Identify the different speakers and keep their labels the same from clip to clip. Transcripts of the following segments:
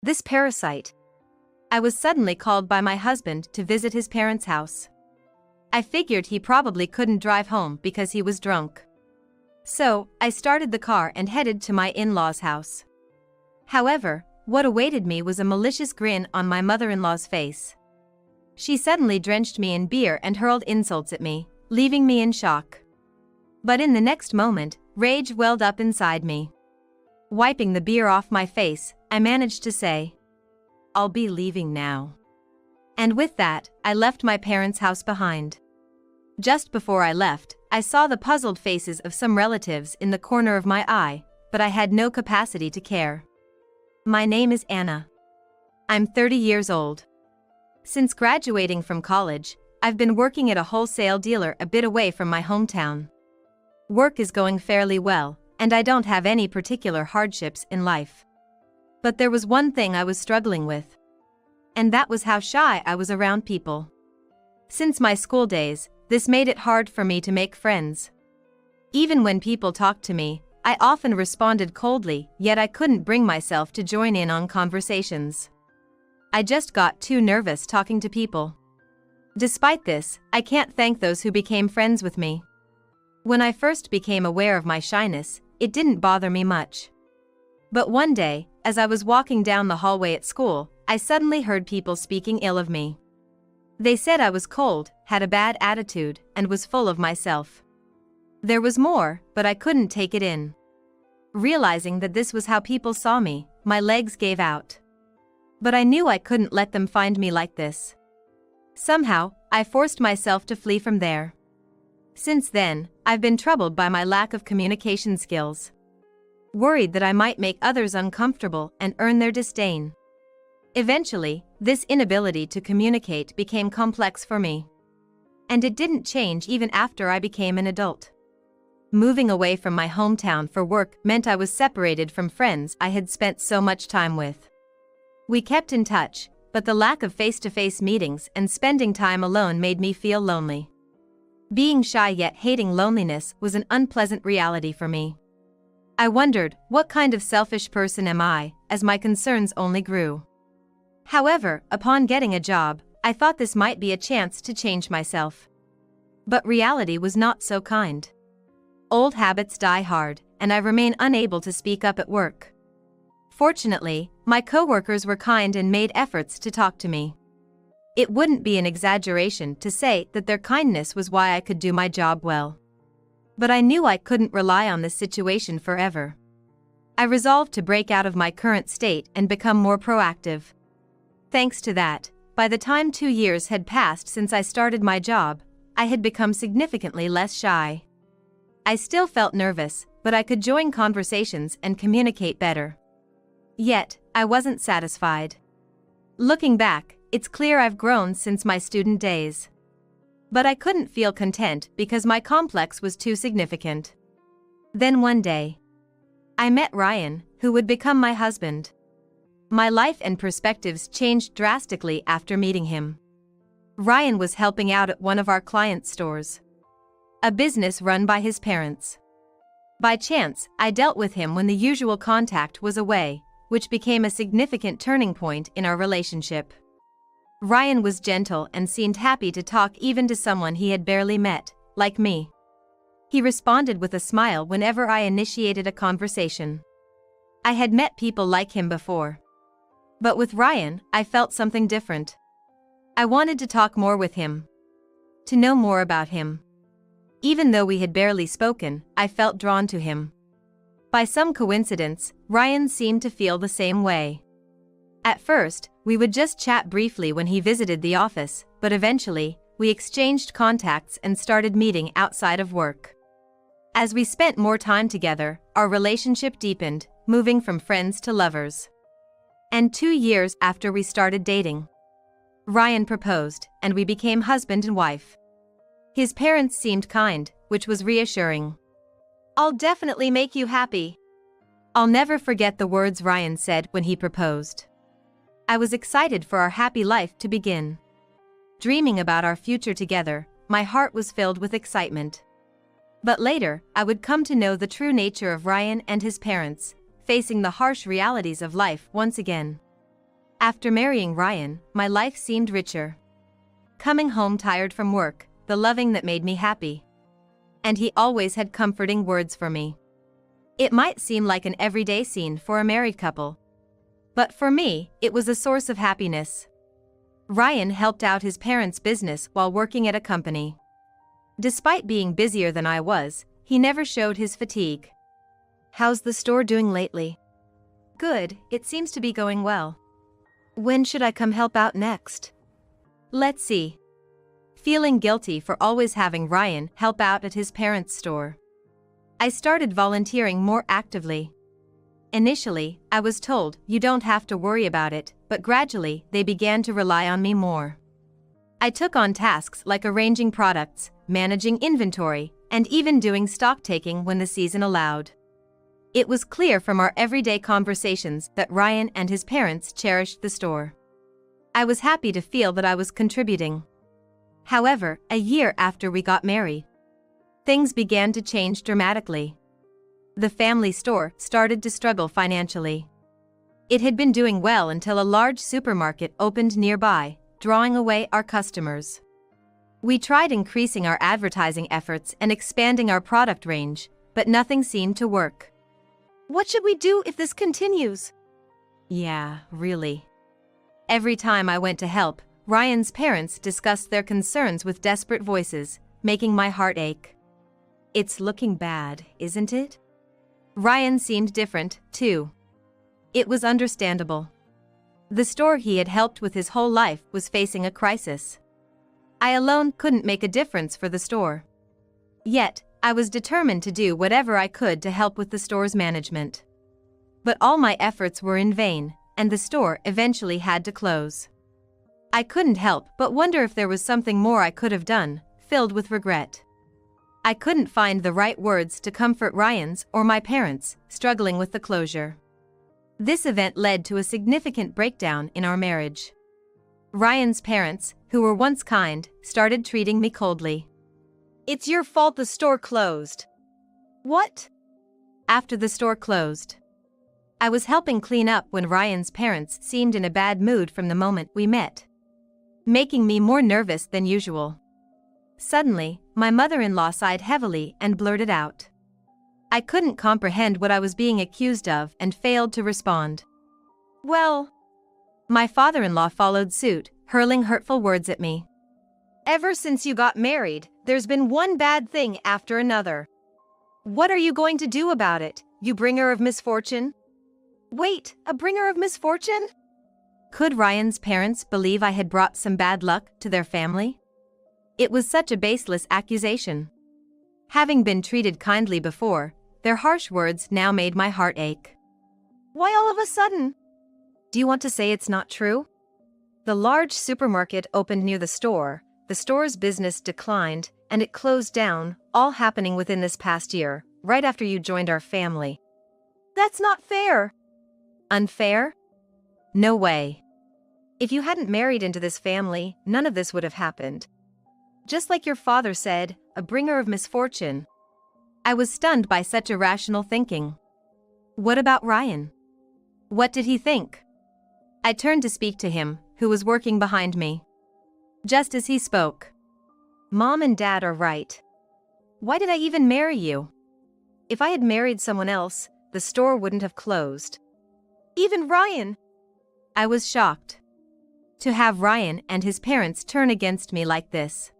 Speaker 1: This parasite. I was suddenly called by my husband to visit his parents' house. I figured he probably couldn't drive home because he was drunk. So, I started the car and headed to my in-laws' house. However, what awaited me was a malicious grin on my mother-in-law's face. She suddenly drenched me in beer and hurled insults at me, leaving me in shock. But in the next moment, rage welled up inside me. Wiping the beer off my face, I managed to say, "I'll be leaving now." And with that, I left my parents' house behind. Just before I left, I saw the puzzled faces of some relatives in the corner of my eye, but I had no capacity to care. My name is Anna. I'm 30 years old. Since graduating from college, I've been working at a wholesale dealer a bit away from my hometown. Work is going fairly well, and I don't have any particular hardships in life. But there was one thing I was struggling with. And that was how shy I was around people. Since my school days, this made it hard for me to make friends. Even when people talked to me, I often responded coldly, yet I couldn't bring myself to join in on conversations. I just got too nervous talking to people. Despite this, I can't thank those who became friends with me. When I first became aware of my shyness, it didn't bother me much. But one day, as I was walking down the hallway at school, I suddenly heard people speaking ill of me. They said I was cold, had a bad attitude, and was full of myself. There was more, but I couldn't take it in. Realizing that this was how people saw me, my legs gave out. But I knew I couldn't let them find me like this. Somehow, I forced myself to flee from there. Since then, I've been troubled by my lack of communication skills. Worried that I might make others uncomfortable and earn their disdain. Eventually, this inability to communicate became complex for me. And it didn't change even after I became an adult. Moving away from my hometown for work meant I was separated from friends I had spent so much time with. We kept in touch, but the lack of face-to-face meetings and spending time alone made me feel lonely. Being shy yet hating loneliness was an unpleasant reality for me. I wondered, what kind of selfish person am I, as my concerns only grew. However, upon getting a job, I thought this might be a chance to change myself. But reality was not so kind. Old habits die hard, and I remain unable to speak up at work. Fortunately, my coworkers were kind and made efforts to talk to me. It wouldn't be an exaggeration to say that their kindness was why I could do my job well. But I knew I couldn't rely on this situation forever. I resolved to break out of my current state and become more proactive. Thanks to that, by the time 2 years had passed since I started my job, I had become significantly less shy. I still felt nervous, but I could join conversations and communicate better. Yet, I wasn't satisfied. Looking back, it's clear I've grown since my student days. But I couldn't feel content because my complex was too significant. Then one day, I met Ryan, who would become my husband. My life and perspectives changed drastically after meeting him. Ryan was helping out at one of our clients' stores. A business run by his parents. By chance, I dealt with him when the usual contact was away, which became a significant turning point in our relationship. Ryan was gentle and seemed happy to talk even to someone he had barely met, like me. He responded with a smile whenever I initiated a conversation. I had met people like him before. But with Ryan, I felt something different. I wanted to talk more with him. To know more about him. Even though we had barely spoken, I felt drawn to him. By some coincidence, Ryan seemed to feel the same way. At first, we would just chat briefly when he visited the office, but eventually, we exchanged contacts and started meeting outside of work. As we spent more time together, our relationship deepened, moving from friends to lovers. And 2 years after we started dating, Ryan proposed, and we became husband and wife. His parents seemed kind, which was reassuring. "I'll definitely make you happy." I'll never forget the words Ryan said when he proposed. I was excited for our happy life to begin. Dreaming about our future together, my heart was filled with excitement. But later, I would come to know the true nature of Ryan and his parents, facing the harsh realities of life once again. After marrying Ryan, my life seemed richer. Coming home tired from work, the loving that made me happy. And he always had comforting words for me. It might seem like an everyday scene for a married couple. But for me, it was a source of happiness. Ryan helped out his parents' business while working at a company. Despite being busier than I was, he never showed his fatigue. "How's the store doing lately?" "Good, it seems to be going well." "When should I come help out next?" "Let's see." Feeling guilty for always having Ryan help out at his parents' store, I started volunteering more actively. Initially, I was told, "You don't have to worry about it," but gradually, they began to rely on me more. I took on tasks like arranging products, managing inventory, and even doing stock taking when the season allowed. It was clear from our everyday conversations that Ryan and his parents cherished the store. I was happy to feel that I was contributing. However, a year after we got married, things began to change dramatically. The family store started to struggle financially. It had been doing well until a large supermarket opened nearby, drawing away our customers. We tried increasing our advertising efforts and expanding our product range, but nothing seemed to work. "What should we do if this continues?" "Yeah, really." Every time I went to help, Ryan's parents discussed their concerns with desperate voices, making my heart ache. "It's looking bad, isn't it?" Ryan seemed different, too. It was understandable. The store he had helped with his whole life was facing a crisis. I alone couldn't make a difference for the store. Yet, I was determined to do whatever I could to help with the store's management. But all my efforts were in vain, and the store eventually had to close. I couldn't help but wonder if there was something more I could have done, filled with regret. I couldn't find the right words to comfort Ryan's or my parents, struggling with the closure. This event led to a significant breakdown in our marriage. Ryan's parents, who were once kind, started treating me coldly. "It's your fault the store closed." "What?" After the store closed, I was helping clean up when Ryan's parents seemed in a bad mood from the moment we met, making me more nervous than usual. Suddenly, my mother-in-law sighed heavily and blurted out. I couldn't comprehend what I was being accused of and failed to respond. "Well..." My father-in-law followed suit, hurling hurtful words at me. "Ever since you got married, there's been one bad thing after another. What are you going to do about it, you bringer of misfortune?" "Wait, a bringer of misfortune?" Could Ryan's parents believe I had brought some bad luck to their family? It was such a baseless accusation. Having been treated kindly before, their harsh words now made my heart ache. "Why all of a sudden?" "Do you want to say it's not true?" The large supermarket opened near the store's business declined, and it closed down, all happening within this past year, right after you joined our family. "That's not fair." "Unfair? No way. If you hadn't married into this family, none of this would have happened. Just like your father said, a bringer of misfortune." I was stunned by such irrational thinking. What about Ryan? What did he think? I turned to speak to him, who was working behind me. Just as he spoke, "Mom and Dad are right. Why did I even marry you? If I had married someone else, the store wouldn't have closed." "Even Ryan?" I was shocked. To have Ryan and his parents turn against me like this.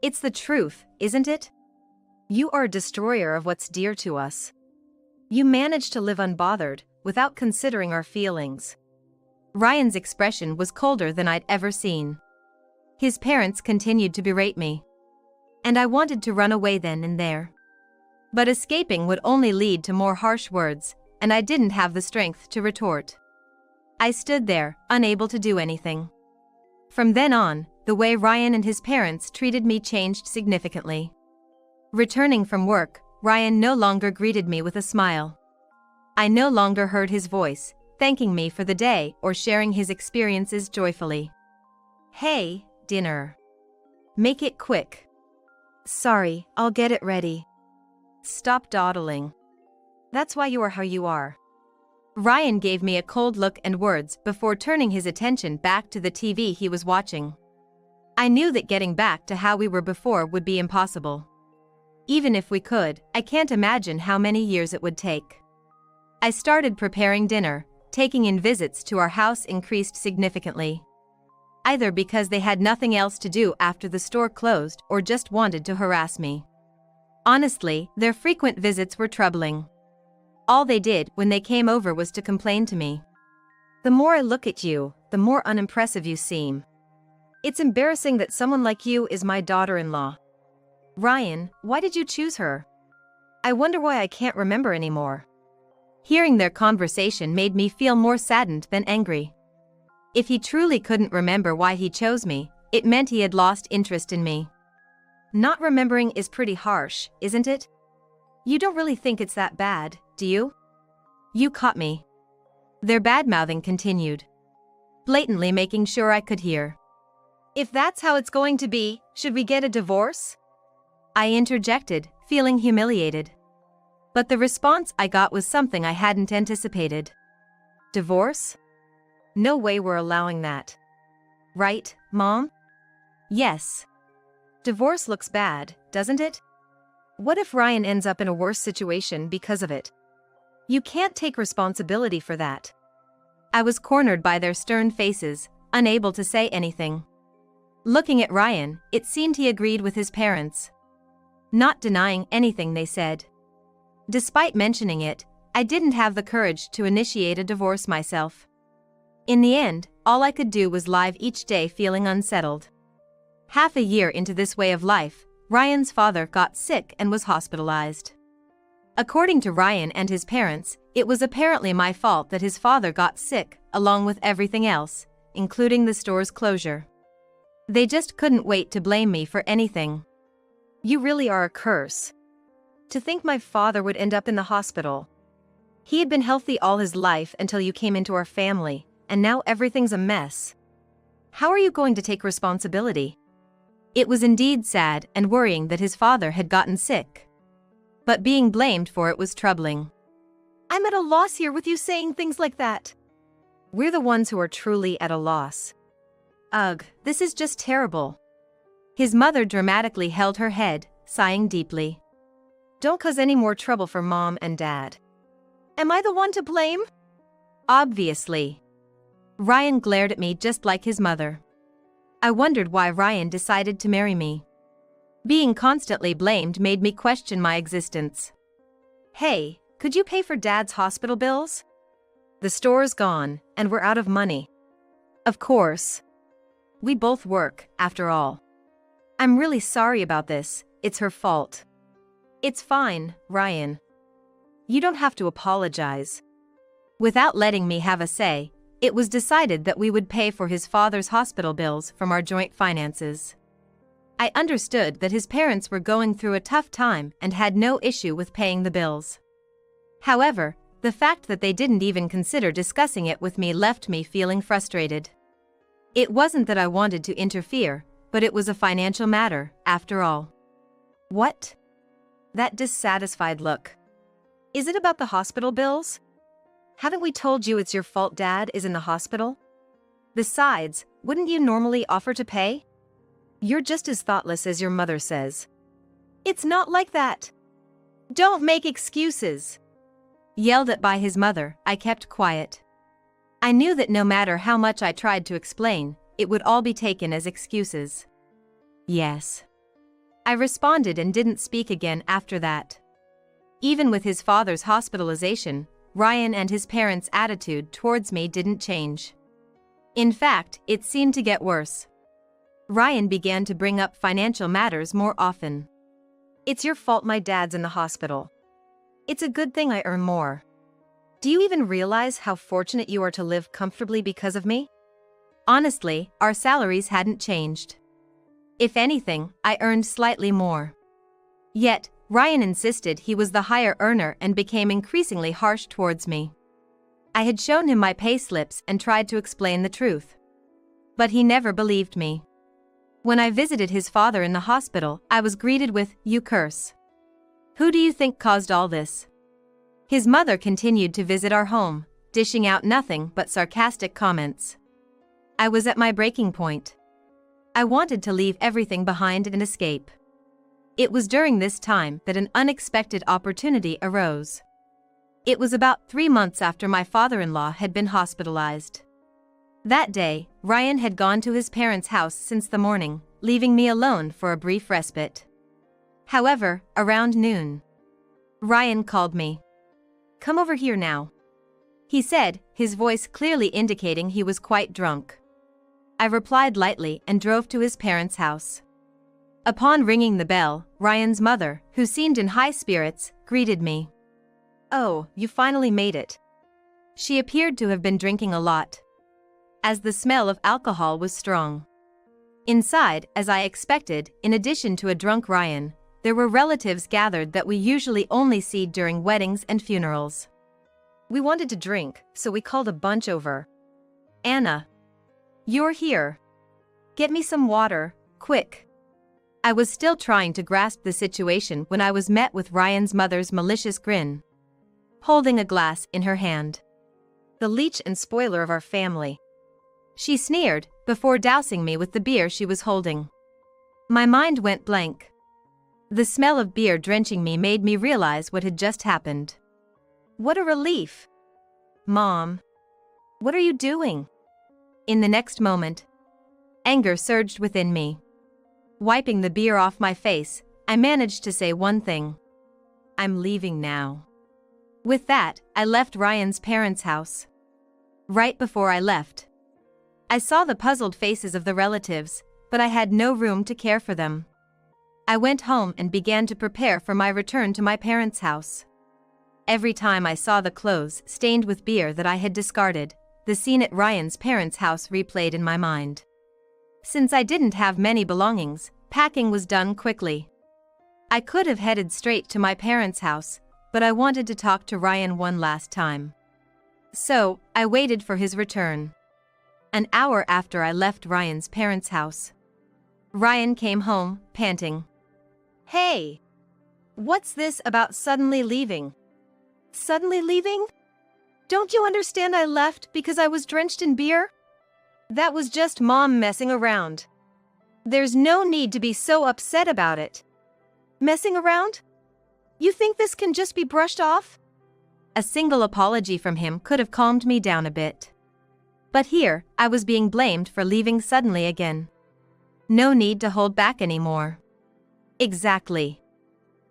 Speaker 1: It's the truth, isn't it? You are a destroyer of what's dear to us. You managed to live unbothered, without considering our feelings. Ryan's expression was colder than I'd ever seen. His parents continued to berate me. And I wanted to run away then and there. But escaping would only lead to more harsh words, and I didn't have the strength to retort. I stood there, unable to do anything. From then on, the way Ryan and his parents treated me changed significantly. Returning from work, Ryan no longer greeted me with a smile. I no longer heard his voice, thanking me for the day or sharing his experiences joyfully. "Hey, dinner. Make it quick." "Sorry, I'll get it ready." "Stop dawdling. That's why you are how you are." Ryan gave me a cold look and words before turning his attention back to the TV he was watching. I knew that getting back to how we were before would be impossible. Even if we could, I can't imagine how many years it would take. I started preparing dinner. Taking in visits to our house increased significantly. Either because they had nothing else to do after the store closed or just wanted to harass me. Honestly, their frequent visits were troubling. All they did when they came over was to complain to me. The more I look at you, the more unimpressive you seem. It's embarrassing that someone like you is my daughter-in-law. Ryan, why did you choose her? I wonder why I can't remember anymore. Hearing their conversation made me feel more saddened than angry. If he truly couldn't remember why he chose me, it meant he had lost interest in me. Not remembering is pretty harsh, isn't it? You don't really think it's that bad, do you? You caught me. Their bad-mouthing continued, blatantly making sure I could hear. If that's how it's going to be, should we get a divorce? I interjected, feeling humiliated. But the response I got was something I hadn't anticipated. Divorce? No way we're allowing that. Right, Mom? Yes. Divorce looks bad, doesn't it? What if Ryan ends up in a worse situation because of it? You can't take responsibility for that. I was cornered by their stern faces, unable to say anything. Looking at Ryan, it seemed he agreed with his parents. Not denying anything they said. Despite mentioning it, I didn't have the courage to initiate a divorce myself. In the end, all I could do was live each day feeling unsettled. Half a year into this way of life, Ryan's father got sick and was hospitalized. According to Ryan and his parents, it was apparently my fault that his father got sick, along with everything else, including the store's closure. They just couldn't wait to blame me for anything. You really are a curse. To think my father would end up in the hospital. He had been healthy all his life until you came into our family, and now everything's a mess. How are you going to take responsibility? It was indeed sad and worrying that his father had gotten sick. But being blamed for it was troubling. I'm at a loss here with you saying things like that. We're the ones who are truly at a loss. Ugh, this is just terrible. His mother dramatically held her head, sighing deeply. Don't cause any more trouble for Mom and Dad. Am I the one to blame? Obviously. Ryan glared at me just like his mother. I wondered why Ryan decided to marry me. Being constantly blamed made me question my existence. Hey, could you pay for Dad's hospital bills? The store's gone, and we're out of money. Of course. We both work, after all. I'm really sorry about this, it's her fault. It's fine, Ryan. You don't have to apologize. Without letting me have a say, it was decided that we would pay for his father's hospital bills from our joint finances. I understood that his parents were going through a tough time and had no issue with paying the bills. However, the fact that they didn't even consider discussing it with me left me feeling frustrated. It wasn't that I wanted to interfere, but it was a financial matter, after all. What? That dissatisfied look. Is it about the hospital bills? Haven't we told you it's your fault Dad is in the hospital? Besides, wouldn't you normally offer to pay? You're just as thoughtless as your mother says. It's not like that. Don't make excuses. Yelled at by his mother, I kept quiet. I knew that no matter how much I tried to explain, it would all be taken as excuses. Yes. I responded and didn't speak again after that. Even with his father's hospitalization, Ryan and his parents' attitude towards me didn't change. In fact, it seemed to get worse. Ryan began to bring up financial matters more often. It's your fault my dad's in the hospital. It's a good thing I earn more. Do you even realize how fortunate you are to live comfortably because of me? Honestly, our salaries hadn't changed. If anything, I earned slightly more. Yet, Ryan insisted he was the higher earner and became increasingly harsh towards me. I had shown him my pay slips and tried to explain the truth. But he never believed me. When I visited his father in the hospital, I was greeted with, "You curse. Who do you think caused all this?" His mother continued to visit our home, dishing out nothing but sarcastic comments. I was at my breaking point. I wanted to leave everything behind and escape. It was during this time that an unexpected opportunity arose. It was about 3 months after my father-in-law had been hospitalized. That day, Ryan had gone to his parents' house since the morning, leaving me alone for a brief respite. However, around noon, Ryan called me. "Come over here now," he said, his voice clearly indicating he was quite drunk. I replied lightly and drove to his parents' house. Upon ringing the bell, Ryan's mother, who seemed in high spirits, greeted me. "Oh, you finally made it." She appeared to have been drinking a lot, as the smell of alcohol was strong. Inside, as I expected, in addition to a drunk Ryan, there were relatives gathered that we usually only see during weddings and funerals. "We wanted to drink, so we called a bunch over. Anna, you're here. Get me some water, quick." I was still trying to grasp the situation when I was met with Ryan's mother's malicious grin, holding a glass in her hand. "The leech and spoiler of our family," she sneered, before dousing me with the beer she was holding. My mind went blank. The smell of beer drenching me made me realize what had just happened. What a relief! "Mom, what are you doing?" In the next moment, anger surged within me. Wiping the beer off my face, I managed to say one thing. "I'm leaving now." With that, I left Ryan's parents' house. Right before I left, I saw the puzzled faces of the relatives, but I had no room to care for them. I went home and began to prepare for my return to my parents' house. Every time I saw the clothes stained with beer that I had discarded, the scene at Ryan's parents' house replayed in my mind. Since I didn't have many belongings, packing was done quickly. I could have headed straight to my parents' house, but I wanted to talk to Ryan one last time. So, I waited for his return. An hour after I left Ryan's parents' house, Ryan came home, panting. "Hey! What's this about suddenly leaving?" "Suddenly leaving? Don't you understand I left because I was drenched in beer? That was just Mom messing around. There's no need to be so upset about it." "Messing around? You think this can just be brushed off?" A single apology from him could have calmed me down a bit. But here, I was being blamed for leaving suddenly again. No need to hold back anymore. "Exactly."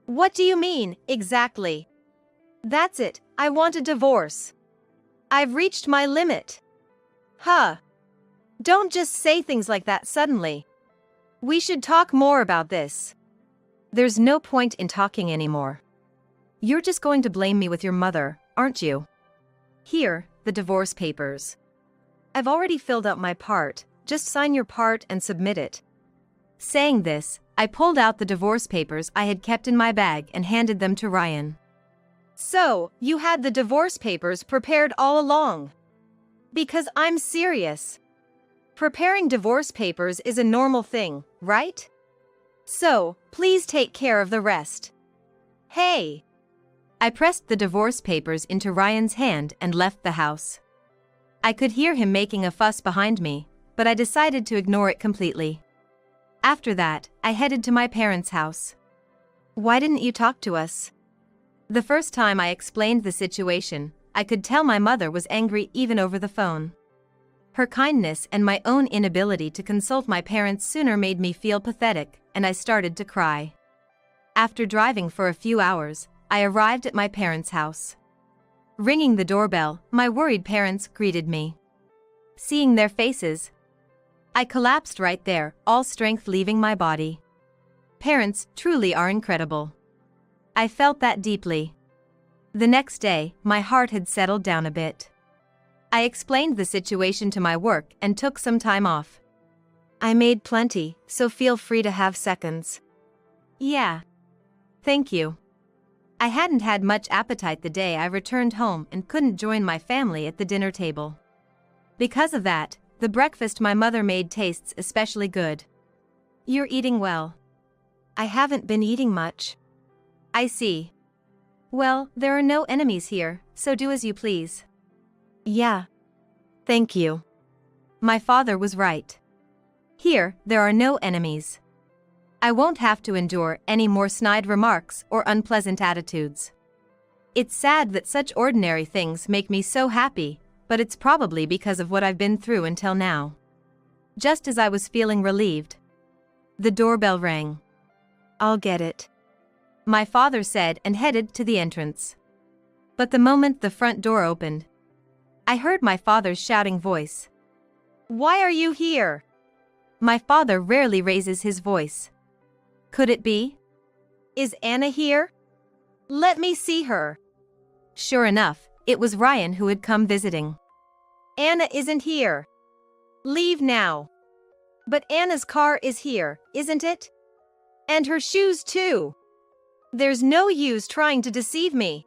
Speaker 1: "What do you mean, exactly?" "That's it, I want a divorce. I've reached my limit." "Huh. Don't just say things like that suddenly. We should talk more about this." "There's no point in talking anymore. You're just going to blame me with your mother, aren't you? Here, the divorce papers. I've already filled out my part, just sign your part and submit it." Saying this, I pulled out the divorce papers I had kept in my bag and handed them to Ryan. "So, you had the divorce papers prepared all along?" "Because I'm serious. Preparing divorce papers is a normal thing, right? So, please take care of the rest." "Hey!" I pressed the divorce papers into Ryan's hand and left the house. I could hear him making a fuss behind me, but I decided to ignore it completely. After that, I headed to my parents' house. "Why didn't you talk to us?" The first time I explained the situation, I could tell my mother was angry even over the phone. Her kindness and my own inability to consult my parents sooner made me feel pathetic, and I started to cry. After driving for a few hours, I arrived at my parents' house. Ringing the doorbell, my worried parents greeted me. Seeing their faces, I collapsed right there, all strength leaving my body. Parents truly are incredible. I felt that deeply. The next day, my heart had settled down a bit. I explained the situation to my work and took some time off. "I made plenty, so feel free to have seconds." "Yeah. Thank you." I hadn't had much appetite the day I returned home and couldn't join my family at the dinner table. Because of that, the breakfast my mother made tastes especially good. "You're eating well." "I haven't been eating much." "I see. Well, there are no enemies here, so do as you please." Yeah. Thank you. My father was right. Here, there are no enemies. I won't have to endure any more snide remarks or unpleasant attitudes. It's sad that such ordinary things make me so happy, but it's probably because of what I've been through until now. Just as I was feeling relieved, the doorbell rang. I'll get it, my father said and headed to the entrance. But the moment the front door opened, I heard my father's shouting voice. Why are you here? My father rarely raises his voice. Could it be? Is Anna here? Let me see her. Sure enough, it was Ryan who had come visiting. Anna isn't here. Leave now. But Anna's car is here, isn't it? And her shoes too. There's no use trying to deceive me.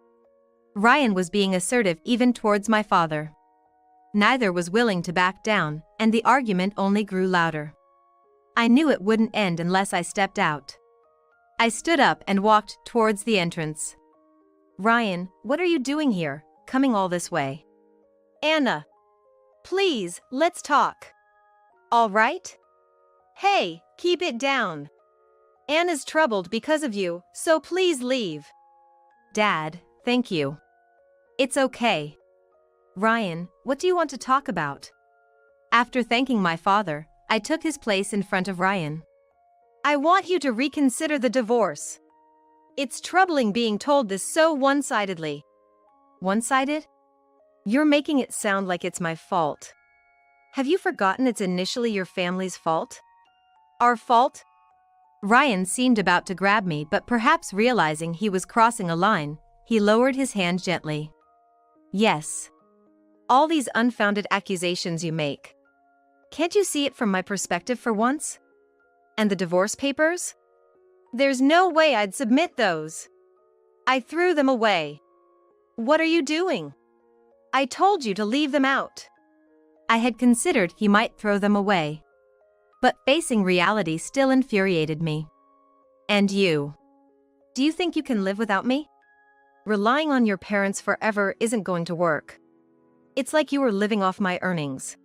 Speaker 1: Ryan was being assertive even towards my father. Neither was willing to back down, and the argument only grew louder. I knew it wouldn't end unless I stepped out. I stood up and walked towards the entrance. Ryan, what are you doing here, coming all this way? Anna. Please, let's talk. All right? Hey, keep it down. Anna's troubled because of you, so please leave. Dad, thank you. It's okay. Ryan, what do you want to talk about? After thanking my father, I took his place in front of Ryan. I want you to reconsider the divorce. It's troubling being told this so one-sidedly. One-sided? You're making it sound like it's my fault. Have you forgotten it's initially your family's fault? Our fault? Ryan seemed about to grab me, but perhaps realizing he was crossing a line, he lowered his hand gently. Yes. All these unfounded accusations you make. Can't you see it from my perspective for once? And the divorce papers? There's no way I'd submit those. I threw them away. What are you doing? I told you to leave them out. I had considered he might throw them away. But facing reality still infuriated me. And you? Do you think you can live without me? Relying on your parents forever isn't going to work. It's like you were living off my earnings.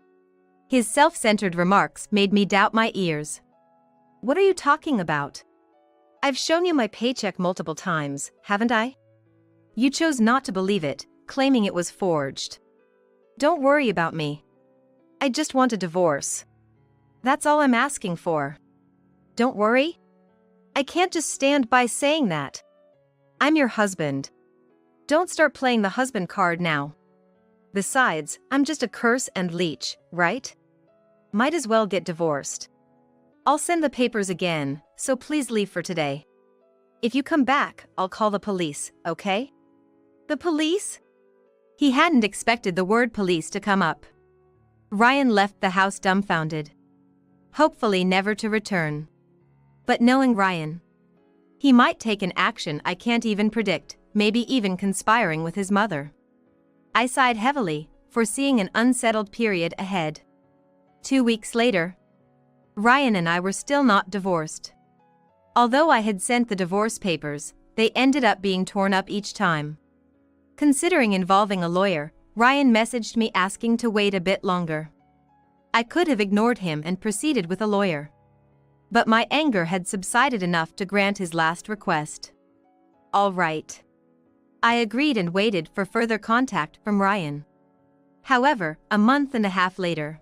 Speaker 1: His self-centered remarks made me doubt my ears. What are you talking about? I've shown you my paycheck multiple times, haven't I? You chose not to believe it, claiming it was forged. Don't worry about me. I just want a divorce. That's all I'm asking for. Don't worry? I can't just stand by saying that. I'm your husband. Don't start playing the husband card now. Besides, I'm just a curse and leech, right? Might as well get divorced. I'll send the papers again, so please leave for today. If you come back, I'll call the police, okay? The police? He hadn't expected the word police to come up. Ryan left the house dumbfounded. Hopefully never to return. But knowing Ryan, he might take an action I can't even predict, maybe even conspiring with his mother. I sighed heavily, foreseeing an unsettled period ahead. 2 weeks later, Ryan and I were still not divorced. Although I had sent the divorce papers, they ended up being torn up each time. Considering involving a lawyer, Ryan messaged me asking to wait a bit longer. I could have ignored him and proceeded with a lawyer. But my anger had subsided enough to grant his last request. All right. I agreed and waited for further contact from Ryan. However, a month and a half later,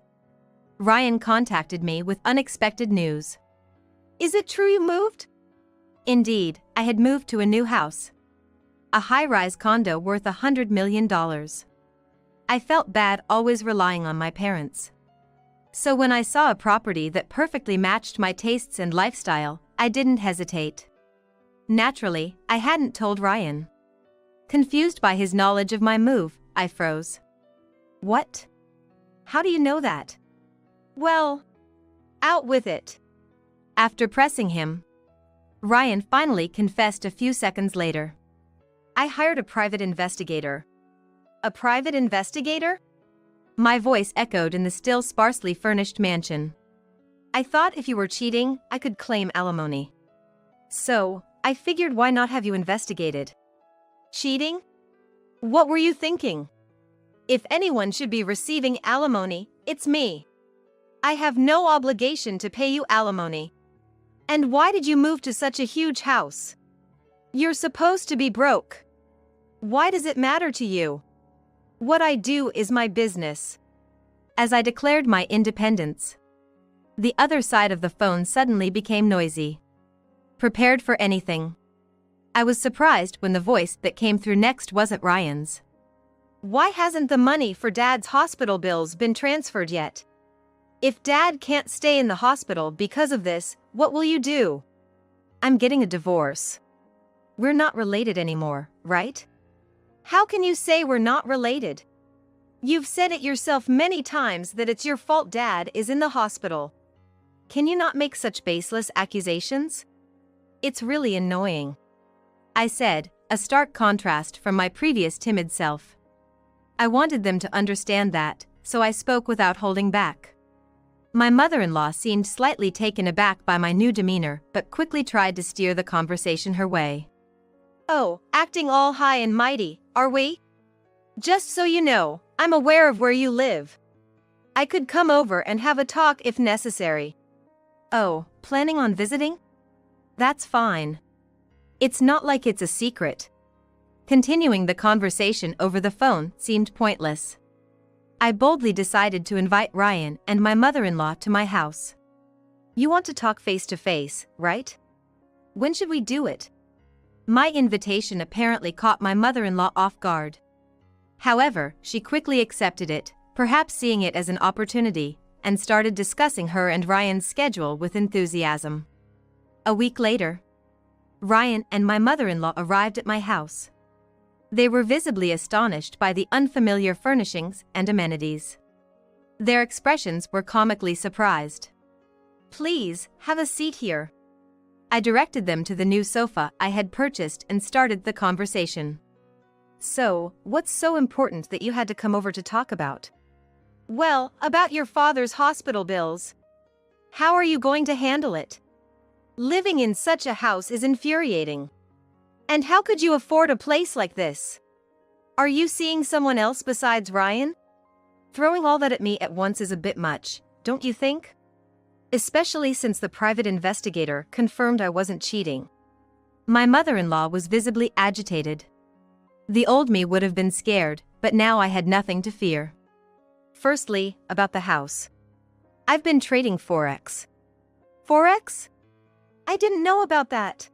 Speaker 1: Ryan contacted me with unexpected news. Is it true you moved? Indeed, I had moved to a new house. A high-rise condo worth $100 million. I felt bad always relying on my parents. So when I saw a property that perfectly matched my tastes and lifestyle, I didn't hesitate. Naturally, I hadn't told Ryan. Confused by his knowledge of my move, I froze. What? How do you know that? Well, out with it. After pressing him, Ryan finally confessed a few seconds later. I hired a private investigator. A private investigator? My voice echoed in the still sparsely furnished mansion. I thought if you were cheating, I could claim alimony. So, I figured why not have you investigated? Cheating? What were you thinking? If anyone should be receiving alimony, it's me. I have no obligation to pay you alimony. And why did you move to such a huge house? You're supposed to be broke. Why does it matter to you? What I do is my business. As I declared my independence, the other side of the phone suddenly became noisy. Prepared for anything. I was surprised when the voice that came through next wasn't Ryan's. Why hasn't the money for Dad's hospital bills been transferred yet? If Dad can't stay in the hospital because of this, what will you do? I'm getting a divorce. We're not related anymore, right? How can you say we're not related? You've said it yourself many times that it's your fault Dad is in the hospital. Can you not make such baseless accusations? It's really annoying. I said, a stark contrast from my previous timid self. I wanted them to understand that, so I spoke without holding back. My mother-in-law seemed slightly taken aback by my new demeanor, but quickly tried to steer the conversation her way. Oh, acting all high and mighty, are we? Just so you know, I'm aware of where you live. I could come over and have a talk if necessary. Oh, planning on visiting? That's fine. It's not like it's a secret. Continuing the conversation over the phone seemed pointless. I boldly decided to invite Ryan and my mother-in-law to my house. You want to talk face to face, right? When should we do it? My invitation apparently caught my mother-in-law off guard. However, she quickly accepted it, perhaps seeing it as an opportunity, and started discussing her and Ryan's schedule with enthusiasm. A week later, Ryan and my mother-in-law arrived at my house. They were visibly astonished by the unfamiliar furnishings and amenities. Their expressions were comically surprised. Please, have a seat here. I directed them to the new sofa I had purchased and started the conversation. So, what's so important that you had to come over to talk about? Well, about your father's hospital bills. How are you going to handle it? Living in such a house is infuriating. And how could you afford a place like this? Are you seeing someone else besides Ryan? Throwing all that at me at once is a bit much, don't you think? Especially since the private investigator confirmed I wasn't cheating. My mother-in-law was visibly agitated. The old me would have been scared, but now I had nothing to fear. Firstly, about the house. I've been trading Forex. Forex? I didn't know about that.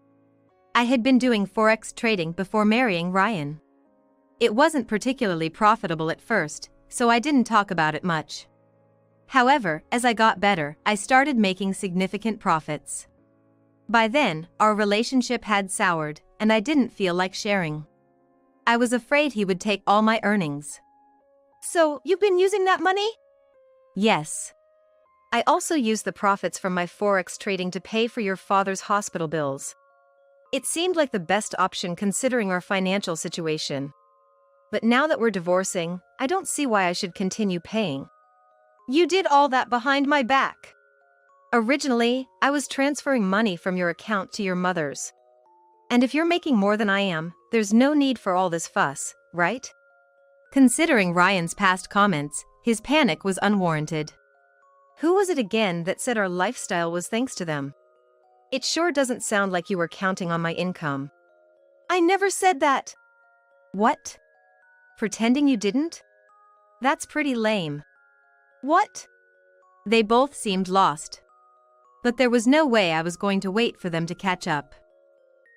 Speaker 1: I had been doing Forex trading before marrying Ryan. It wasn't particularly profitable at first, so I didn't talk about it much. However, as I got better, I started making significant profits. By then, our relationship had soured, and I didn't feel like sharing. I was afraid he would take all my earnings. So, you've been using that money? Yes. I also used the profits from my Forex trading to pay for your father's hospital bills. It seemed like the best option considering our financial situation. But now that we're divorcing, I don't see why I should continue paying. You did all that behind my back. Originally, I was transferring money from your account to your mother's. And if you're making more than I am, there's no need for all this fuss, right? Considering Ryan's past comments, his panic was unwarranted. Who was it again that said our lifestyle was thanks to them? It sure doesn't sound like you were counting on my income. I never said that. What? Pretending you didn't? That's pretty lame. What? They both seemed lost. But there was no way I was going to wait for them to catch up.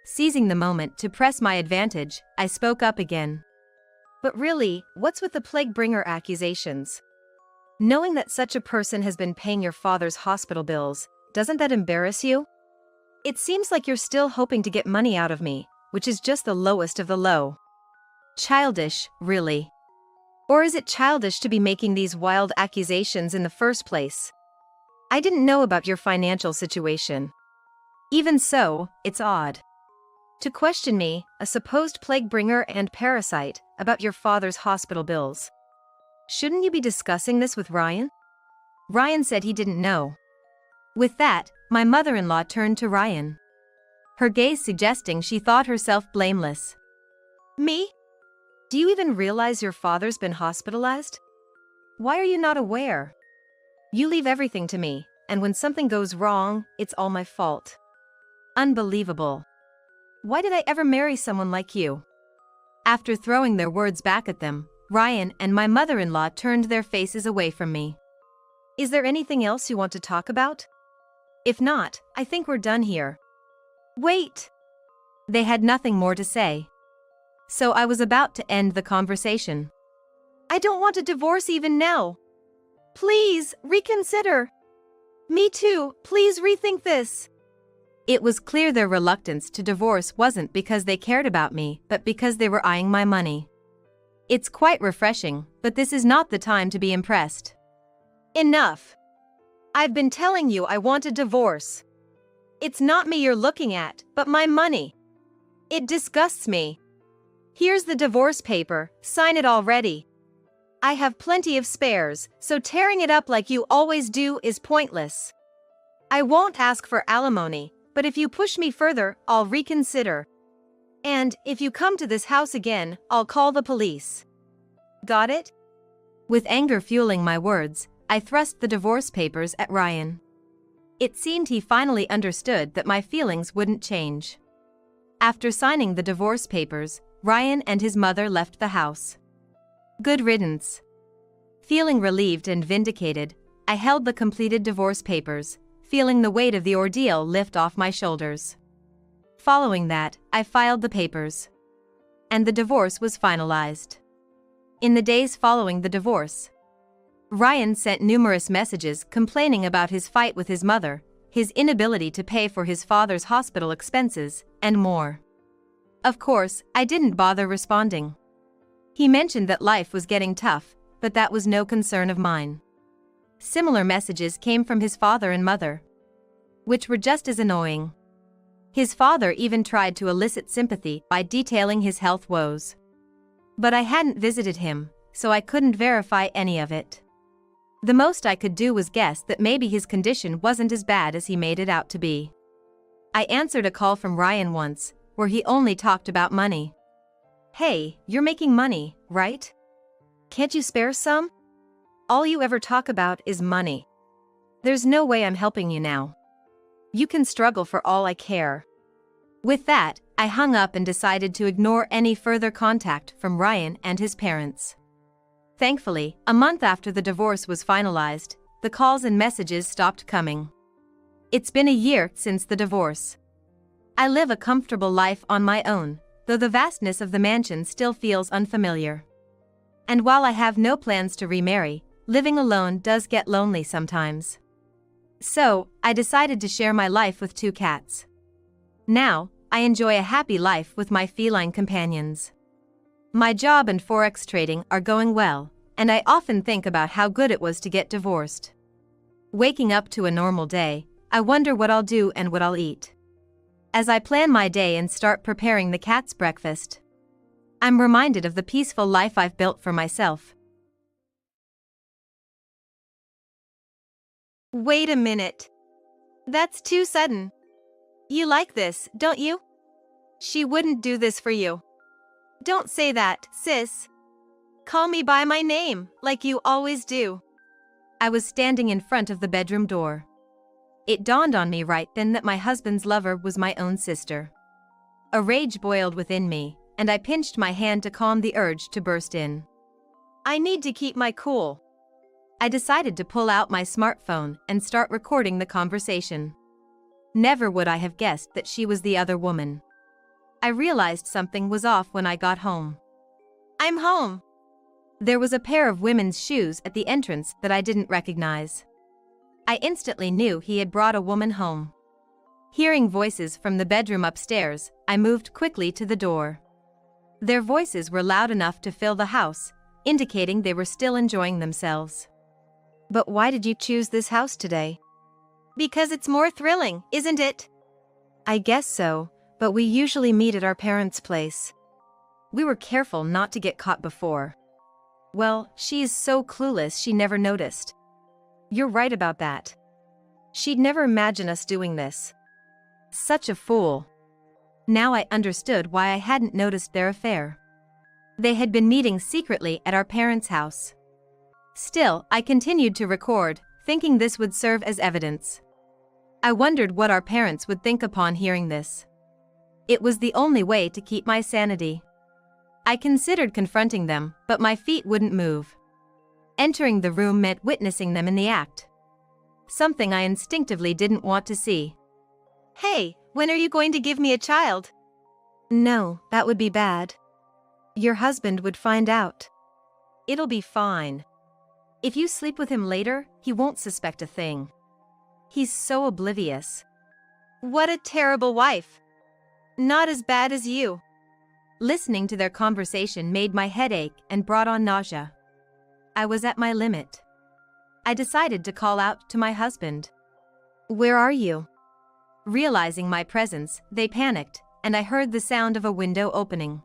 Speaker 1: Seizing the moment to press my advantage, I spoke up again. But really, what's with the plague-bringer accusations? Knowing that such a person has been paying your father's hospital bills, doesn't that embarrass you? It seems like you're still hoping to get money out of me, which is just the lowest of the low. Childish, really. Or is it childish to be making these wild accusations in the first place? I didn't know about your financial situation. Even so, it's odd. To question me, a supposed plague-bringer and parasite, about your father's hospital bills. Shouldn't you be discussing this with Ryan? Ryan said he didn't know. With that, my mother-in-law turned to Ryan. Her gaze suggesting she thought herself blameless. Me? Do you even realize your father's been hospitalized? Why are you not aware? You leave everything to me, and when something goes wrong, it's all my fault. Unbelievable. Why did I ever marry someone like you? After throwing their words back at them, Ryan and my mother-in-law turned their faces away from me. Is there anything else you want to talk about? If not, I think we're done here. Wait! They had nothing more to say. So I was about to end the conversation. I don't want a divorce even now. Please, reconsider. Me too, please rethink this. It was clear their reluctance to divorce wasn't because they cared about me, but because they were eyeing my money. It's quite refreshing, but this is not the time to be impressed. Enough. I've been telling you I want a divorce. It's not me you're looking at, but my money. It disgusts me. Here's the divorce paper, sign it already. I have plenty of spares, so tearing it up like you always do is pointless. I won't ask for alimony, but if you push me further, I'll reconsider. And if you come to this house again, I'll call the police. Got it? With anger fueling my words, I thrust the divorce papers at Ryan. It seemed he finally understood that my feelings wouldn't change. After signing the divorce papers, Ryan and his mother left the house. Good riddance. Feeling relieved and vindicated, I held the completed divorce papers, feeling the weight of the ordeal lift off my shoulders. Following that, I filed the papers. And the divorce was finalized. In the days following the divorce, Ryan sent numerous messages complaining about his fight with his mother, his inability to pay for his father's hospital expenses, and more. Of course, I didn't bother responding. He mentioned that life was getting tough, but that was no concern of mine. Similar messages came from his father and mother, which were just as annoying. His father even tried to elicit sympathy by detailing his health woes. But I hadn't visited him, so I couldn't verify any of it. The most I could do was guess that maybe his condition wasn't as bad as he made it out to be. I answered a call from Ryan once, where he only talked about money. Hey, you're making money, right? Can't you spare some? All you ever talk about is money. There's no way I'm helping you now. You can struggle for all I care. With that, I hung up and decided to ignore any further contact from Ryan and his parents. Thankfully, a month after the divorce was finalized, the calls and messages stopped coming. It's been a year since the divorce. I live a comfortable life on my own, though the vastness of the mansion still feels unfamiliar. And while I have no plans to remarry, living alone does get lonely sometimes. So, I decided to share my life with 2 cats. Now, I enjoy a happy life with my feline companions. My job and forex trading are going well, and I often think about how good it was to get divorced. Waking up to a normal day, I wonder what I'll do and what I'll eat. As I plan my day and start preparing the cats' breakfast, I'm reminded of the peaceful life I've built for myself. Wait a minute. That's too sudden. You like this, don't you? She wouldn't do this for you. Don't say that, sis. Call me by my name, like you always do. I was standing in front of the bedroom door. It dawned on me right then that my husband's lover was my own sister. A rage boiled within me, and I pinched my hand to calm the urge to burst in. I need to keep my cool. I decided to pull out my smartphone and start recording the conversation. Never would I have guessed that she was the other woman. I realized something was off when I got home. I'm home. There was a pair of women's shoes at the entrance that I didn't recognize. I instantly knew he had brought a woman home. Hearing voices from the bedroom upstairs, I moved quickly to the door. Their voices were loud enough to fill the house, indicating they were still enjoying themselves. But why did you choose this house today? Because it's more thrilling, isn't it? I guess so, but we usually meet at our parents' place. We were careful not to get caught before. Well, she is so clueless she never noticed. You're right about that. She'd never imagine us doing this. Such a fool. Now I understood why I hadn't noticed their affair. They had been meeting secretly at our parents' house. Still, I continued to record, thinking this would serve as evidence. I wondered what our parents would think upon hearing this. It was the only way to keep my sanity. I considered confronting them, but my feet wouldn't move. Entering the room meant witnessing them in the act. Something I instinctively didn't want to see.
Speaker 2: Hey, when are you going to give me a child?
Speaker 1: No, that would be bad. Your husband would find out.
Speaker 2: It'll be fine.
Speaker 1: If you sleep with him later, he won't suspect a thing. He's so oblivious.
Speaker 2: What a terrible wife. Not as bad as you.
Speaker 1: Listening to their conversation made my head ache and brought on nausea. I was at my limit. I decided to call out to my husband.
Speaker 2: Where are you?
Speaker 1: Realizing my presence, they panicked, and I heard the sound of a window opening.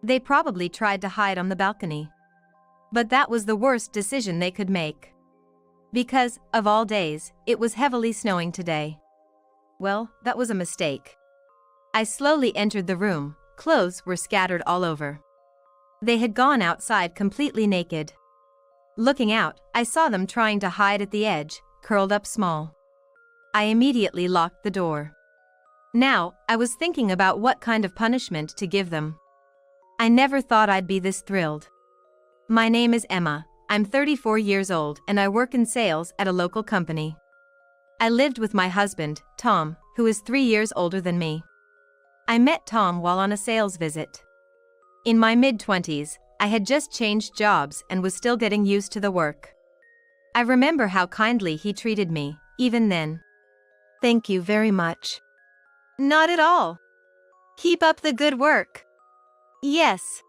Speaker 1: They probably tried to hide on the balcony. But that was the worst decision they could make. Because, of all days, it was heavily snowing today. Well, that was a mistake. I slowly entered the room. Clothes were scattered all over. They had gone outside completely naked. Looking out, I saw them trying to hide at the edge, curled up small. I immediately locked the door. Now, I was thinking about what kind of punishment to give them. I never thought I'd be this thrilled. My name is Emma. I'm 34 years old and I work in sales at a local company. I lived with my husband, Tom, who is 3 years older than me. I met Tom while on a sales visit. In my mid-20s, I had just changed jobs and was still getting used to the work. I remember how kindly he treated me, even then.
Speaker 2: Thank you very much. Not at all. Keep up the good work. Yes.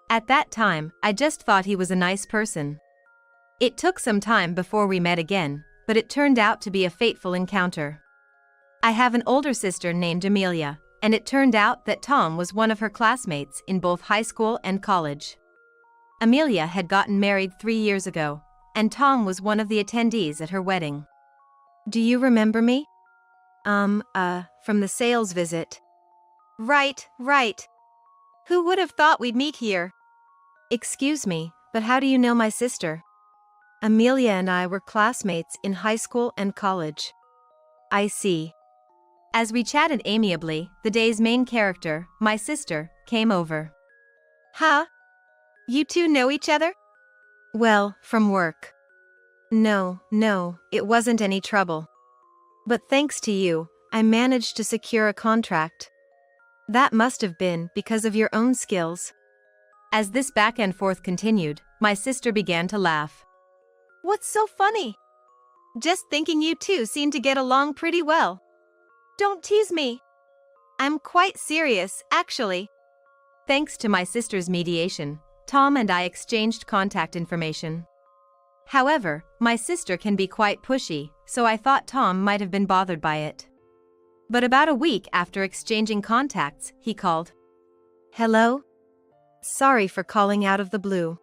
Speaker 1: At that time, I just thought he was a nice person. It took some time before we met again, but it turned out to be a fateful encounter. I have an older sister named Amelia, and it turned out that Tom was one of her classmates in both high school and college. Amelia had gotten married 3 years ago, and Tom was one of the attendees at her wedding.
Speaker 2: Do you remember me?
Speaker 1: From the sales visit.
Speaker 2: Right. Who would have thought we'd meet here?
Speaker 1: Excuse me, but how do you know my sister?
Speaker 2: Amelia and I were classmates in high school and college.
Speaker 1: I see. As we chatted amiably, the day's main character, my sister, came over.
Speaker 2: Huh? You two know each other?
Speaker 1: Well, from work.
Speaker 2: No, it wasn't any trouble. But thanks to you, I managed to secure a contract.
Speaker 1: That must have been because of your own skills. As this back and forth continued, my sister began to laugh.
Speaker 2: What's so funny? Just thinking you two seem to get along pretty well. Don't tease me. I'm quite serious, actually.
Speaker 1: Thanks to my sister's mediation, Tom and I exchanged contact information. However, my sister can be quite pushy, so I thought Tom might have been bothered by it. But about a week after exchanging contacts, he called.
Speaker 2: Hello?
Speaker 1: Sorry for calling out of the blue.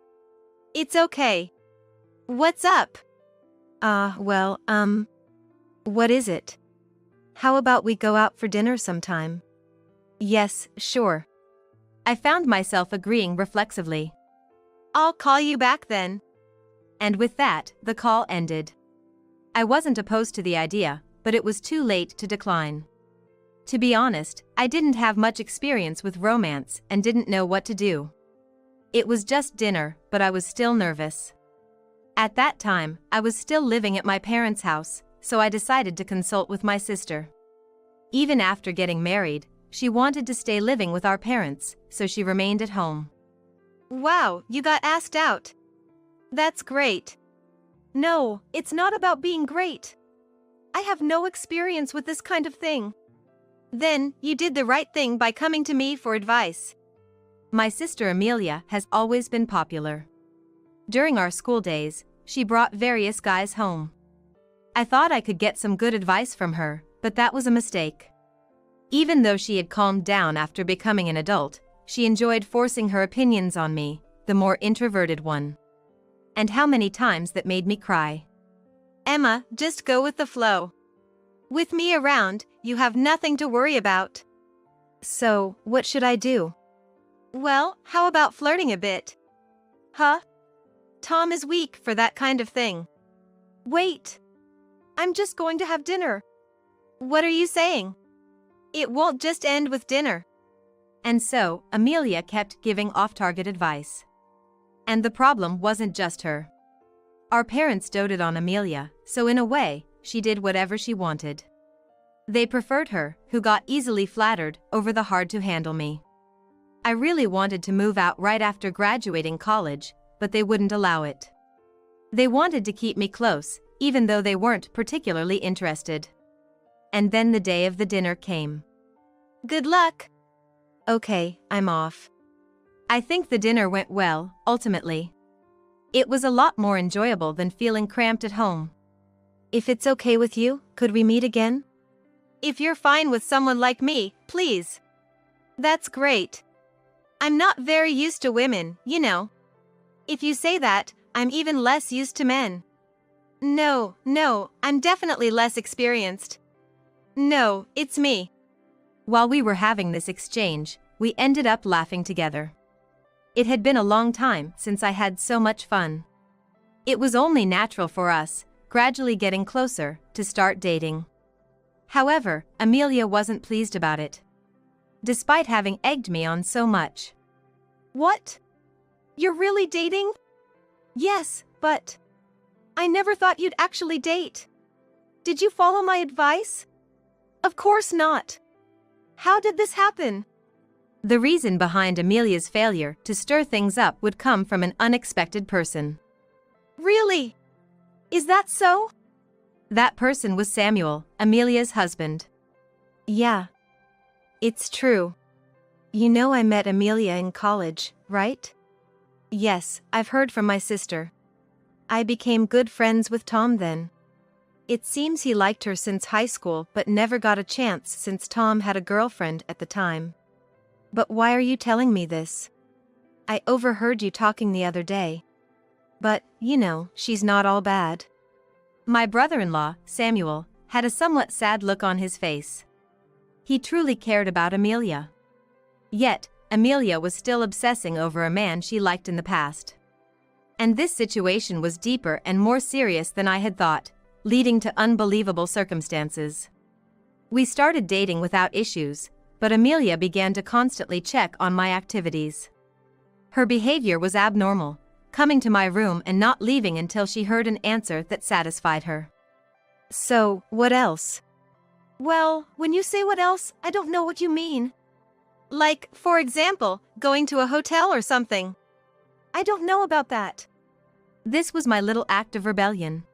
Speaker 2: It's okay. What's up?
Speaker 1: What is it? How about we go out for dinner sometime?
Speaker 2: Yes, sure.
Speaker 1: I found myself agreeing reflexively.
Speaker 2: I'll call you back then.
Speaker 1: And with that, the call ended. I wasn't opposed to the idea, but it was too late to decline. To be honest, I didn't have much experience with romance and didn't know what to do. It was just dinner, but I was still nervous. At that time, I was still living at my parents' house, so I decided to consult with my sister. Even after getting married, she wanted to stay living with our parents, so she remained at home.
Speaker 2: Wow, you got asked out. That's great. No, it's not about being great. I have no experience with this kind of thing. Then, you did the right thing by coming to me for advice.
Speaker 1: My sister Amelia has always been popular. During our school days, she brought various guys home. I thought I could get some good advice from her, but that was a mistake. Even though she had calmed down after becoming an adult, she enjoyed forcing her opinions on me, the more introverted one. And how many times that made me cry.
Speaker 2: Emma, just go with the flow. With me around, you have nothing to worry about.
Speaker 1: So, what should I do?
Speaker 2: Well, how about flirting a bit? Huh? Tom is weak for that kind of thing. Wait. I'm just going to have dinner. What are you saying? It won't just end with dinner.
Speaker 1: And so, Amelia kept giving off-target advice. And the problem wasn't just her. Our parents doted on Amelia, so in a way, she did whatever she wanted. They preferred her, who got easily flattered, over the hard-to-handle me. I really wanted to move out right after graduating college, but they wouldn't allow it. They wanted to keep me close, even though they weren't particularly interested. And then the day of the dinner came.
Speaker 2: Good luck.
Speaker 1: Okay, I'm off. I think the dinner went well, ultimately. It was a lot more enjoyable than feeling cramped at home.
Speaker 2: If it's okay with you, could we meet again? If you're fine with someone like me, please. That's great. I'm not very used to women, you know. If you say that, I'm even less used to men. No, I'm definitely less experienced. No, it's me.
Speaker 1: While we were having this exchange, we ended up laughing together. It had been a long time since I had so much fun. It was only natural for us, gradually getting closer, to start dating. However, Amelia wasn't pleased about it. Despite having egged me on so much.
Speaker 2: What? You're really dating? Yes, but I never thought you'd actually date. Did you follow my advice? Of course not. How did this happen?
Speaker 1: The reason behind Amelia's failure to stir things up would come from an unexpected person.
Speaker 2: Really? Is that so?
Speaker 1: That person was Samuel, Amelia's husband.
Speaker 2: Yeah. It's true. You know I met Amelia in college, right? Yes, I've heard from my sister. I became good friends with Tom then. It seems he liked her since high school but never got a chance since Tom had a girlfriend at the time. But why are you telling me this? I overheard you talking the other day. But, you know, she's not all bad.
Speaker 1: My brother-in-law, Samuel, had a somewhat sad look on his face. He truly cared about Amelia. Yet, Amelia was still obsessing over a man she liked in the past. And this situation was deeper and more serious than I had thought, leading to unbelievable circumstances. We started dating without issues, but Amelia began to constantly check on my activities. Her behavior was abnormal, coming to my room and not leaving until she heard an answer that satisfied her.
Speaker 2: So, what else? Well, when you say what else, I don't know what you mean. Like, for example, going to a hotel or something. I don't know about that.
Speaker 1: This was my little act of rebellion.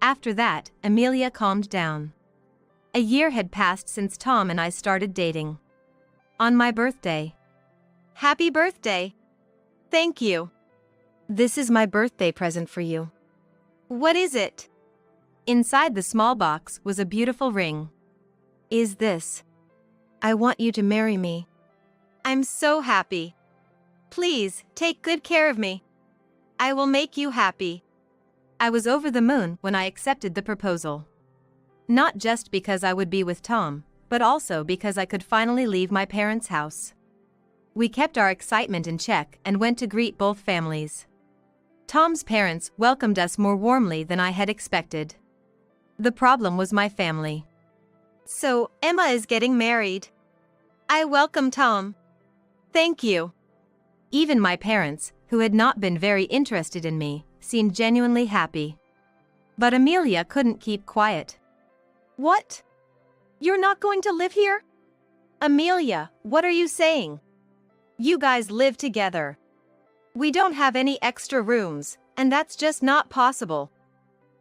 Speaker 1: After that, Amelia calmed down. A year had passed since Tom and I started dating. On my birthday.
Speaker 2: Happy birthday. Thank you. This is my birthday present for you. What is it?
Speaker 1: Inside the small box was a beautiful ring.
Speaker 2: Is this? I want you to marry me. I'm so happy. Please, take good care of me. I will make you happy.
Speaker 1: I was over the moon when I accepted the proposal. Not just because I would be with Tom, but also because I could finally leave my parents' house. We kept our excitement in check and went to greet both families. Tom's parents welcomed us more warmly than I had expected. The problem was my family.
Speaker 2: So, Emma is getting married. I welcome Tom. Thank you.
Speaker 1: Even my parents, who had not been very interested in me, seemed genuinely happy. But Amelia couldn't keep quiet.
Speaker 2: What? You're not going to live here? Amelia, what are you saying? You guys live together. We don't have any extra rooms, and that's just not possible.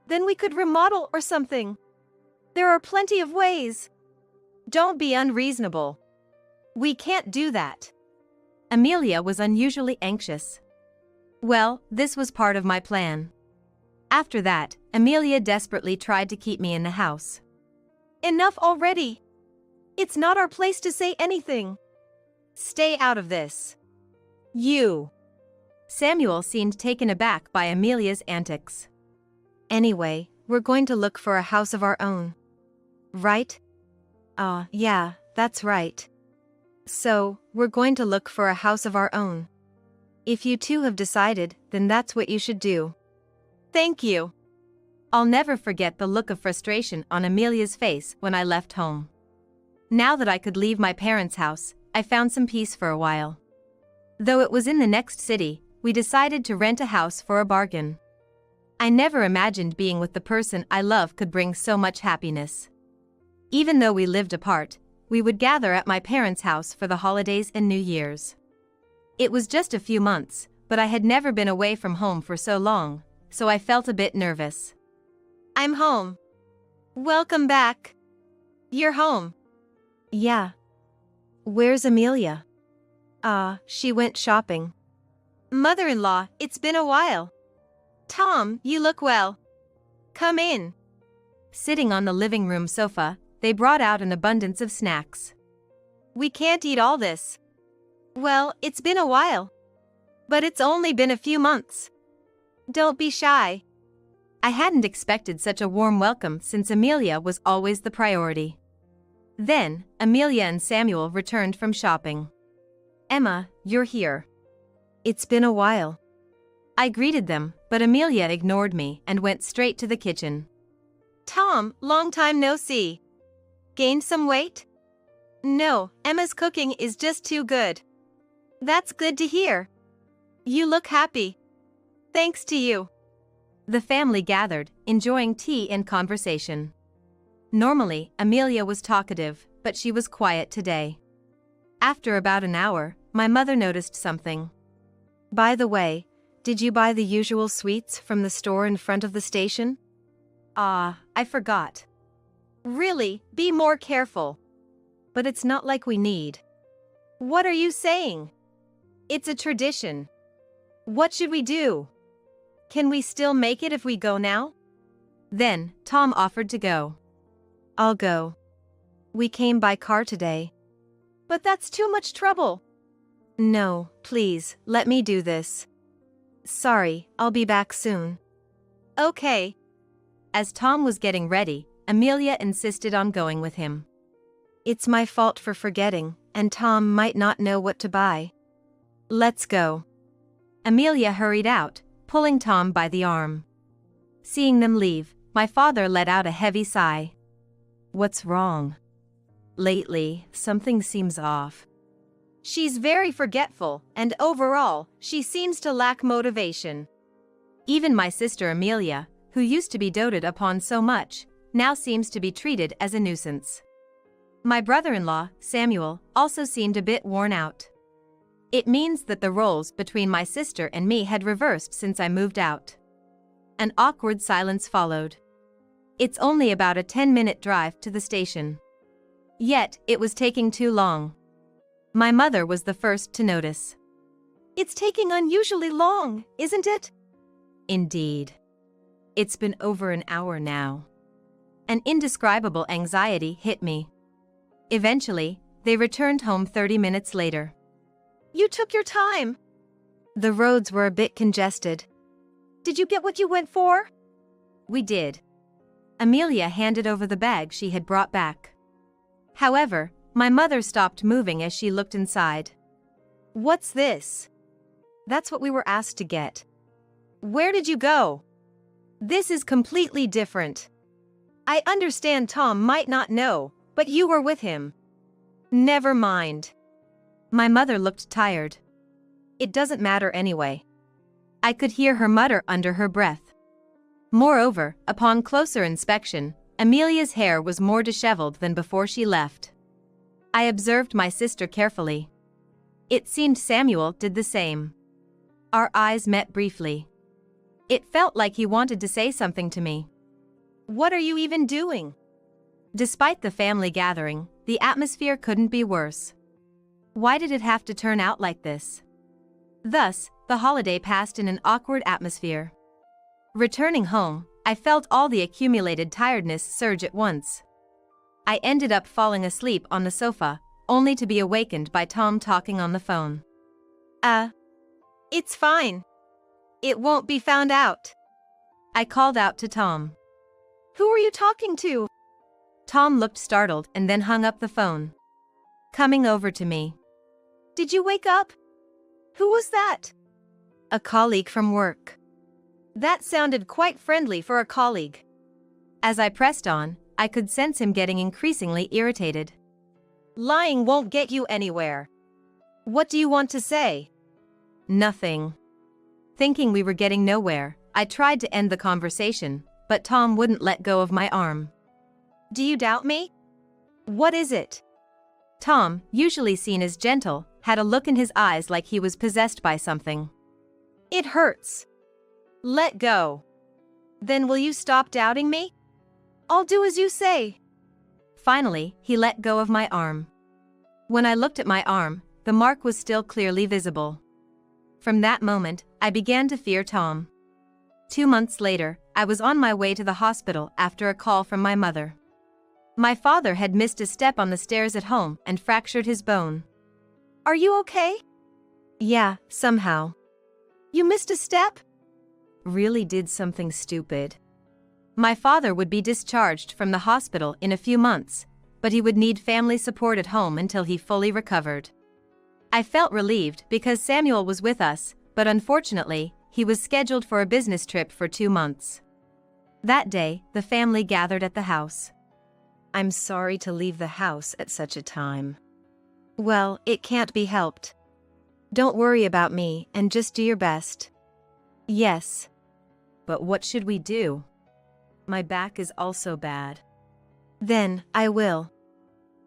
Speaker 2: Then we could remodel or something. There are plenty of ways. Don't be unreasonable. We can't do that.
Speaker 1: Amelia was unusually anxious. Well, this was part of my plan. After that, Amelia desperately tried to keep me in the house.
Speaker 2: Enough already. It's not our place to say anything. Stay out of this. You.
Speaker 1: Samuel seemed taken aback by Amelia's antics.
Speaker 2: Anyway, we're going to look for a house of our own. Right? Yeah, that's right. So, we're going to look for a house of our own. If you two have decided, then that's what you should do. Thank you.
Speaker 1: I'll never forget the look of frustration on Amelia's face when I left home. Now that I could leave my parents' house, I found some peace for a while. Though it was in the next city, we decided to rent a house for a bargain. I never imagined being with the person I love could bring so much happiness. Even though we lived apart, we would gather at my parents' house for the holidays and New Year's. It was just a few months, but I had never been away from home for so long, so I felt a bit nervous.
Speaker 2: I'm home. Welcome back. You're home.
Speaker 1: Yeah. Where's Amelia?
Speaker 2: She went shopping. Mother-in-law, it's been a while. Tom, you look well. Come in.
Speaker 1: Sitting on the living room sofa, they brought out an abundance of snacks.
Speaker 2: We can't eat all this. Well, it's been a while. But it's only been a few months. Don't be shy.
Speaker 1: I hadn't expected such a warm welcome since Amelia was always the priority. Then, Amelia and Samuel returned from shopping. Emma, you're here.
Speaker 2: It's been a while.
Speaker 1: I greeted them, but Amelia ignored me and went straight to the kitchen.
Speaker 2: Tom, long time no see. Gained some weight? No, Emma's cooking is just too good. That's good to hear. You look happy. Thanks to you.
Speaker 1: The family gathered, enjoying tea and conversation. Normally, Amelia was talkative, but she was quiet today. After about an hour, my mother noticed something.
Speaker 2: By the way, did you buy the usual sweets from the store in front of the station?
Speaker 1: I forgot.
Speaker 2: Really, be more careful.
Speaker 1: But it's not like we need.
Speaker 2: What are you saying? It's a tradition. What should we do? Can we still make it if we go now?
Speaker 1: Then, Tom offered to go.
Speaker 2: I'll go. We came by car today. But that's too much trouble. No, please, let me do this. Sorry, I'll be back soon. Okay.
Speaker 1: As Tom was getting ready, Amelia insisted on going with him.
Speaker 2: It's my fault for forgetting, and Tom might not know what to buy. Let's go.
Speaker 1: Amelia hurried out, pulling Tom by the arm. Seeing them leave, my father let out a heavy sigh. What's wrong? Lately, something seems off.
Speaker 2: She's very forgetful, and overall, she seems to lack motivation.
Speaker 1: Even my sister Amelia, who used to be doted upon so much, now seems to be treated as a nuisance. My brother-in-law, Samuel, also seemed a bit worn out. It means that the roles between my sister and me had reversed since I moved out. An awkward silence followed. It's only about a 10-minute drive to the station. Yet, it was taking too long. My mother was the first to notice.
Speaker 2: It's taking unusually long, isn't it?
Speaker 1: Indeed. It's been over an hour now. An indescribable anxiety hit me. Eventually, they returned home 30 minutes later.
Speaker 2: You took your time.
Speaker 1: The roads were a bit congested.
Speaker 2: Did you get what you went for?
Speaker 1: We did. Amelia handed over the bag she had brought back. However, my mother stopped moving as she looked inside.
Speaker 2: What's this?
Speaker 1: That's what we were asked to get.
Speaker 2: Where did you go? This is completely different. I understand Tom might not know, but you were with him. Never mind.
Speaker 1: My mother looked tired.
Speaker 2: It doesn't matter anyway.
Speaker 1: I could hear her mutter under her breath. Moreover, upon closer inspection, Amelia's hair was more disheveled than before she left. I observed my sister carefully. It seemed Samuel did the same. Our eyes met briefly. It felt like he wanted to say something to me.
Speaker 2: What are you even doing?
Speaker 1: Despite the family gathering, the atmosphere couldn't be worse. Why did it have to turn out like this? Thus, the holiday passed in an awkward atmosphere. Returning home, I felt all the accumulated tiredness surge at once. I ended up falling asleep on the sofa, only to be awakened by Tom talking on the phone.
Speaker 2: It's fine. It won't be found out.
Speaker 1: I called out to Tom.
Speaker 2: Who are you talking to?
Speaker 1: Tom looked startled and then hung up the phone. coming over to me.
Speaker 2: Did you wake up? Who was that?
Speaker 1: A colleague from work.
Speaker 2: That sounded quite friendly for a colleague.
Speaker 1: As I pressed on, I could sense him getting increasingly irritated.
Speaker 2: Lying won't get you anywhere. What do you want to say?
Speaker 1: Nothing. Thinking we were getting nowhere, I tried to end the conversation, but Tom wouldn't let go of my arm.
Speaker 2: Do you doubt me? What is it?
Speaker 1: Tom, usually seen as gentle, had a look in his eyes like he was possessed by something.
Speaker 2: It hurts. Let go. Then will you stop doubting me? I'll do as you say.
Speaker 1: Finally, he let go of my arm. When I looked at my arm, the mark was still clearly visible. From that moment, I began to fear Tom. 2 months later, I was on my way to the hospital after a call from my mother. My father had missed a step on the stairs at home and fractured his bone.
Speaker 2: Are you okay?
Speaker 1: Yeah, somehow.
Speaker 2: You missed a step?
Speaker 1: Really did something stupid. My father would be discharged from the hospital in a few months, but he would need family support at home until he fully recovered. I felt relieved because Samuel was with us, but unfortunately, he was scheduled for a business trip for 2 months. That day, the family gathered at the house. I'm sorry to leave the house at such a time. Well, it can't be helped. Don't worry about me and just do your best. Yes. But what should we do? My back is also bad. Then, I will.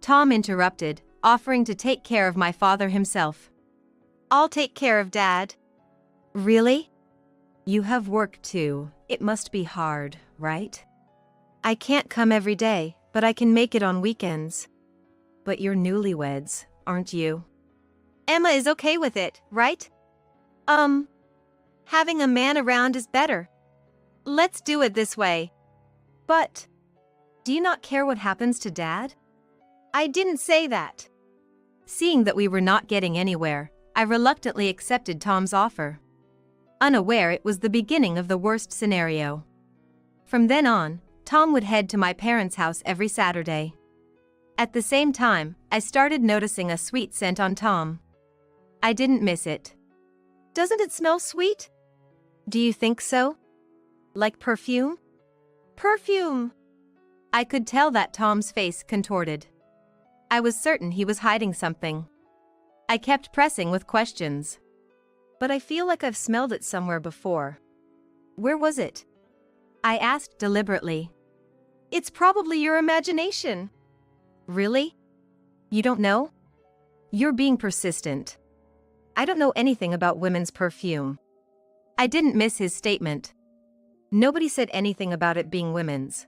Speaker 1: Tom interrupted, offering to take care of my father himself.
Speaker 2: I'll take care of Dad.
Speaker 1: Really? You have work too. It must be hard, right? I can't come every day, but I can make it on weekends. But you're newlyweds, aren't you?
Speaker 2: Emma is okay with it, right? Having a man around is better. Let's do it this way.
Speaker 1: But, do you not care what happens to Dad?
Speaker 2: I didn't say that.
Speaker 1: Seeing that we were not getting anywhere, I reluctantly accepted Tom's offer. Unaware it was the beginning of the worst scenario. From then on, Tom would head to my parents' house every Saturday. At the same time, I started noticing a sweet scent on Tom. I didn't miss it.
Speaker 2: Doesn't it smell sweet?
Speaker 1: Do you think so? Like perfume?
Speaker 2: Perfume!
Speaker 1: I could tell that Tom's face contorted. I was certain he was hiding something. I kept pressing with questions. But I feel like I've smelled it somewhere before. Where was it? I asked deliberately.
Speaker 2: It's probably your imagination.
Speaker 1: Really? You don't know? You're being persistent. I don't know anything about women's perfume. I didn't miss his statement. Nobody said anything about it being women's.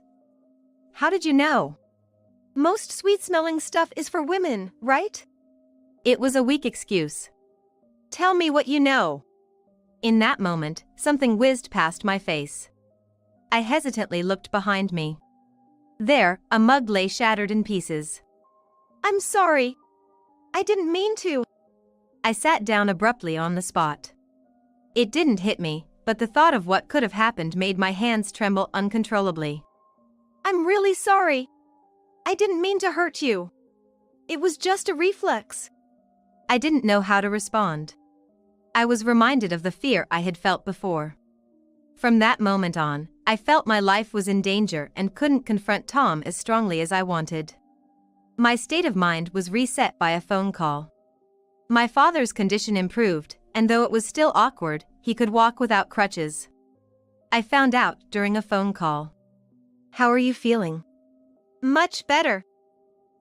Speaker 1: How did you know?
Speaker 2: Most sweet-smelling stuff is for women, right?
Speaker 1: It was a weak excuse.
Speaker 2: Tell me what you know.
Speaker 1: In that moment, something whizzed past my face. I hesitantly looked behind me. There, a mug lay shattered in pieces.
Speaker 2: I'm sorry. I didn't mean to.
Speaker 1: I sat down abruptly on the spot. It didn't hit me, but the thought of what could have happened made my hands tremble uncontrollably.
Speaker 2: I'm really sorry. I didn't mean to hurt you. It was just a reflex.
Speaker 1: I didn't know how to respond. I was reminded of the fear I had felt before. From that moment on, I felt my life was in danger and couldn't confront Tom as strongly as I wanted. My state of mind was reset by a phone call. My father's condition improved, and though it was still awkward, he could walk without crutches. I found out during a phone call. How are you feeling?
Speaker 2: Much better.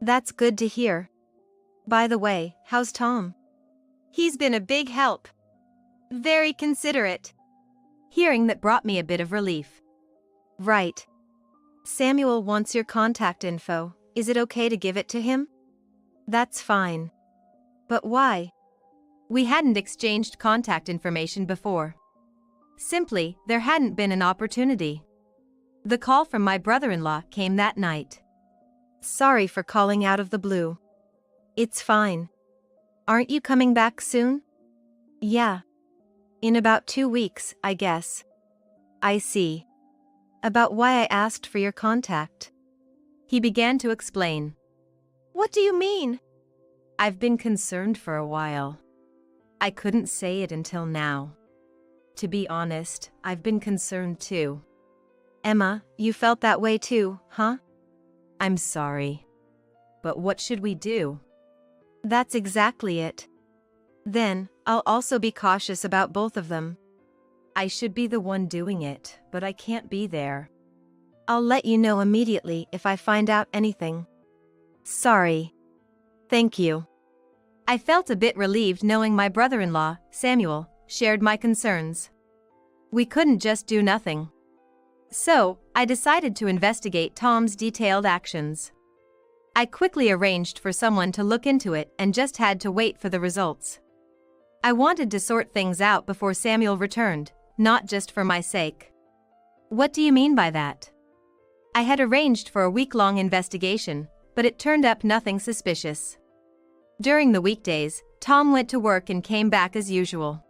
Speaker 1: That's good to hear. By the way, how's Tom?
Speaker 2: He's been a big help. Very considerate.
Speaker 1: Hearing that brought me a bit of relief. Right. Samuel wants your contact info. Is it okay to give it to him? That's fine. But why? We hadn't exchanged contact information before. Simply, there hadn't been an opportunity. The call from my brother-in-law came that night. Sorry for calling out of the blue. It's fine. Aren't you coming back soon? Yeah. In about 2 weeks, I guess. I see. About why I asked for your contact. He began to explain.
Speaker 2: What do you mean?
Speaker 1: I've been concerned for a while. I couldn't say it until now. To be honest, I've been concerned too.
Speaker 2: Emma, you felt that way too, huh?
Speaker 1: I'm sorry. But what should we do?
Speaker 2: That's exactly it. Then, I'll also be cautious about both of them.
Speaker 1: I should be the one doing it, but I can't be there.
Speaker 2: I'll let you know immediately if I find out anything. Sorry. Thank you.
Speaker 1: I felt a bit relieved knowing my brother-in-law, Samuel, shared my concerns. We couldn't just do nothing. So, I decided to investigate Tom's detailed actions. I quickly arranged for someone to look into it and just had to wait for the results. I wanted to sort things out before Samuel returned, not just for my sake. What do you mean by that? I had arranged for a week-long investigation, but it turned up nothing suspicious. During the weekdays, Tom went to work and came back as usual.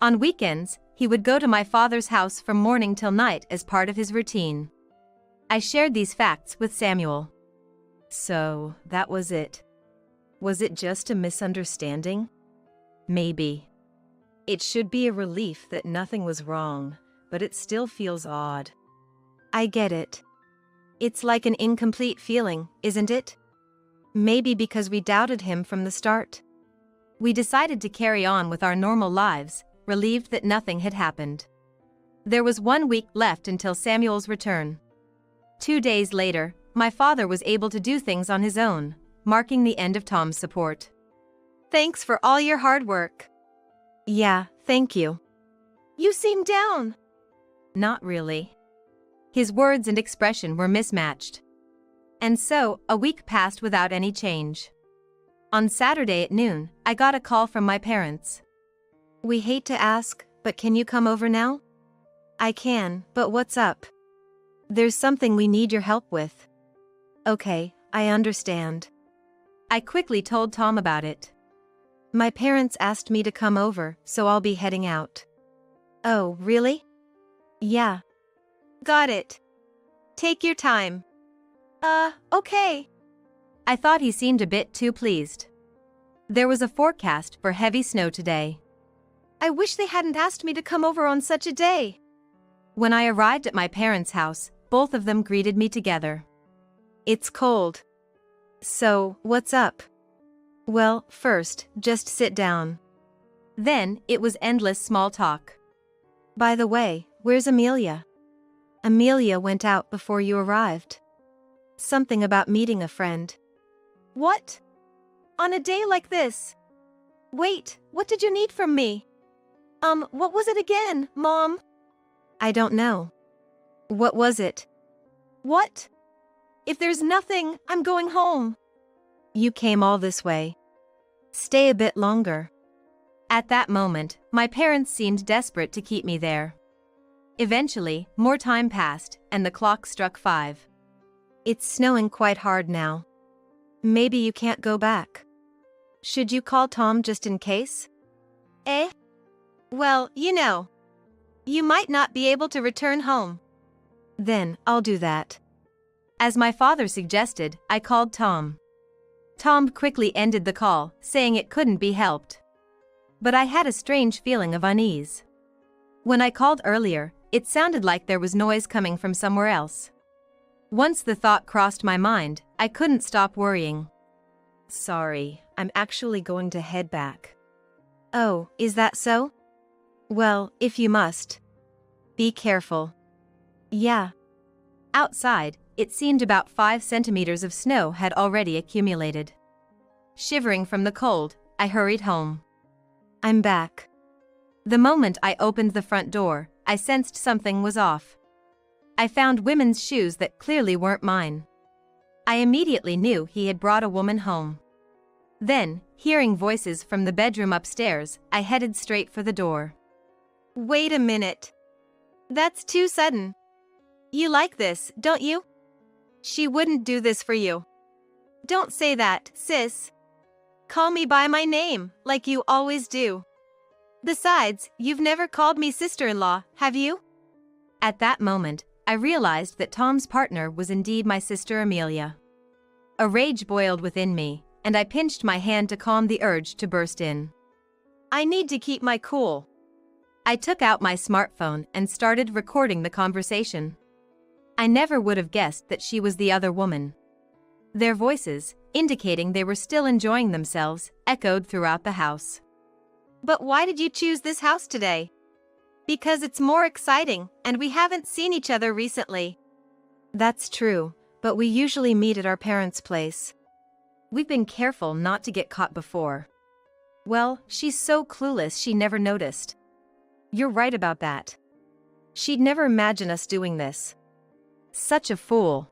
Speaker 1: On weekends, he would go to my father's house from morning till night as part of his routine. I shared these facts with Samuel. So, that was it. Was it just a misunderstanding? Maybe. It should be a relief that nothing was wrong, but it still feels odd.
Speaker 2: I get it. It's like an incomplete feeling, isn't it? Maybe because we doubted him from the start.
Speaker 1: We decided to carry on with our normal lives, relieved that nothing had happened. There was 1 week left until Samuel's return. 2 days later, my father was able to do things on his own, marking the end of Tom's support.
Speaker 2: Thanks for all your hard work. Yeah, thank you. You seem down.
Speaker 1: Not really. His words and expression were mismatched. And so, a week passed without any change. On Saturday at noon, I got a call from my parents.
Speaker 2: We hate to ask, but can you come over now? I can, but what's up? There's something we need your help with. Okay, I understand.
Speaker 1: I quickly told Tom about it.
Speaker 2: My parents asked me to come over, so I'll be heading out. Oh, really? Yeah. Got it. Take your time. Okay.
Speaker 1: I thought he seemed a bit too pleased. There was a forecast for heavy snow today.
Speaker 2: I wish they hadn't asked me to come over on such a day.
Speaker 1: When I arrived at my parents' house, both of them greeted me together.
Speaker 2: It's cold. So, what's up? Well, first, just sit down.
Speaker 1: Then, it was endless small talk.
Speaker 2: By the way, where's Amelia? Amelia went out before you arrived. Something about meeting a friend. What? On a day like this? Wait, what did you need from me? What was it again, Mom? I don't know. What was it? What? If there's nothing, I'm going home. You came all this way. Stay a bit longer.
Speaker 1: At that moment, my parents seemed desperate to keep me there. Eventually, more time passed, and the clock struck 5.
Speaker 2: It's snowing quite hard now. Maybe you can't go back. Should you call Tom just in case? Eh? Well, you might not be able to return home. Then, I'll do that.
Speaker 1: As my father suggested, I called Tom. Tom quickly ended the call, saying it couldn't be helped. But I had a strange feeling of unease. When I called earlier, it sounded like there was noise coming from somewhere else. Once the thought crossed my mind, I couldn't stop worrying. Sorry, I'm actually going to head back.
Speaker 2: Oh, is that so? Well, if you must. Be careful. Yeah.
Speaker 1: Outside, it seemed about 5 centimeters of snow had already accumulated. Shivering from the cold, I hurried home.
Speaker 2: I'm back.
Speaker 1: The moment I opened the front door, I sensed something was off. I found women's shoes that clearly weren't mine. I immediately knew he had brought a woman home. Then, hearing voices from the bedroom upstairs, I headed straight for the door.
Speaker 2: Wait a minute. That's too sudden. You like this, don't you? She wouldn't do this for you. Don't say that, sis. Call me by my name, like you always do. Besides, you've never called me sister-in-law, have you?
Speaker 1: At that moment, I realized that Tom's partner was indeed my sister Amelia. A rage boiled within me, and I pinched my hand to calm the urge to burst in.
Speaker 2: I need to keep my cool.
Speaker 1: I took out my smartphone and started recording the conversation. I never would have guessed that she was the other woman. Their voices, indicating they were still enjoying themselves, echoed throughout the house.
Speaker 2: But why did you choose this house today? Because it's more exciting, and we haven't seen each other recently.
Speaker 1: That's true, but we usually meet at our parents' place. We've been careful not to get caught before. Well, she's so clueless she never noticed. You're right about that. She'd never imagine us doing this. Such a fool.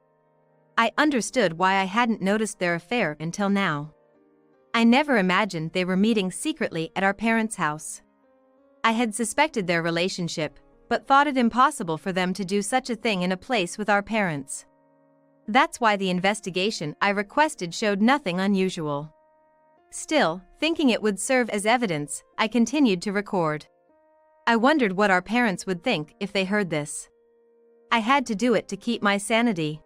Speaker 1: I understood why I hadn't noticed their affair until now. I never imagined they were meeting secretly at our parents' house. I had suspected their relationship, but thought it impossible for them to do such a thing in a place with our parents. That's why the investigation I requested showed nothing unusual. Still, thinking it would serve as evidence, I continued to record. I wondered what our parents would think if they heard this. I had to do it to keep my sanity.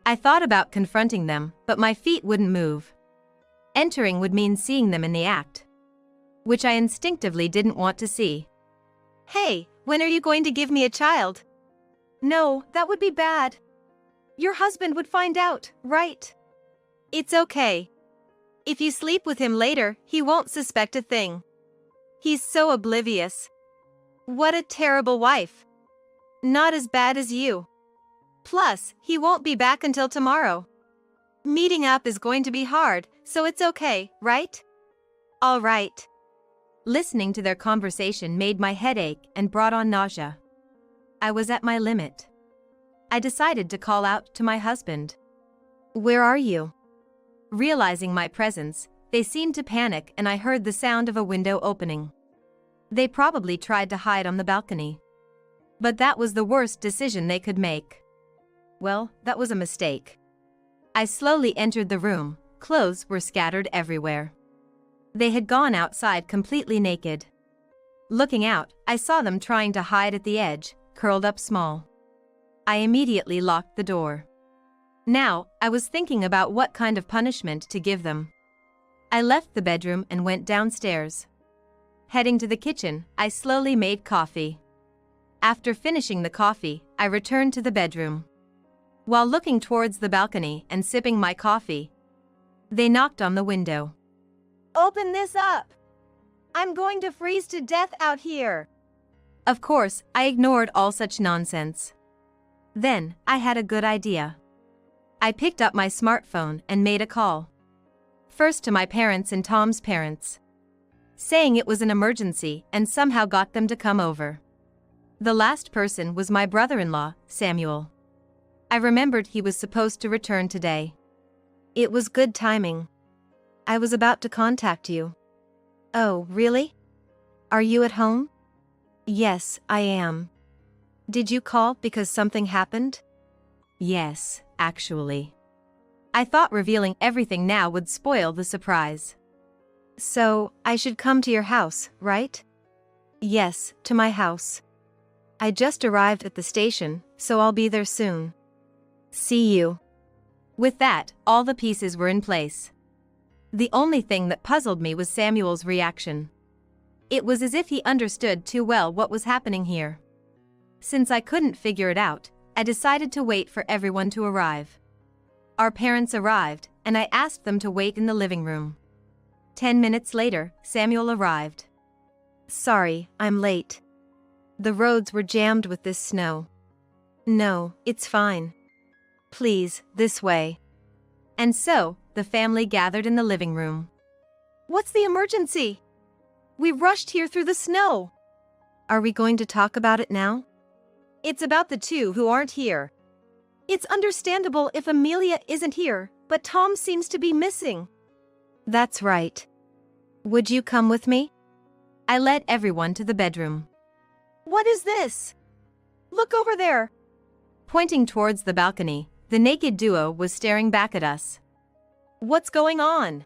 Speaker 1: I thought about confronting them, but my feet wouldn't move. Entering would mean seeing them in the act, which I instinctively didn't want to see.
Speaker 2: Hey, when are you going to give me a child? No, that would be bad. Your husband would find out, right? It's okay. If you sleep with him later, he won't suspect a thing. He's so oblivious. What a terrible wife. Not as bad as you. Plus, he won't be back until tomorrow. Meeting up is going to be hard, so it's okay, right? All right.
Speaker 1: Listening to their conversation made my head ache and brought on nausea. I was at my limit. I decided to call out to my husband. Where are you? Realizing my presence, they seemed to panic and I heard the sound of a window opening. They probably tried to hide on the balcony. But that was the worst decision they could make. Well, that was a mistake. I slowly entered the room. Clothes were scattered everywhere. They had gone outside completely naked. Looking out, I saw them trying to hide at the edge, curled up small. I immediately locked the door. Now, I was thinking about what kind of punishment to give them. I left the bedroom and went downstairs. Heading to the kitchen, I slowly made coffee. After finishing the coffee, I returned to the bedroom. While looking towards the balcony and sipping my coffee, they knocked on the window.
Speaker 2: Open this up! I'm going to freeze to death out here.
Speaker 1: Of course, I ignored all such nonsense. Then, I had a good idea. I picked up my smartphone and made a call. First to my parents and Tom's parents, saying it was an emergency and somehow got them to come over. The last person was my brother-in-law, Samuel. I remembered he was supposed to return today. It was good timing. I was about to contact you. Oh, really? Are you at home? Yes, I am. Did you call because something happened? Yes, actually. I thought revealing everything now would spoil the surprise. So, I should come to your house, right? Yes, to my house. I just arrived at the station, so I'll be there soon. See you. With that, all the pieces were in place. The only thing that puzzled me was Samuel's reaction. It was as if he understood too well what was happening here. Since I couldn't figure it out, I decided to wait for everyone to arrive. Our parents arrived, and I asked them to wait in the living room. 10 minutes later, Samuel arrived. Sorry, I'm late. The roads were jammed with this snow. No, it's fine. Please, this way. And so, the family gathered in the living room.
Speaker 2: What's the emergency? We rushed here through the snow.
Speaker 1: Are we going to talk about it now?
Speaker 2: It's about the two who aren't here. It's understandable if Amelia isn't here, but Tom seems to be missing.
Speaker 1: That's right. Would you come with me? I led everyone to the bedroom.
Speaker 2: What is this? Look over there.
Speaker 1: Pointing towards the balcony, the naked duo was staring back at us.
Speaker 2: What's going on?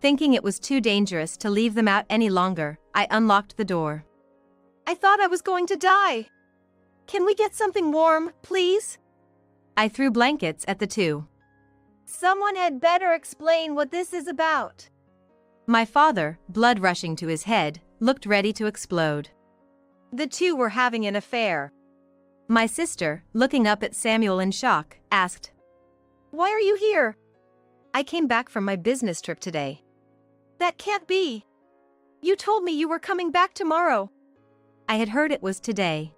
Speaker 1: Thinking it was too dangerous to leave them out any longer, I unlocked the door.
Speaker 2: I thought I was going to die. Can we get something warm, please?
Speaker 1: I threw blankets at the two.
Speaker 2: Someone had better explain what this is about.
Speaker 1: My father, blood rushing to his head, looked ready to explode.
Speaker 2: The two were having an affair.
Speaker 1: My sister, looking up at Samuel in shock, asked,
Speaker 2: "Why are you here?"
Speaker 1: "I came back from my business trip today."
Speaker 2: "That can't be. You told me you were coming back tomorrow."
Speaker 1: I had heard it was today.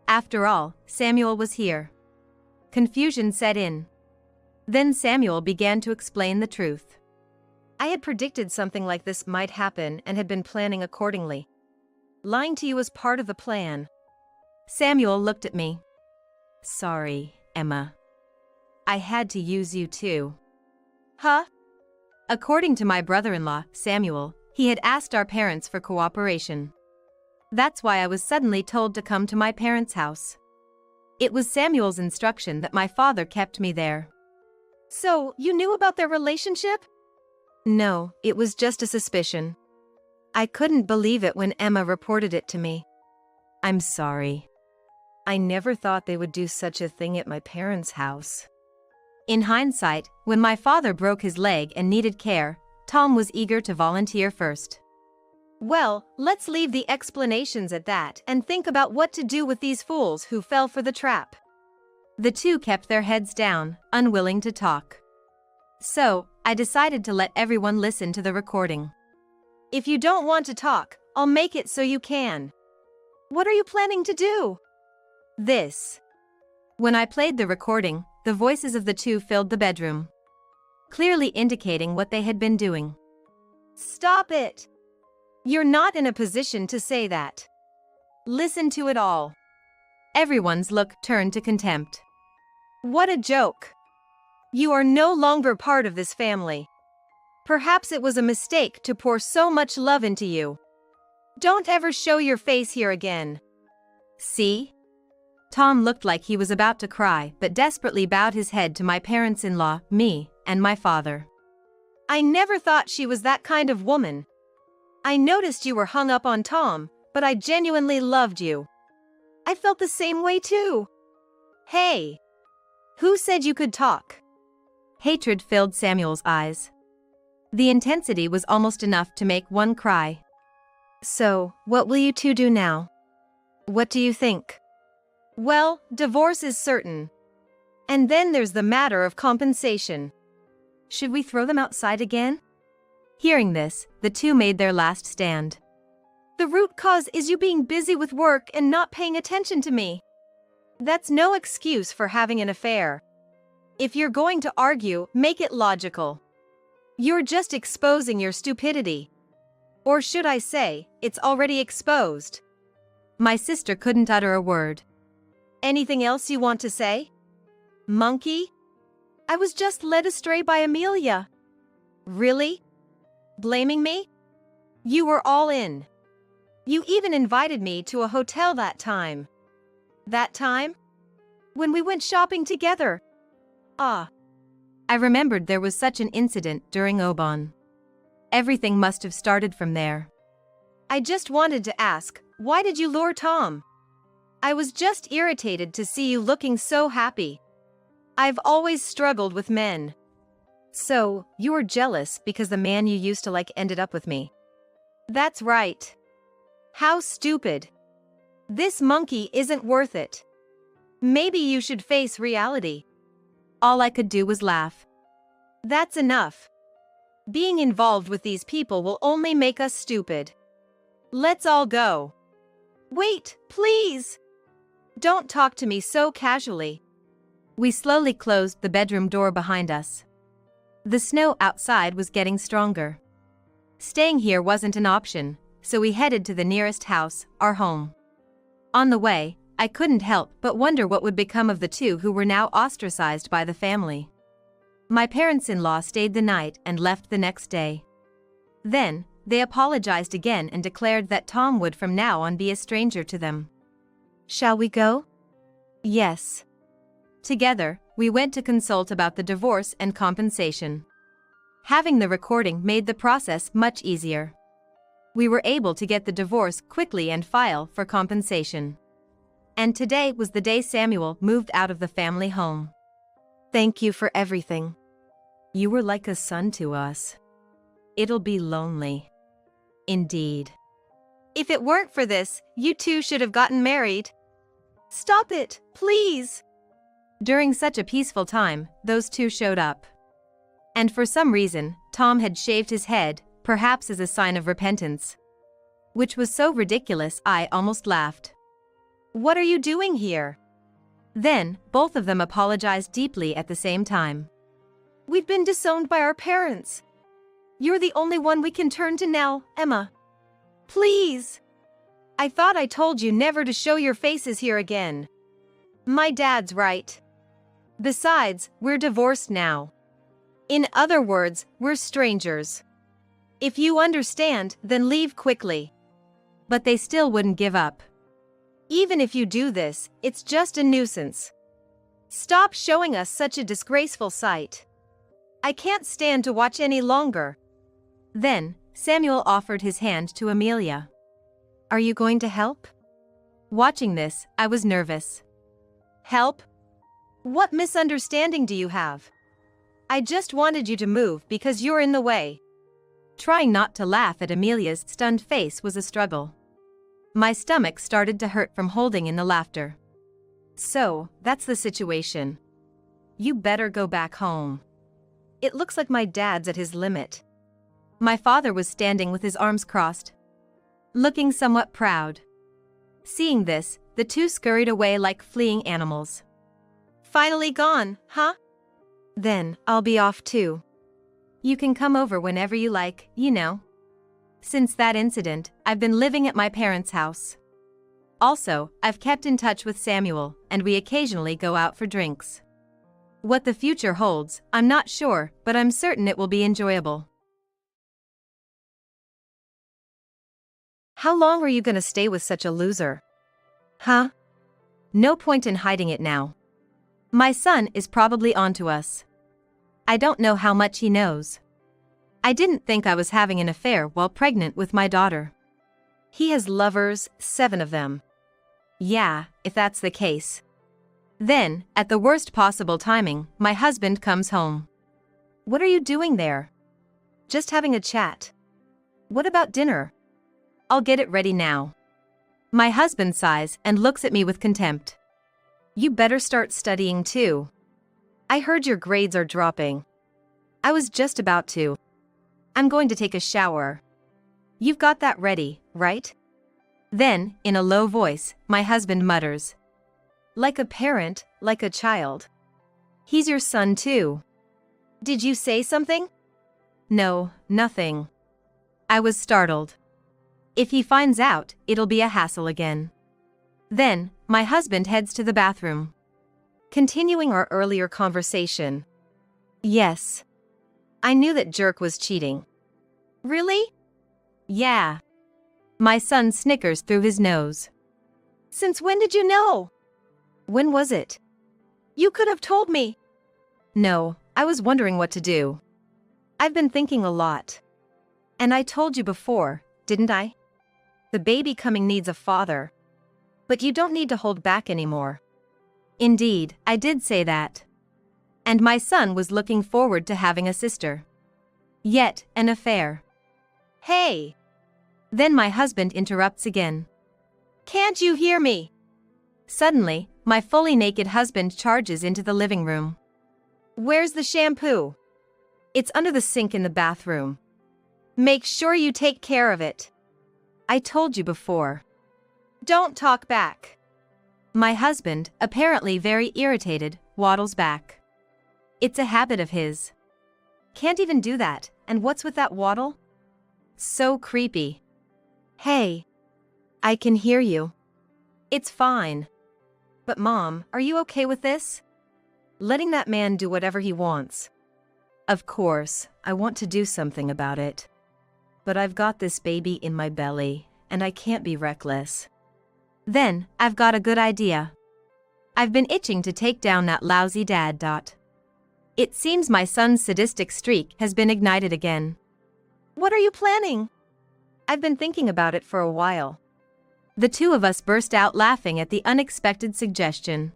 Speaker 1: After all, Samuel was here. Confusion set in. Then Samuel began to explain the truth.
Speaker 2: I had predicted something like this might happen and had been planning accordingly. Lying to you was part of the plan.
Speaker 1: Samuel looked at me. "Sorry, Emma. I had to use you too."
Speaker 2: Huh?
Speaker 1: According to my brother-in-law, Samuel, he had asked our parents for cooperation. That's why I was suddenly told to come to my parents' house. It was Samuel's instruction that my father kept me there.
Speaker 2: So, you knew about their relationship?
Speaker 1: No, it was just a suspicion. I couldn't believe it when Emma reported it to me. I'm sorry. I never thought they would do such a thing at my parents' house. In hindsight, when my father broke his leg and needed care, Tom was eager to volunteer first.
Speaker 2: Well, let's leave the explanations at that and think about what to do with these fools who fell for the trap.
Speaker 1: The two kept their heads down, unwilling to talk. So, I decided to let everyone listen to the recording.
Speaker 2: If you don't want to talk, I'll make it so you can. What are you planning to do?
Speaker 1: This. When I played the recording, the voices of the two filled the bedroom, clearly indicating what they had been doing.
Speaker 2: Stop it! You're not in a position to say that. Listen to it all.
Speaker 1: Everyone's look turned to contempt.
Speaker 2: What a joke. You are no longer part of this family. Perhaps it was a mistake to pour so much love into you. Don't ever show your face here again.
Speaker 1: See? Tom looked like he was about to cry but desperately bowed his head to my parents-in-law, me, and my father.
Speaker 2: I never thought she was that kind of woman. I noticed you were hung up on Tom, but I genuinely loved you. I felt the same way too. Hey! Who said you could talk?
Speaker 1: Hatred filled Samuel's eyes. The intensity was almost enough to make one cry. So, what will you two do now? What do you think?
Speaker 2: Well, divorce is certain. And then there's the matter of compensation.
Speaker 1: Should we throw them outside again? Hearing this, the two made their last stand.
Speaker 2: The root cause is you being busy with work and not paying attention to me. That's no excuse for having an affair. If you're going to argue, make it logical. You're just exposing your stupidity. Or should I say, it's already exposed.
Speaker 1: My sister couldn't utter a word.
Speaker 2: Anything else you want to say? Monkey? I was just led astray by Amelia. Really? Blaming me? You were all in. You even invited me to a hotel that time. That time? When we went shopping together. Ah.
Speaker 1: I remembered there was such an incident during Oban. Everything must have started from there.
Speaker 2: I just wanted to ask, why did you lure Tom? I was just irritated to see you looking so happy. I've always struggled with men.
Speaker 1: So, you were jealous because the man you used to like ended up with me.
Speaker 2: That's right. How stupid. This monkey isn't worth it. Maybe you should face reality.
Speaker 1: All I could do was laugh.
Speaker 2: That's enough. Being involved with these people will only make us stupid. Let's all go. Wait, please. Don't talk to me so casually.
Speaker 1: We slowly closed the bedroom door behind us. The snow outside was getting stronger. Staying here wasn't an option, so we headed to the nearest house, our home. On the way, I couldn't help but wonder what would become of the two who were now ostracized by the family. My parents-in-law stayed the night and left the next day. Then, they apologized again and declared that Tom would from now on be a stranger to them. Shall we go? Yes. Together, we went to consult about the divorce and compensation. Having the recording made the process much easier. We were able to get the divorce quickly and file for compensation. And today was the day Samuel moved out of the family home. Thank you for everything. You were like a son to us. It'll be lonely. Indeed.
Speaker 2: If it weren't for this, you two should have gotten married. Stop it, please.
Speaker 1: During such a peaceful time, those two showed up. And for some reason, Tom had shaved his head, perhaps as a sign of repentance. Which was so ridiculous I almost laughed.
Speaker 2: What are you doing here?
Speaker 1: Then, both of them apologized deeply at the same time.
Speaker 2: We've been disowned by our parents. You're the only one we can turn to now, Emma. Please. I thought I told you never to show your faces here again. My dad's right. Besides, we're divorced now. In other words, we're strangers. If you understand, then leave quickly.
Speaker 1: But they still wouldn't give up.
Speaker 2: Even if you do this, it's just a nuisance. Stop showing us such a disgraceful sight. I can't stand to watch any longer.
Speaker 1: Then, Samuel offered his hand to Amelia. Are you going to help? Watching this, I was nervous.
Speaker 2: Help? What misunderstanding do you have? I just wanted you to move because you're in the way.
Speaker 1: Trying not to laugh at Amelia's stunned face was a struggle. My stomach started to hurt from holding in the laughter. So, that's the situation. You better go back home.
Speaker 2: It looks like my dad's at his limit.
Speaker 1: My father was standing with his arms crossed, looking somewhat proud. Seeing this, the two scurried away like fleeing animals.
Speaker 2: Finally gone, huh? Then, I'll be off too.
Speaker 1: You can come over whenever you like, you know. Since that incident, I've been living at my parents' house. Also, I've kept in touch with Samuel, and we occasionally go out for drinks. What the future holds, I'm not sure, but I'm certain it will be enjoyable.
Speaker 2: How long are you gonna stay with such a loser?
Speaker 1: Huh? No point in hiding it now. My son is probably onto us. I don't know how much he knows. I didn't think I was having an affair while pregnant with my daughter.
Speaker 2: He has lovers, 7 of them.
Speaker 1: Yeah, if that's the case. Then, at the worst possible timing, my husband comes home.
Speaker 2: What are you doing there?
Speaker 1: Just having a chat. What about dinner? I'll get it ready now. My husband sighs and looks at me with contempt. You better start studying too. I heard your grades are dropping. I was just about to. I'm going to take a shower. You've got that ready, right? Then, in a low voice, my husband mutters. Like a parent, like a child. He's your son too.
Speaker 2: Did you say something?
Speaker 1: No, nothing. I was startled. If he finds out, it'll be a hassle again. Then, my husband heads to the bathroom.
Speaker 2: Continuing our earlier conversation.
Speaker 1: Yes. I knew that jerk was cheating.
Speaker 2: Really?
Speaker 1: Yeah. My son snickers through his nose.
Speaker 2: Since when did you know?
Speaker 1: When was it?
Speaker 2: You could have told me.
Speaker 1: No, I was wondering what to do. I've been thinking a lot. And I told you before, didn't I? The baby coming needs a father. But you don't need to hold back anymore. Indeed, I did say that. And my son was looking forward to having a sister. Yet, an affair.
Speaker 2: Hey!
Speaker 1: Then my husband interrupts again.
Speaker 2: Can't you hear me?
Speaker 1: Suddenly, my fully naked husband charges into the living room.
Speaker 2: Where's the shampoo?
Speaker 1: It's under the sink in the bathroom.
Speaker 2: Make sure you take care of it.
Speaker 1: I told you before.
Speaker 2: Don't talk back.
Speaker 1: My husband, apparently very irritated, waddles back. It's a habit of his. Can't even do that, and what's with that waddle? So creepy. Hey. I can hear you. It's fine. But Mom, are you okay with this? Letting that man do whatever he wants. Of course, I want to do something about it. But I've got this baby in my belly, and I can't be reckless. Then, I've got a good idea. I've been itching to take down that lousy dad. It seems my son's sadistic streak has been ignited again.
Speaker 2: What are you planning?
Speaker 1: I've been thinking about it for a while. The two of us burst out laughing at the unexpected suggestion.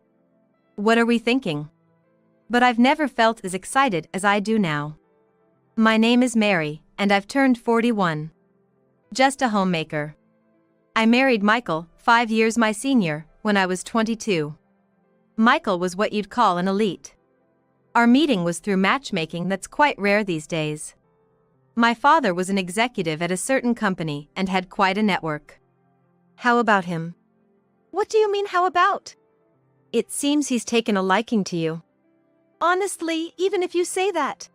Speaker 1: What are we thinking? But I've never felt as excited as I do now. My name is Mary, and I've turned 41. Just a homemaker. I married Michael, 5 years my senior, when I was 22. Michael was what you'd call an elite. Our meeting was through matchmaking that's quite rare these days. My father was an executive at a certain company and had quite a network.
Speaker 2: How about him? What do you mean, how about? It seems he's taken a liking to you. Honestly, even if you say that.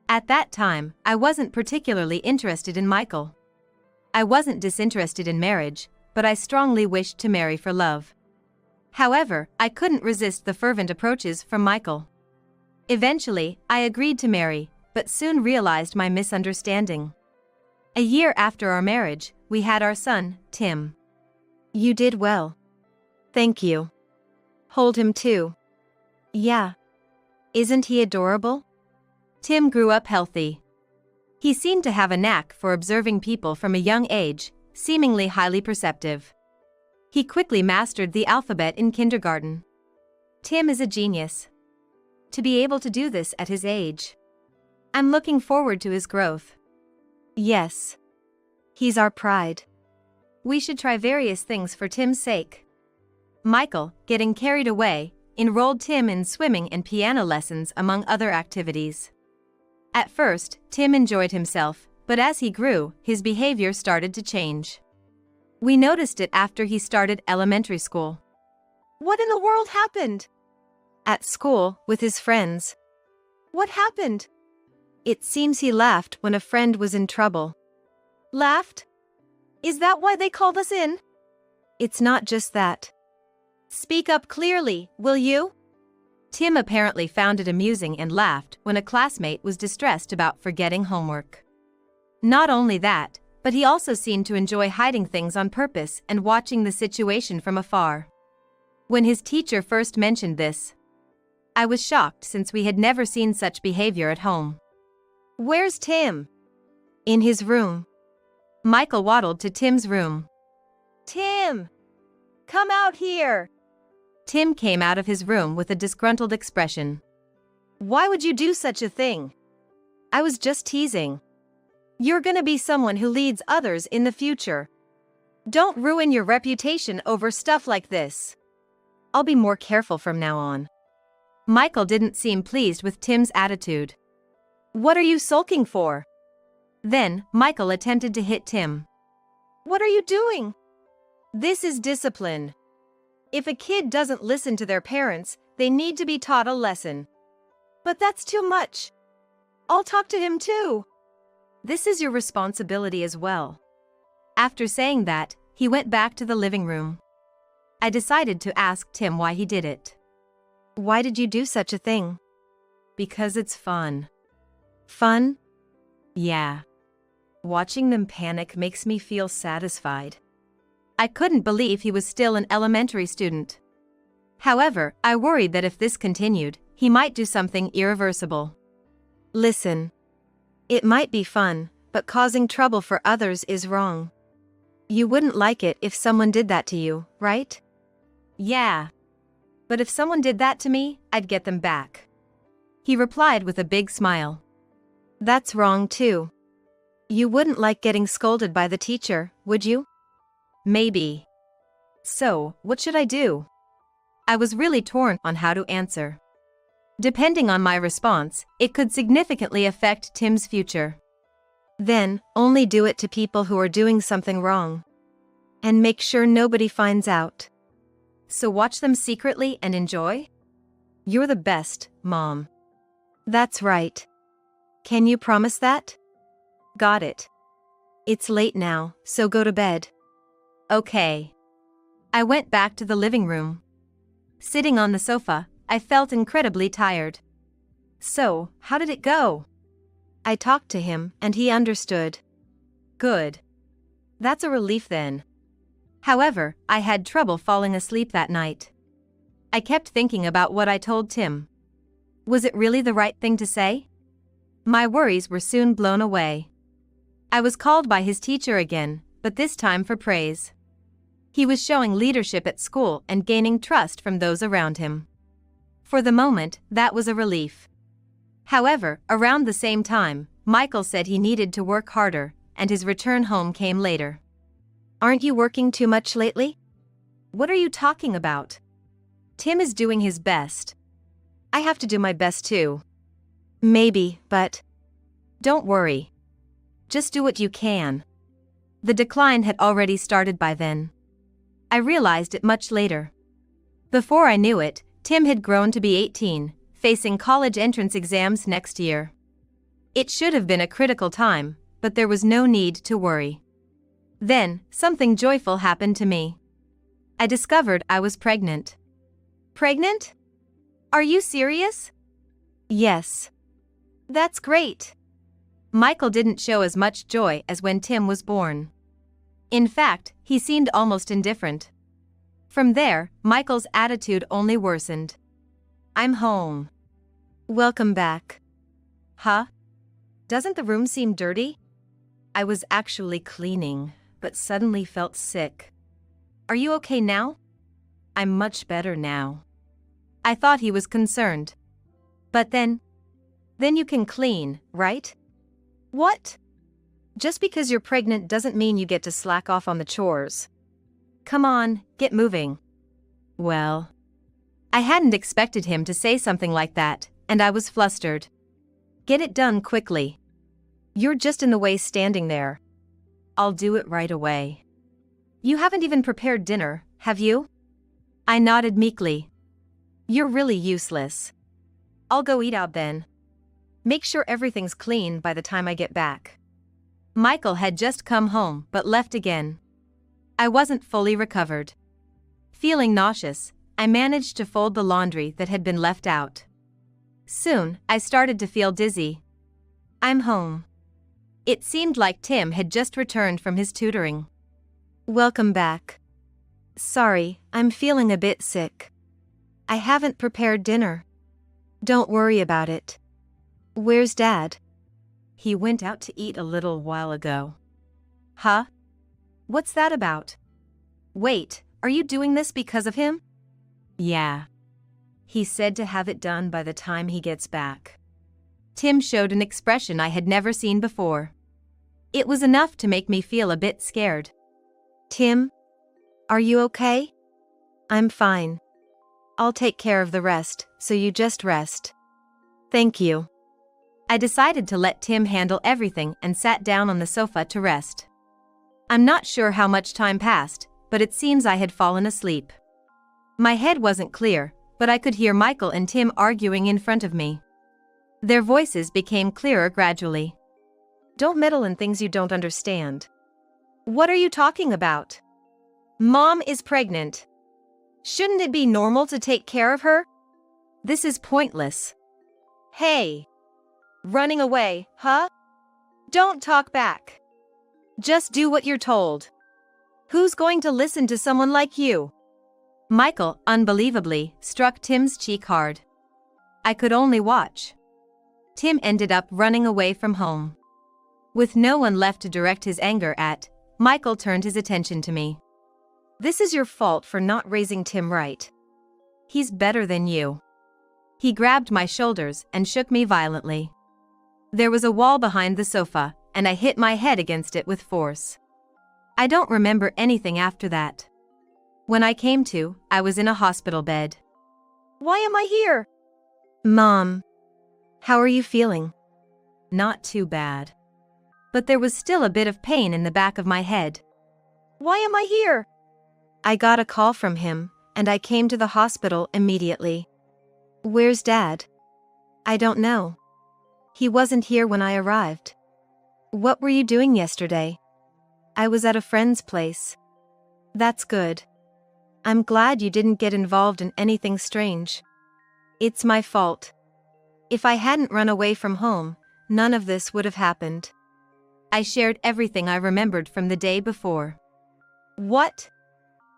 Speaker 1: At that time, I wasn't particularly interested in Michael. I wasn't disinterested in marriage, but I strongly wished to marry for love. However, I couldn't resist the fervent approaches from Michael. Eventually, I agreed to marry, but soon realized my misunderstanding. A year after our marriage, we had our son, Tim.
Speaker 2: You did well. Thank you. Hold him too. Yeah. Isn't he adorable?
Speaker 1: Tim grew up healthy. He seemed to have a knack for observing people from a young age, seemingly highly perceptive. He quickly mastered the alphabet in kindergarten. Tim is a genius. To be able to do this at his age. I'm looking forward to his growth.
Speaker 2: Yes. He's our pride.
Speaker 1: We should try various things for Tim's sake. Michael, getting carried away, enrolled Tim in swimming and piano lessons among other activities. At first, Tim enjoyed himself, but as he grew, his behavior started to change. We noticed it after he started elementary school.
Speaker 2: What in the world happened? At school, with his friends. What happened? It seems he laughed when a friend was in trouble. Laughed? Is that why they called us in? It's not just that. Speak up clearly, will you?
Speaker 1: Tim apparently found it amusing and laughed when a classmate was distressed about forgetting homework. Not only that, but he also seemed to enjoy hiding things on purpose and watching the situation from afar. When his teacher first mentioned this, I was shocked since we had never seen such behavior at home.
Speaker 2: Where's Tim? In his room.
Speaker 1: Michael waddled to Tim's room.
Speaker 2: Tim! Come out here!
Speaker 1: Tim came out of his room with a disgruntled expression.
Speaker 2: Why would you do such a thing? I was just teasing. You're gonna be someone who leads others in the future. Don't ruin your reputation over stuff like this. I'll be more careful from now on.
Speaker 1: Michael didn't seem pleased with Tim's attitude.
Speaker 2: What are you sulking for?
Speaker 1: Then, Michael attempted to hit Tim.
Speaker 2: What are you doing? This is discipline. If a kid doesn't listen to their parents, they need to be taught a lesson. But that's too much. I'll talk to him too.
Speaker 1: This is your responsibility as well. After saying that, he went back to the living room. I decided to ask Tim why he did it.
Speaker 2: Why did you do such a thing?
Speaker 1: Because it's fun.
Speaker 2: Fun?
Speaker 1: Yeah. Watching them panic makes me feel satisfied. I couldn't believe he was still an elementary student. However, I worried that if this continued, he might do something irreversible.
Speaker 2: Listen. It might be fun, but causing trouble for others is wrong. You wouldn't like it if someone did that to you, right?
Speaker 1: Yeah. But if someone did that to me, I'd get them back. He replied with a big smile.
Speaker 2: That's wrong too. You wouldn't like getting scolded by the teacher, would you?
Speaker 1: Maybe. So, what should I do? I was really torn on how to answer. Depending on my response, it could significantly affect Tim's future.
Speaker 2: Then, only do it to people who are doing something wrong. And make sure nobody finds out.
Speaker 1: So watch them secretly and enjoy?
Speaker 2: You're the best, Mom. That's right. Can you promise that? Got it. It's late now, so go to bed.
Speaker 1: Okay. I went back to the living room. Sitting on the sofa, I felt incredibly tired. So, how did it go?
Speaker 2: I talked to him, and he understood.
Speaker 1: Good. That's a relief then. However, I had trouble falling asleep that night. I kept thinking about what I told Tim. Was it really the right thing to say? My worries were soon blown away. I was called by his teacher again, but this time for praise. He was showing leadership at school and gaining trust from those around him. For the moment, that was a relief. However, around the same time, Michael said he needed to work harder, and his return home came later.
Speaker 2: Aren't you working too much lately?
Speaker 1: What are you talking about? Tim is doing his best.
Speaker 2: I have to do my best too. Maybe, but
Speaker 1: don't worry. Just do what you can. The decline had already started by then. I realized it much later. Before I knew it, Tim had grown to be 18, facing college entrance exams next year. It should have been a critical time, but there was no need to worry. Then, something joyful happened to me. I discovered I was pregnant.
Speaker 2: Pregnant? Are you serious?
Speaker 1: Yes.
Speaker 2: That's great.
Speaker 1: Michael didn't show as much joy as when Tim was born. In fact, he seemed almost indifferent. From there, Michael's attitude only worsened. I'm home.
Speaker 2: Welcome back.
Speaker 1: Huh?
Speaker 2: Doesn't the room seem dirty?
Speaker 1: I was actually cleaning, but suddenly felt sick. Are you okay now? I'm much better now. I thought he was concerned. But then you can clean, right?
Speaker 2: What? Just because you're pregnant doesn't mean you get to slack off on the chores.
Speaker 1: Come on, get moving. Well, I hadn't expected him to say something like that, and I was flustered. Get it done quickly.
Speaker 2: You're just in the way standing there.
Speaker 1: I'll do it right away.
Speaker 2: You haven't even prepared dinner, have you?
Speaker 1: I nodded meekly.
Speaker 2: You're really useless.
Speaker 1: I'll go eat out then.
Speaker 2: Make sure everything's clean by the time I get back.
Speaker 1: Michael had just come home but left again. I wasn't fully recovered. Feeling nauseous, I managed to fold the laundry that had been left out. Soon, I started to feel dizzy. I'm home. It seemed like Tim had just returned from his tutoring.
Speaker 2: Welcome back. Sorry, I'm feeling a bit sick. I haven't prepared dinner. Don't worry about it. Where's Dad?
Speaker 1: He went out to eat a little while ago. Huh? What's that about?
Speaker 2: Wait, are you doing this because of him?
Speaker 1: Yeah. He said to have it done by the time he gets back. Tim showed an expression I had never seen before. It was enough to make me feel a bit scared.
Speaker 2: Tim? Are you okay? I'm fine. I'll take care of the rest, so you just rest. Thank you.
Speaker 1: I decided to let Tim handle everything and sat down on the sofa to rest. I'm not sure how much time passed, but it seems I had fallen asleep. My head wasn't clear, but I could hear Michael and Tim arguing in front of me. Their voices became clearer gradually.
Speaker 2: Don't meddle in things you don't understand. What are you talking about? Mom is pregnant. Shouldn't it be normal to take care of her?
Speaker 1: This is pointless.
Speaker 2: Hey! Running away, huh? Don't talk back. Just do what you're told. Who's going to listen to someone like you?
Speaker 1: Michael, unbelievably, struck Tim's cheek hard. I could only watch. Tim ended up running away from home. With no one left to direct his anger at, Michael turned his attention to me.
Speaker 2: This is your fault for not raising Tim right.
Speaker 1: He's better than you. He grabbed my shoulders and shook me violently. There was a wall behind the sofa, and I hit my head against it with force. I don't remember anything after that. When I came to, I was in a hospital bed.
Speaker 2: Why am I here? Mom. How are you feeling?
Speaker 1: Not too bad. But there was still a bit of pain in the back of my head.
Speaker 2: Why am I here? I got a call from him, and I came to the hospital immediately. Where's Dad? I don't know. He wasn't here when I arrived. What were you doing yesterday? I was at a friend's place. That's good. I'm glad you didn't get involved in anything strange. It's my fault. If I hadn't run away from home, none of this would have happened.
Speaker 1: I shared everything I remembered from the day before.
Speaker 2: What?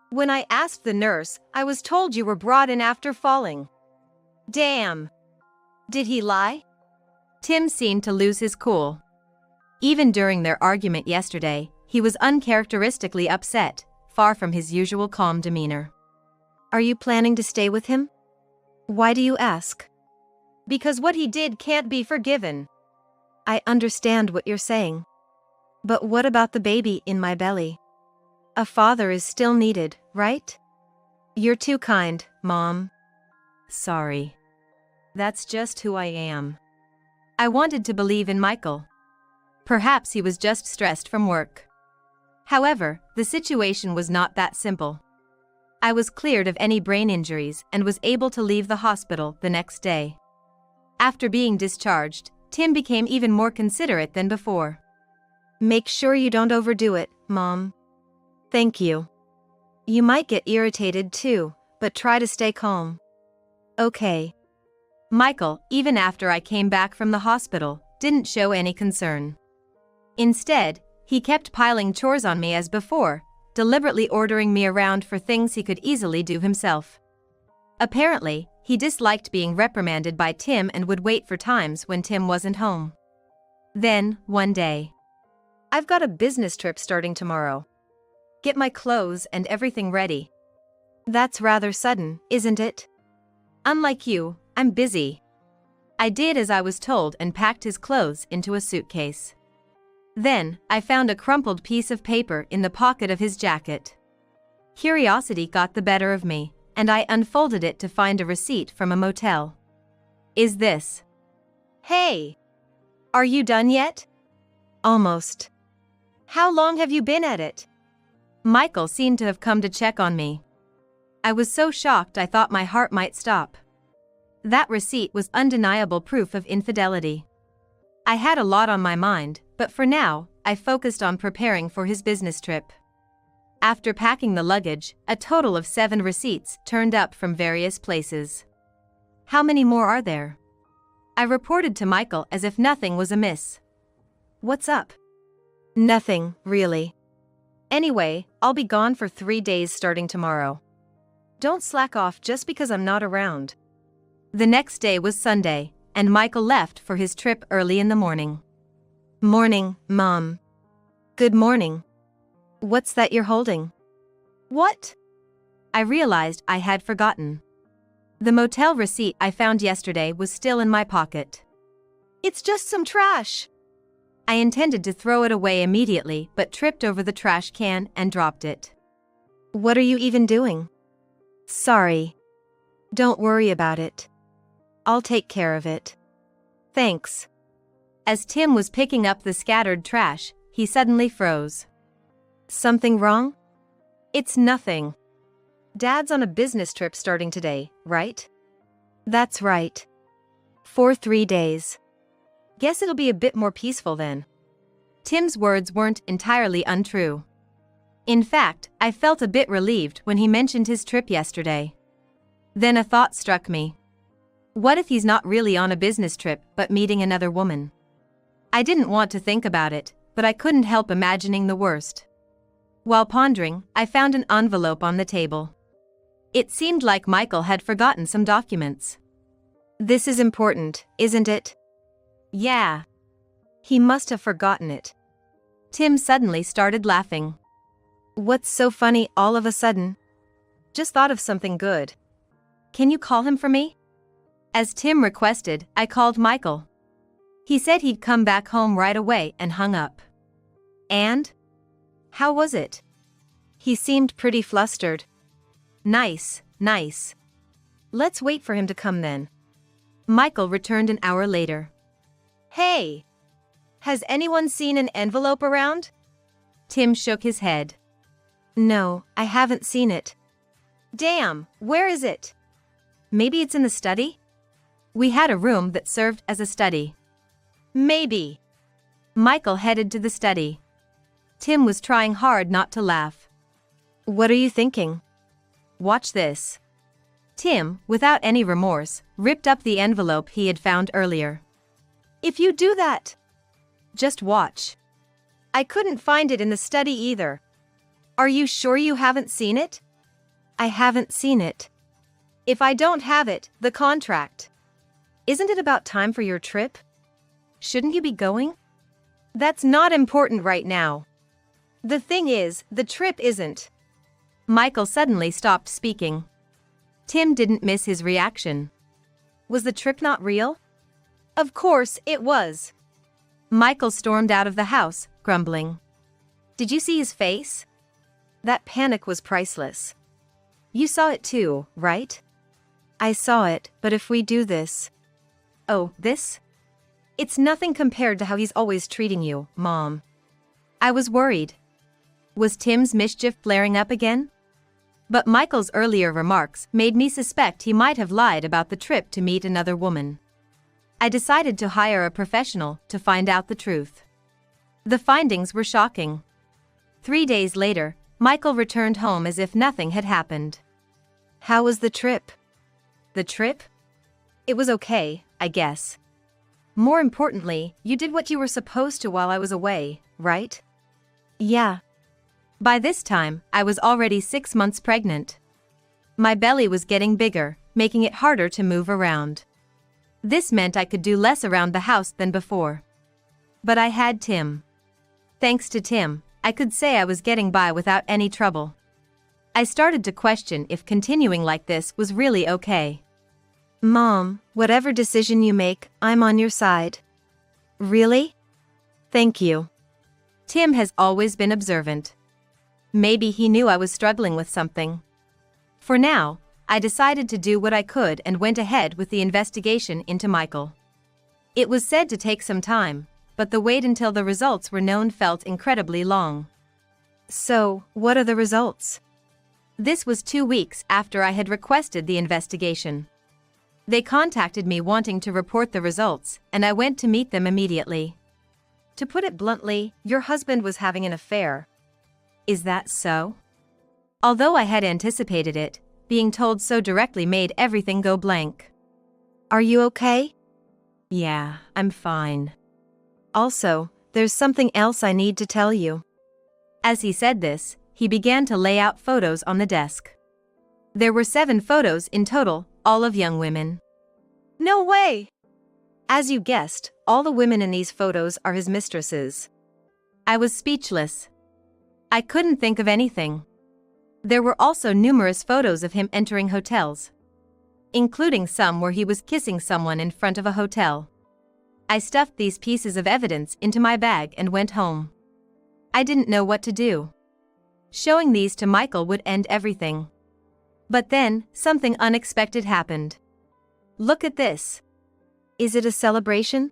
Speaker 2: When I asked the nurse, I was told you were brought in after falling. Damn. Did he lie?
Speaker 1: Tim seemed to lose his cool. Even during their argument yesterday, he was uncharacteristically upset, far from his usual calm demeanor.
Speaker 2: Are you planning to stay with him? Why do you ask? Because what he did can't be forgiven. I understand what you're saying. But what about the baby in my belly? A father is still needed, right? You're too kind, Mom.
Speaker 1: Sorry. That's just who I am. I wanted to believe in Michael. Perhaps he was just stressed from work. However, the situation was not that simple. I was cleared of any brain injuries and was able to leave the hospital the next day. After being discharged, Tim became even more considerate than before.
Speaker 2: Make sure you don't overdo it, Mom. Thank you. You might get irritated too, but try to stay calm. Okay.
Speaker 1: Michael, even after I came back from the hospital, didn't show any concern. Instead, he kept piling chores on me as before, deliberately ordering me around for things he could easily do himself. Apparently, he disliked being reprimanded by Tim and would wait for times when Tim wasn't home. Then, one day,
Speaker 2: I've got a business trip starting tomorrow. Get my clothes and everything ready. That's rather sudden, isn't it?
Speaker 1: Unlike you, I'm busy. I did as I was told and packed his clothes into a suitcase. Then, I found a crumpled piece of paper in the pocket of his jacket. Curiosity got the better of me, and I unfolded it to find a receipt from a motel. Is this?
Speaker 2: Hey! Are you done yet? Almost. How long have you been at it?
Speaker 1: Michael seemed to have come to check on me. I was so shocked I thought my heart might stop. That receipt was undeniable proof of infidelity. I had a lot on my mind, but for now, I focused on preparing for his business trip. After packing the luggage, a total of 7 receipts turned up from various places. How many more are there? I reported to Michael as if nothing was amiss. What's up?
Speaker 2: Nothing, really. Anyway, I'll be gone for 3 days starting tomorrow. Don't slack off just because I'm not around.
Speaker 1: The next day was Sunday, and Michael left for his trip early in the morning.
Speaker 2: Morning, Mom. Good morning. What's that you're holding? What?
Speaker 1: I realized I had forgotten. The motel receipt I found yesterday was still in my pocket.
Speaker 2: It's just some trash.
Speaker 1: I intended to throw it away immediately but tripped over the trash can and dropped it.
Speaker 2: What are you even doing? Sorry. Don't worry about it. I'll take care of it. Thanks.
Speaker 1: As Tim was picking up the scattered trash, he suddenly froze.
Speaker 2: Something wrong?
Speaker 1: It's nothing.
Speaker 2: Dad's on a business trip starting today, right? That's right. For 3 days. Guess it'll be a bit more peaceful then.
Speaker 1: Tim's words weren't entirely untrue. In fact, I felt a bit relieved when he mentioned his trip yesterday. Then a thought struck me. What if he's not really on a business trip but meeting another woman? I didn't want to think about it, but I couldn't help imagining the worst. While pondering, I found an envelope on the table. It seemed like Michael had forgotten some documents.
Speaker 2: This is important, isn't it?
Speaker 1: Yeah.
Speaker 2: He must have forgotten it.
Speaker 1: Tim suddenly started laughing.
Speaker 2: What's so funny all of a sudden? Just thought of something good.
Speaker 1: Can you call him for me? As Tim requested, I called Michael. He said he'd come back home right away and hung up.
Speaker 2: And? How was it? He seemed pretty flustered.
Speaker 1: Nice.
Speaker 2: Let's wait for him to come then.
Speaker 1: Michael returned an hour later.
Speaker 2: Hey! Has anyone seen an envelope around?
Speaker 1: Tim shook his head.
Speaker 2: No, I haven't seen it. Damn, where is it?
Speaker 1: Maybe it's in the study? We had a room that served as a study.
Speaker 2: Maybe.
Speaker 1: Michael headed to the study. Tim was trying hard not to laugh.
Speaker 2: What are you thinking?
Speaker 1: Watch this. Tim, without any remorse, ripped up the envelope he had found earlier.
Speaker 2: If you do that.
Speaker 1: Just watch.
Speaker 2: I couldn't find it in the study either. Are you sure you haven't seen it? I haven't seen it. If I don't have it, the contract. Isn't it about time for your trip?
Speaker 1: Shouldn't you be going?
Speaker 2: That's not important right now. The thing is, the trip isn't.
Speaker 1: Michael suddenly stopped speaking. Tim didn't miss his reaction.
Speaker 2: Was the trip not real? Of course it was.
Speaker 1: Michael stormed out of the house, grumbling.
Speaker 2: Did you see his face? That panic was priceless. You saw it too, right? I saw it, but if we do this...
Speaker 1: Oh, this?
Speaker 2: It's nothing compared to how he's always treating you, Mom.
Speaker 1: I was worried. Was Tim's mischief flaring up again? But Michael's earlier remarks made me suspect he might have lied about the trip to meet another woman. I decided to hire a professional to find out the truth. The findings were shocking. 3 days later, Michael returned home as if nothing had happened.
Speaker 2: How was the trip?
Speaker 1: The trip?
Speaker 2: It was okay, I guess. More importantly, you did what you were supposed to while I was away, right? Yeah.
Speaker 1: By this time, I was already 6 months pregnant. My belly was getting bigger, making it harder to move around. This meant I could do less around the house than before. But I had Tim. Thanks to Tim, I could say I was getting by without any trouble. I started to question if continuing like this was really okay.
Speaker 2: Mom, whatever decision you make, I'm on your side. Really? Thank you.
Speaker 1: Tim has always been observant. Maybe he knew I was struggling with something. For now, I decided to do what I could and went ahead with the investigation into Michael. It was said to take some time, but the wait until the results were known felt incredibly long.
Speaker 2: So, what are the results?
Speaker 1: This was 2 weeks after I had requested the investigation. They contacted me wanting to report the results, and I went to meet them immediately.
Speaker 2: To put it bluntly, your husband was having an affair.
Speaker 1: Is that so? Although I had anticipated it, being told so directly made everything go blank.
Speaker 2: Are you okay?
Speaker 1: Yeah, I'm fine.
Speaker 2: Also, there's something else I need to tell you.
Speaker 1: As he said this, he began to lay out photos on the desk. There were 7 photos in total, all of young women.
Speaker 2: No way! As you guessed, all the women in these photos are his mistresses.
Speaker 1: I was speechless. I couldn't think of anything. There were also numerous photos of him entering hotels, including some where he was kissing someone in front of a hotel. I stuffed these pieces of evidence into my bag and went home. I didn't know what to do. Showing these to Michael would end everything. But then, something unexpected happened. Look at this.
Speaker 2: Is it a celebration?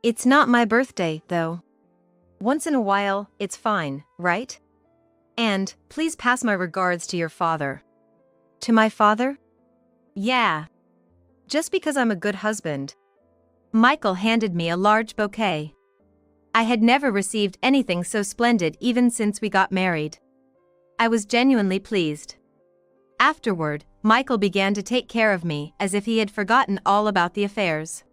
Speaker 2: It's not my birthday, though. Once in a while, it's fine, right? And, please pass my regards to your father. To my father?
Speaker 1: Yeah.
Speaker 2: Just because I'm a good husband.
Speaker 1: Michael handed me a large bouquet. I had never received anything so splendid even since we got married. I was genuinely pleased. Afterward, Michael began to take care of me as if he had forgotten all about the affairs.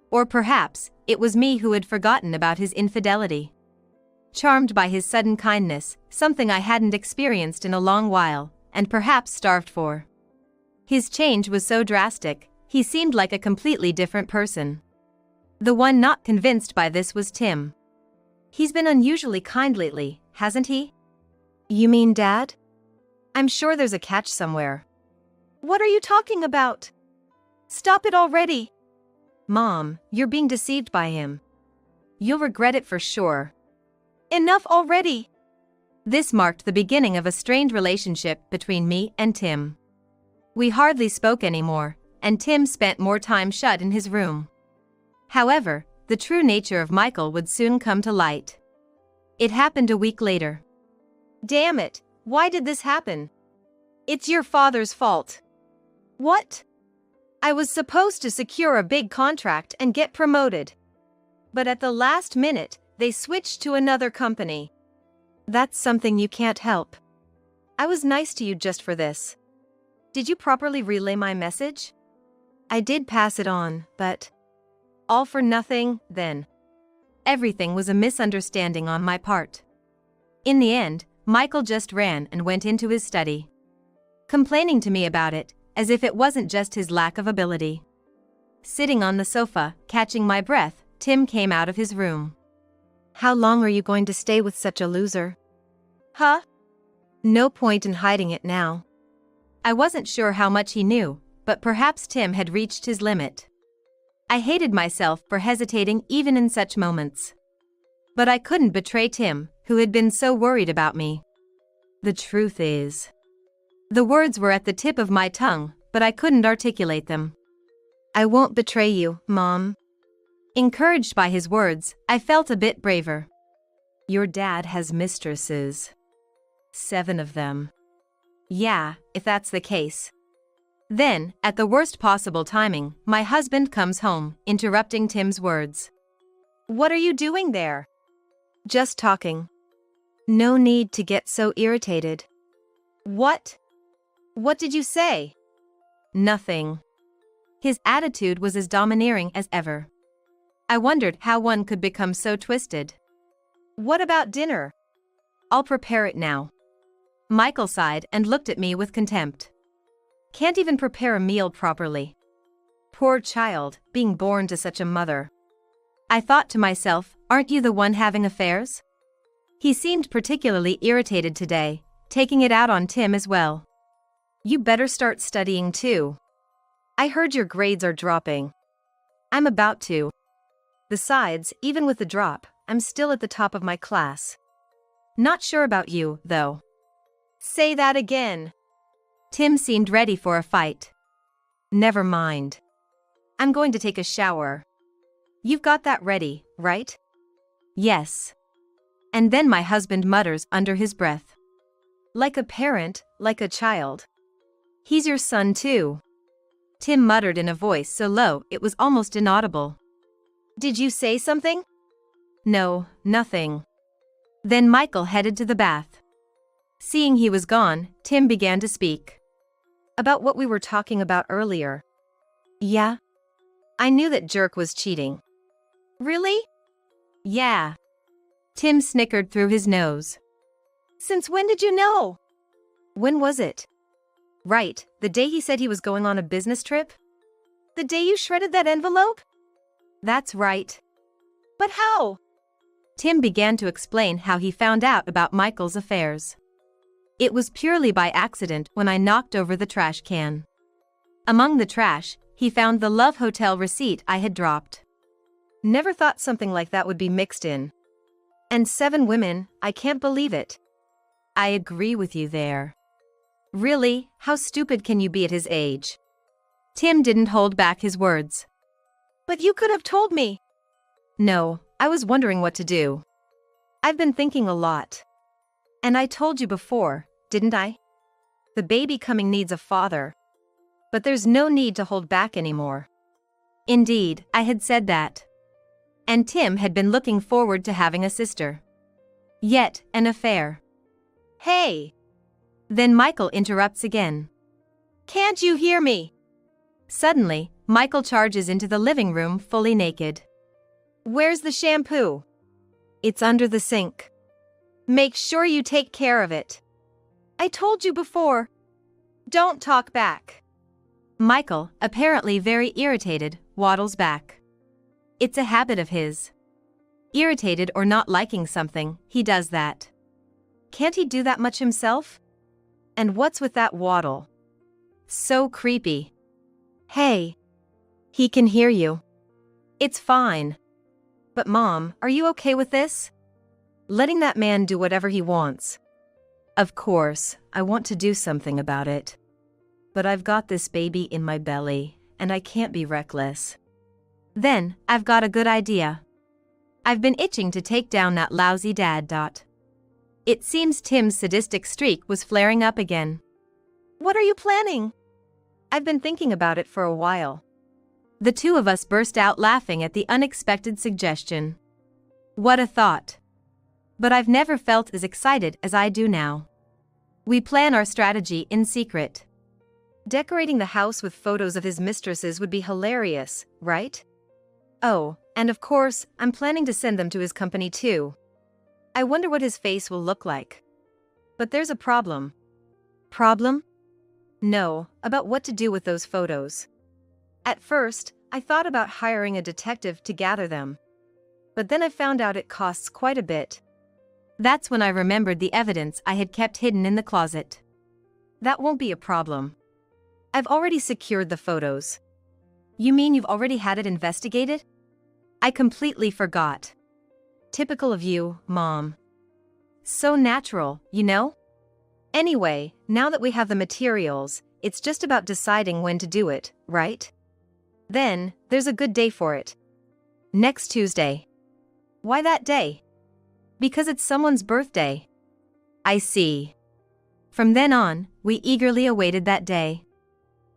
Speaker 1: Or perhaps, it was me who had forgotten about his infidelity. Charmed by his sudden kindness, something I hadn't experienced in a long while, and perhaps starved for. His change was so drastic, he seemed like a completely different person. The one not convinced by this was Tim. He's been unusually kind lately, hasn't he?
Speaker 2: You mean Dad? I'm sure there's a catch somewhere. What are you talking about? Stop it already!
Speaker 1: Mom, you're being deceived by him. You'll regret it for sure.
Speaker 2: Enough already!
Speaker 1: This marked the beginning of a strained relationship between me and Tim. We hardly spoke anymore, and Tim spent more time shut in his room. However, the true nature of Michael would soon come to light. It happened a week later.
Speaker 2: Damn it, why did this happen? It's your father's fault. What? I was supposed to secure a big contract and get promoted. But at the last minute, they switched to another company. That's something you can't help. I was nice to you just for this. Did you properly relay my message? I did pass it on, but... all for nothing, then.
Speaker 1: Everything was a misunderstanding on my part. In the end, Michael just ran and went into his study, complaining to me about it, as if it wasn't just his lack of ability. Sitting on the sofa, catching my breath, Tim came out of his room.
Speaker 2: How long are you going to stay with such a loser?
Speaker 1: Huh?
Speaker 2: No point in hiding it now.
Speaker 1: I wasn't sure how much he knew, but perhaps Tim had reached his limit. I hated myself for hesitating even in such moments. But I couldn't betray Tim, who had been so worried about me. The truth is. The words were at the tip of my tongue, but I couldn't articulate them.
Speaker 2: I won't betray you, Mom.
Speaker 1: Encouraged by his words, I felt a bit braver. Your dad has mistresses. 7 of them. Yeah, if that's the case. Then, at the worst possible timing, my husband comes home, interrupting Tim's words.
Speaker 2: What are you doing there? Just talking. No need to get so irritated. What? What did you say?
Speaker 1: Nothing. His attitude was as domineering as ever. I wondered how one could become so twisted.
Speaker 2: What about dinner?
Speaker 1: I'll prepare it now. Michael sighed and looked at me with contempt. Can't even prepare a meal properly. Poor child, being born to such a mother. I thought to myself, aren't you the one having affairs? He seemed particularly irritated today, taking it out on Tim as well. You better start studying too. I heard your grades are dropping. I'm about to. Besides, even with the drop, I'm still at the top of my class. Not sure about you, though.
Speaker 2: Say that again.
Speaker 1: Tim seemed ready for a fight. Never mind. I'm going to take a shower. You've got that ready, right? Yes. And then my husband mutters under his breath. Like a parent, like a child. He's your son too. Tim muttered in a voice so low it was almost inaudible.
Speaker 2: Did you say something?
Speaker 1: No, nothing. Then Michael headed to the bath. Seeing he was gone, Tim began to speak.
Speaker 2: About what we were talking about earlier.
Speaker 1: Yeah? I knew that jerk was cheating.
Speaker 2: Really?
Speaker 1: Yeah. Tim snickered through his nose.
Speaker 2: Since when did you know?
Speaker 1: When was it? Right, the day he said he was going on a business trip?
Speaker 2: The day you shredded that envelope?
Speaker 1: That's right.
Speaker 2: But how?
Speaker 1: Tim began to explain how he found out about Michael's affairs. It was purely by accident when I knocked over the trash can. Among the trash, he found the Love Hotel receipt I had dropped. Never thought something like that would be mixed in. And 7 women, I can't believe it. I agree with you there. Really, how stupid can you be at his age? Tim didn't hold back his words.
Speaker 2: But you could have told me.
Speaker 1: No, I was wondering what to do. I've been thinking a lot. And I told you before, didn't I? The baby coming needs a father. But there's no need to hold back anymore. Indeed, I had said that. And Tim had been looking forward to having a sister. Yet, an affair.
Speaker 2: Hey!
Speaker 1: Then Michael interrupts again.
Speaker 2: Can't you hear me?
Speaker 1: Suddenly, Michael charges into the living room fully naked.
Speaker 2: Where's the shampoo?
Speaker 1: It's under the sink.
Speaker 2: Make sure you take care of it. I told you before. Don't talk back.
Speaker 1: Michael, apparently very irritated, waddles back. It's a habit of his. Irritated or not liking something, he does that. Can't he do that much himself? And what's with that waddle? So creepy. Hey. He can hear you. It's fine. But Mom, are you okay with this? Letting that man do whatever he wants. Of course, I want to do something about it. But I've got this baby in my belly, and I can't be reckless. Then, I've got a good idea. I've been itching to take down that lousy dad. It seems Tim's sadistic streak was flaring up again.
Speaker 2: What are you planning?
Speaker 1: I've been thinking about it for a while. The two of us burst out laughing at the unexpected suggestion. What a thought. But I've never felt as excited as I do now. We plan our strategy in secret. Decorating the house with photos of his mistresses would be hilarious, right? Oh, and of course, I'm planning to send them to his company too. I wonder what his face will look like. But there's a problem. Problem? No, about what to do with those photos. At first, I thought about hiring a detective to gather them. But then I found out it costs quite a bit. That's when I remembered the evidence I had kept hidden in the closet. That won't be a problem. I've already secured the photos. You mean you've already had it investigated? I completely forgot. Typical of you, Mom. So natural, you know? Anyway, now that we have the materials, it's just about deciding when to do it, right? Then, there's a good day for it. Next Tuesday. Why that day? Because it's someone's birthday. I see. From then on, we eagerly awaited that day.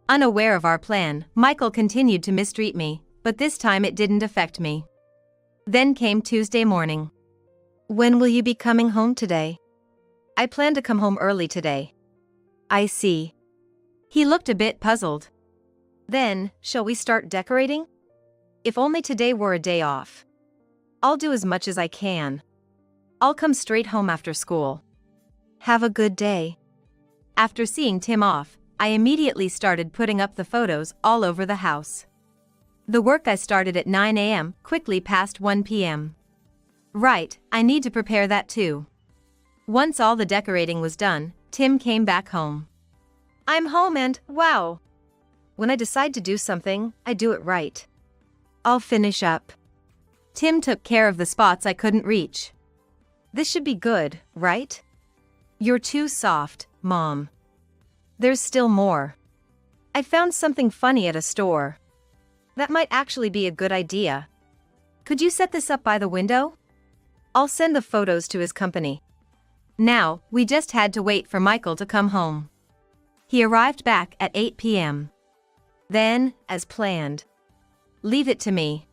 Speaker 1: Unaware of our plan, Michael continued to mistreat me, but this time it didn't affect me. Then came Tuesday morning. When will you be coming home today? I plan to come home early today. I see. He looked a bit puzzled. Then, shall we start decorating? If only today were a day off. I'll do as much as I can. I'll come straight home after school. Have a good day. After seeing Tim off, I immediately started putting up the photos all over the house. The work I started at 9 a.m. quickly passed 1 p.m. Right, I need to prepare that too. Once all the decorating was done, Tim came back home. I'm home and, wow! When I decide to do something, I do it right. I'll finish up. Tim took care of the spots I couldn't reach. This should be good, right? You're too soft, Mom. There's still more. I found something funny at a store. That might actually be a good idea. Could you set this up by the window? I'll send the photos to his company. Now, we just had to wait for Michael to come home. He arrived back at 8 p.m. Then, as planned. Leave it to me.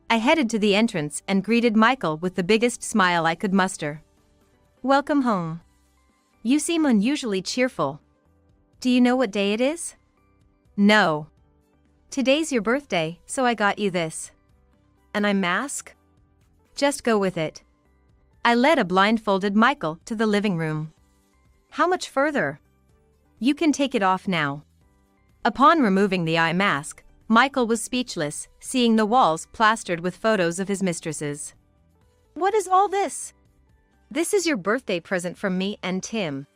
Speaker 1: I headed to the entrance and greeted Michael with the biggest smile I could muster. Welcome home. You seem unusually cheerful. Do you know what day it is? No. Today's your birthday, so I got you this. An eye mask? Just go with it. I led a blindfolded Michael to the living room. How much further? You can take it off now. Upon removing the eye mask, Michael was speechless, seeing the walls plastered with photos of his mistresses. What is all this? This is your birthday present from me and Tim.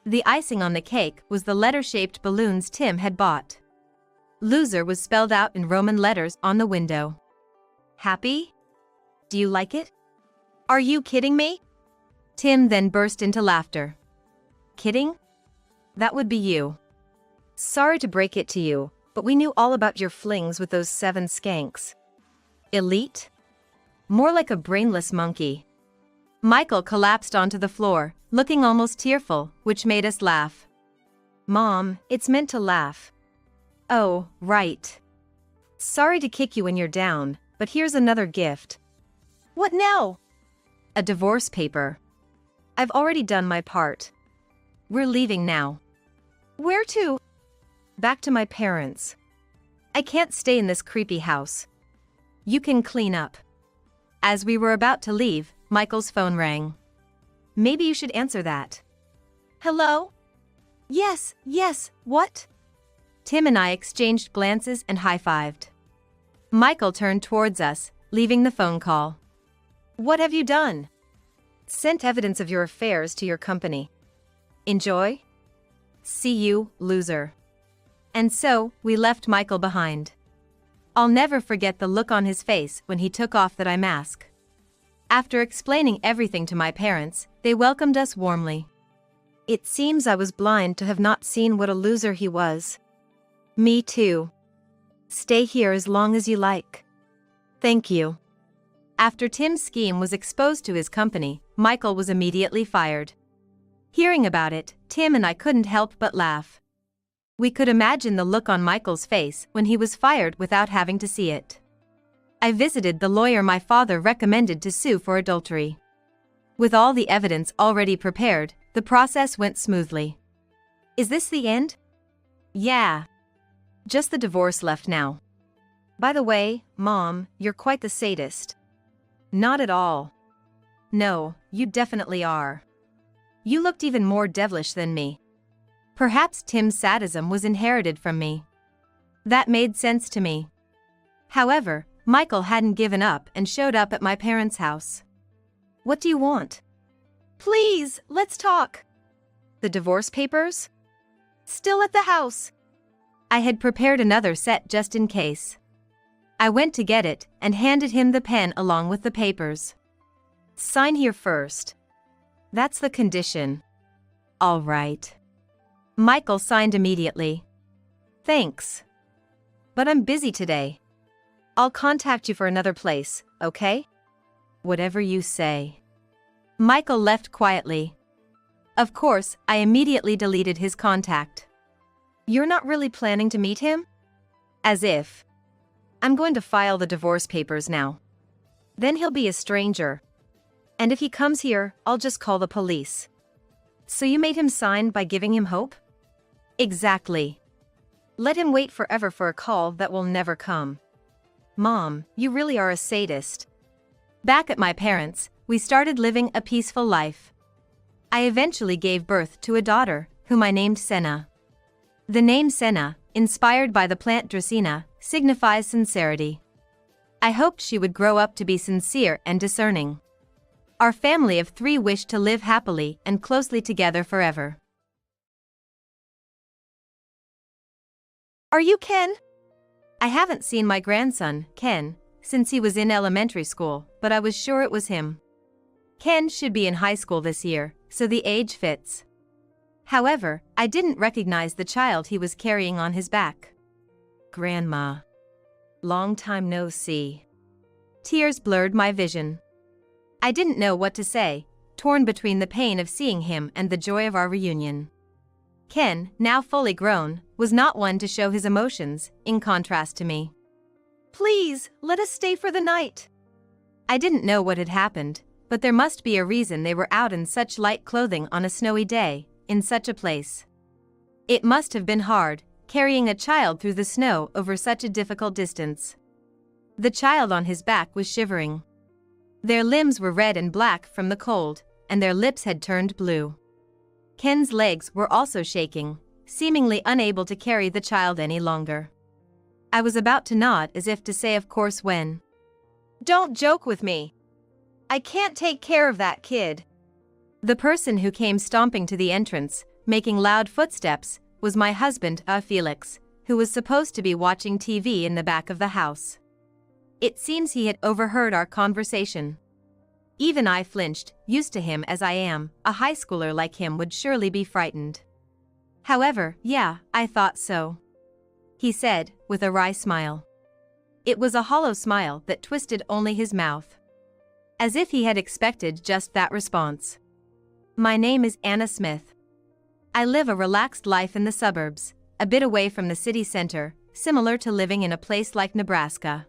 Speaker 1: The icing on the cake was the letter-shaped balloons Tim had bought. Loser was spelled out in Roman letters on the window. Happy? Do you like it? Are you kidding me? Tim then burst into laughter. Kidding? That would be you. Sorry to break it to you, but we knew all about your flings with those 7 skanks. Elite? More like a brainless monkey. Michael collapsed onto the floor, looking almost tearful, which made us laugh. Mom, it's meant to laugh. Oh, right. Sorry to kick you when you're down, but here's another gift. What now? A divorce paper. I've already done my part. We're leaving now. Where to? Back to my parents. I can't stay in this creepy house. You can clean up. As we were about to leave, Michael's phone rang. Maybe you should answer that. Hello? Yes, what? Tim and I exchanged glances and high-fived. Michael turned towards us, leaving the phone call. What have you done? Sent evidence of your affairs to your company. Enjoy? See you, loser. And so, we left Michael behind. I'll never forget the look on his face when he took off that eye mask. After explaining everything to my parents, they welcomed us warmly. It seems I was blind to have not seen what a loser he was. Me too. Stay here as long as you like. Thank you. After Tim's scheme was exposed to his company, Michael was immediately fired. Hearing about it, Tim and I couldn't help but laugh. We could imagine the look on Michael's face when he was fired without having to see it. I visited the lawyer my father recommended to sue for adultery. With all the evidence already prepared, the process went smoothly. Is this the end? Yeah. Just the divorce left now. By the way, Mom, you're quite the sadist. Not at all. No, you definitely are. You looked even more devilish than me. Perhaps Tim's sadism was inherited from me. That made sense to me. However, Michael hadn't given up and showed up at my parents' house. What do you want? Please, let's talk. The divorce papers? Still at the house. I had prepared another set just in case. I went to get it and handed him the pen along with the papers. Sign here first. That's the condition. All right. Michael signed immediately. Thanks. But I'm busy today. I'll contact you for another place, okay? Whatever you say. Michael left quietly. Of course, I immediately deleted his contact.
Speaker 2: You're not really planning to meet him?
Speaker 1: As if. I'm going to file the divorce papers now.
Speaker 2: Then he'll be a stranger. And if he comes here, I'll just call the police. So you made him sign by giving him hope?
Speaker 1: Exactly.
Speaker 2: Let him wait forever for a call that will never come. Mom, you really are a sadist.
Speaker 1: Back at my parents', we started living a peaceful life. I eventually gave birth to a daughter, whom I named Senna. The name Senna, inspired by the plant Dracaena, signifies sincerity. I hoped she would grow up to be sincere and discerning. Our family of 3 wished to live happily and closely together forever.
Speaker 2: Are you Ken?
Speaker 1: I haven't seen my grandson, Ken, since he was in elementary school, but I was sure it was him. Ken should be in high school this year, so the age fits. However, I didn't recognize the child he was carrying on his back. Grandma. Long time no see. Tears blurred my vision. I didn't know what to say, torn between the pain of seeing him and the joy of our reunion. Ken, now fully grown, was not one to show his emotions, in contrast to me.
Speaker 2: Please, let us stay for the night.
Speaker 1: I didn't know what had happened, but there must be a reason they were out in such light clothing on a snowy day, in such a place. It must have been hard, carrying a child through the snow over such a difficult distance. The child on his back was shivering. Their limbs were red and black from the cold, and their lips had turned blue. Ken's legs were also shaking, seemingly unable to carry the child any longer. I was about to nod as if to say of course when.
Speaker 2: Don't joke with me. I can't take care of that kid.
Speaker 1: The person who came stomping to the entrance, making loud footsteps, was my husband, Felix, who was supposed to be watching TV in the back of the house. It seems he had overheard our conversation. Even I flinched, used to him as I am, a high schooler like him would surely be frightened. However, yeah, I thought so. He said, with a wry smile. It was a hollow smile that twisted only his mouth. As if he had expected just that response. My name is Anna Smith. I live a relaxed life in the suburbs, a bit away from the city center, similar to living in a place like Nebraska.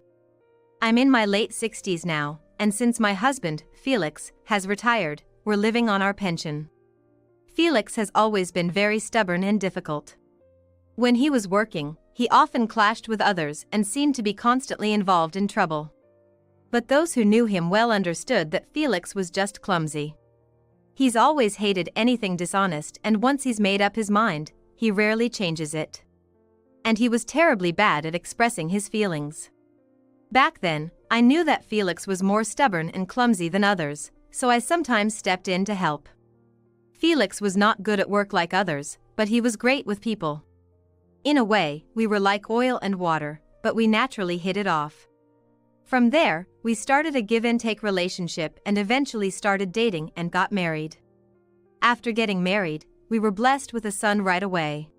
Speaker 1: I'm in my late 60s now, and since my husband, Felix, has retired, we're living on our pension. Felix has always been very stubborn and difficult. When he was working, he often clashed with others and seemed to be constantly involved in trouble. But those who knew him well understood that Felix was just clumsy. He's always hated anything dishonest, and once he's made up his mind, he rarely changes it. And he was terribly bad at expressing his feelings. Back then, I knew that Felix was more stubborn and clumsy than others, so I sometimes stepped in to help. Felix was not good at work like others, but he was great with people. In a way, we were like oil and water, but we naturally hit it off. From there, we started a give-and-take relationship and eventually started dating and got married. After getting married, we were blessed with a son right away.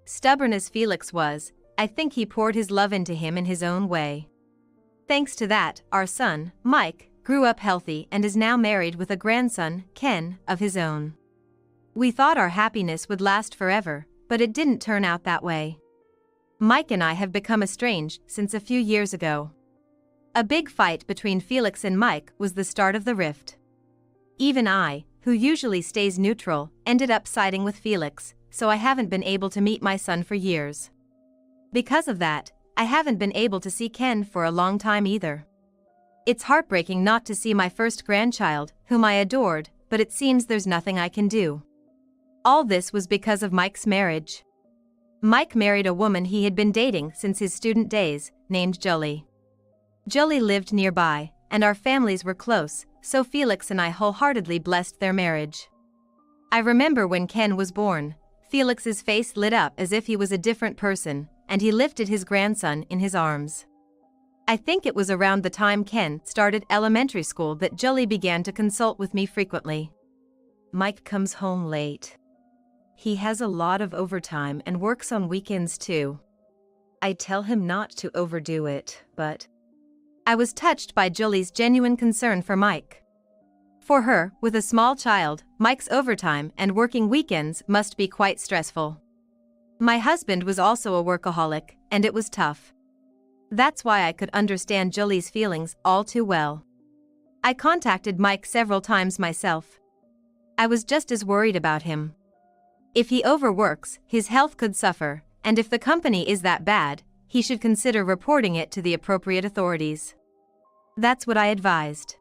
Speaker 1: Stubborn as Felix was, I think he poured his love into him in his own way. Thanks to that, our son, Mike, grew up healthy and is now married with a grandson, Ken, of his own. We thought our happiness would last forever, but it didn't turn out that way. Mike and I have become estranged since a few years ago. A big fight between Felix and Mike was the start of the rift. Even I, who usually stays neutral, ended up siding with Felix, so I haven't been able to meet my son for years. Because of that, I haven't been able to see Ken for a long time either. It's heartbreaking not to see my first grandchild, whom I adored, but it seems there's nothing I can do. All this was because of Mike's marriage. Mike married a woman he had been dating since his student days, named Julie. Julie lived nearby, and our families were close, so Felix and I wholeheartedly blessed their marriage. I remember when Ken was born, Felix's face lit up as if he was a different person, and he lifted his grandson in his arms. I think it was around the time Ken started elementary school that Julie began to consult with me frequently. Mike comes home late. He has a lot of overtime and works on weekends too. I tell him not to overdo it, but I was touched by Julie's genuine concern for Mike. For her, with a small child, Mike's overtime and working weekends must be quite stressful. My husband was also a workaholic, and it was tough. That's why I could understand Julie's feelings all too well. I contacted Mike several times myself. I was just as worried about him. If he overworks, his health could suffer, and if the company is that bad, he should consider reporting it to the appropriate authorities. That's what I advised.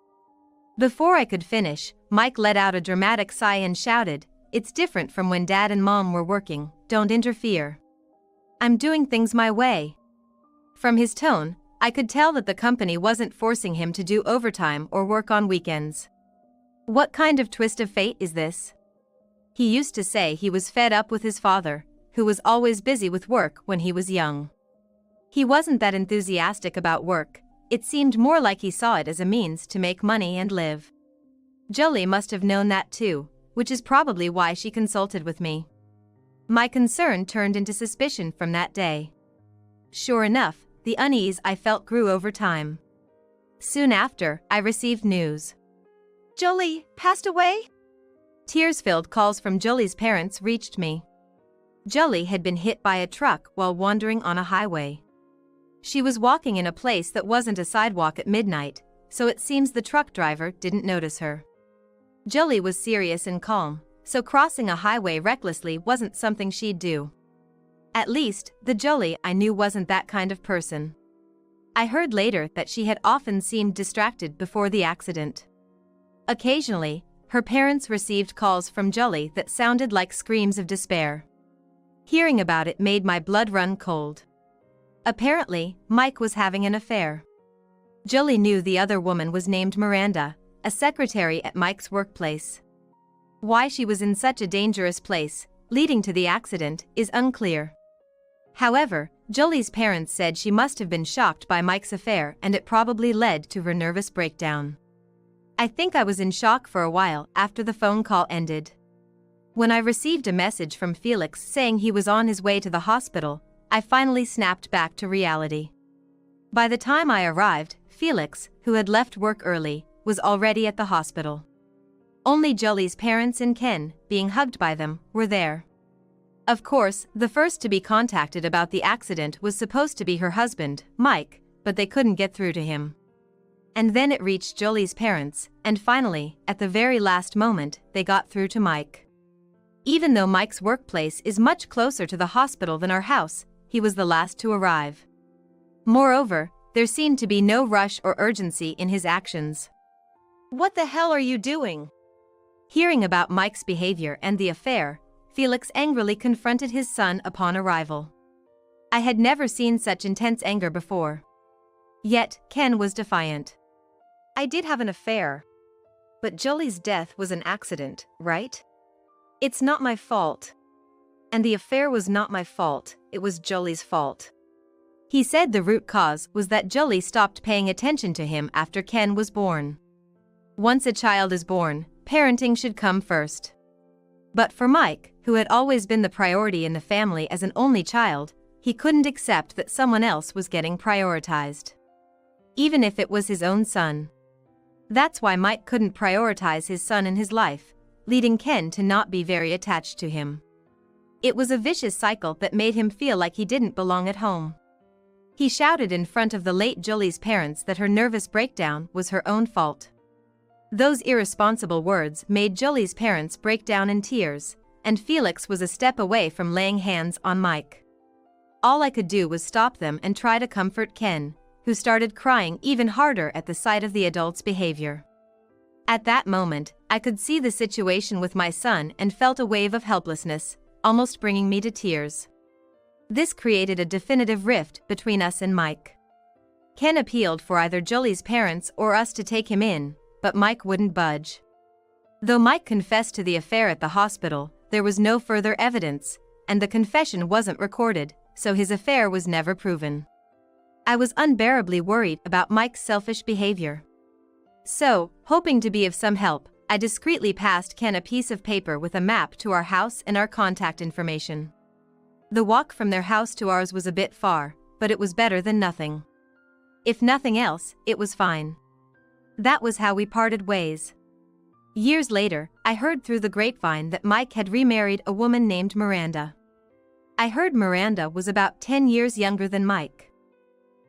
Speaker 1: Before I could finish, Mike let out a dramatic sigh and shouted, "It's different from when Dad and Mom were working, don't interfere. I'm doing things my way." From his tone, I could tell that the company wasn't forcing him to do overtime or work on weekends. What kind of twist of fate is this? He used to say he was fed up with his father, who was always busy with work when he was young. He wasn't that enthusiastic about work. It seemed more like he saw it as a means to make money and live. Julie must have known that too, which is probably why she consulted with me. My concern turned into suspicion from that day. Sure enough, the unease I felt grew over time. Soon after, I received news.
Speaker 2: Julie passed away?
Speaker 1: Tears-filled calls from Julie's parents reached me. Julie had been hit by a truck while wandering on a highway. She was walking in a place that wasn't a sidewalk at midnight, so it seems the truck driver didn't notice her. Julie was serious and calm, so crossing a highway recklessly wasn't something she'd do. At least, the Julie I knew wasn't that kind of person. I heard later that she had often seemed distracted before the accident. Occasionally, her parents received calls from Julie that sounded like screams of despair. Hearing about it made my blood run cold. Apparently, Mike was having an affair. Julie knew the other woman was named Miranda, a secretary at Mike's workplace. Why she was in such a dangerous place, leading to the accident, is unclear. However, Julie's parents said she must have been shocked by Mike's affair and it probably led to her nervous breakdown. I think I was in shock for a while after the phone call ended. When I received a message from Felix saying he was on his way to the hospital, I finally snapped back to reality. By the time I arrived, Felix, who had left work early, was already at the hospital. Only Julie's parents and Ken, being hugged by them, were there. Of course, the first to be contacted about the accident was supposed to be her husband, Mike, but they couldn't get through to him. And then it reached Julie's parents, and finally, at the very last moment, they got through to Mike. Even though Mike's workplace is much closer to the hospital than our house, he was the last to arrive. Moreover, there seemed to be no rush or urgency in his actions.
Speaker 2: What the hell are you doing?
Speaker 1: Hearing about Mike's behavior and the affair, Felix angrily confronted his son upon arrival. I had never seen such intense anger before. Yet, Ken was defiant.
Speaker 2: I did have an affair. But Julie's death was an accident, right? It's not my fault. And the affair was not my fault, it was Julie's fault.
Speaker 1: He said the root cause was that Julie stopped paying attention to him after Ken was born. Once a child is born, parenting should come first. But for Mike, who had always been the priority in the family as an only child, he couldn't accept that someone else was getting prioritized. Even if it was his own son. That's why Mike couldn't prioritize his son in his life, leading Ken to not be very attached to him. It was a vicious cycle that made him feel like he didn't belong at home. He shouted in front of the late Julie's parents that her nervous breakdown was her own fault. Those irresponsible words made Julie's parents break down in tears, and Felix was a step away from laying hands on Mike. All I could do was stop them and try to comfort Ken, who started crying even harder at the sight of the adult's behavior. At that moment, I could see the situation with my son and felt a wave of helplessness, almost bringing me to tears. This created a definitive rift between us and Mike. Ken appealed for either Julie's parents or us to take him in, but Mike wouldn't budge. Though Mike confessed to the affair at the hospital, there was no further evidence, and the confession wasn't recorded, so his affair was never proven. I was unbearably worried about Mike's selfish behavior. So, hoping to be of some help, I discreetly passed Ken a piece of paper with a map to our house and our contact information. The walk from their house to ours was a bit far, but it was better than nothing. If nothing else, it was fine. That was how we parted ways. Years later, I heard through the grapevine that Mike had remarried a woman named Miranda. I heard Miranda was about 10 years younger than Mike.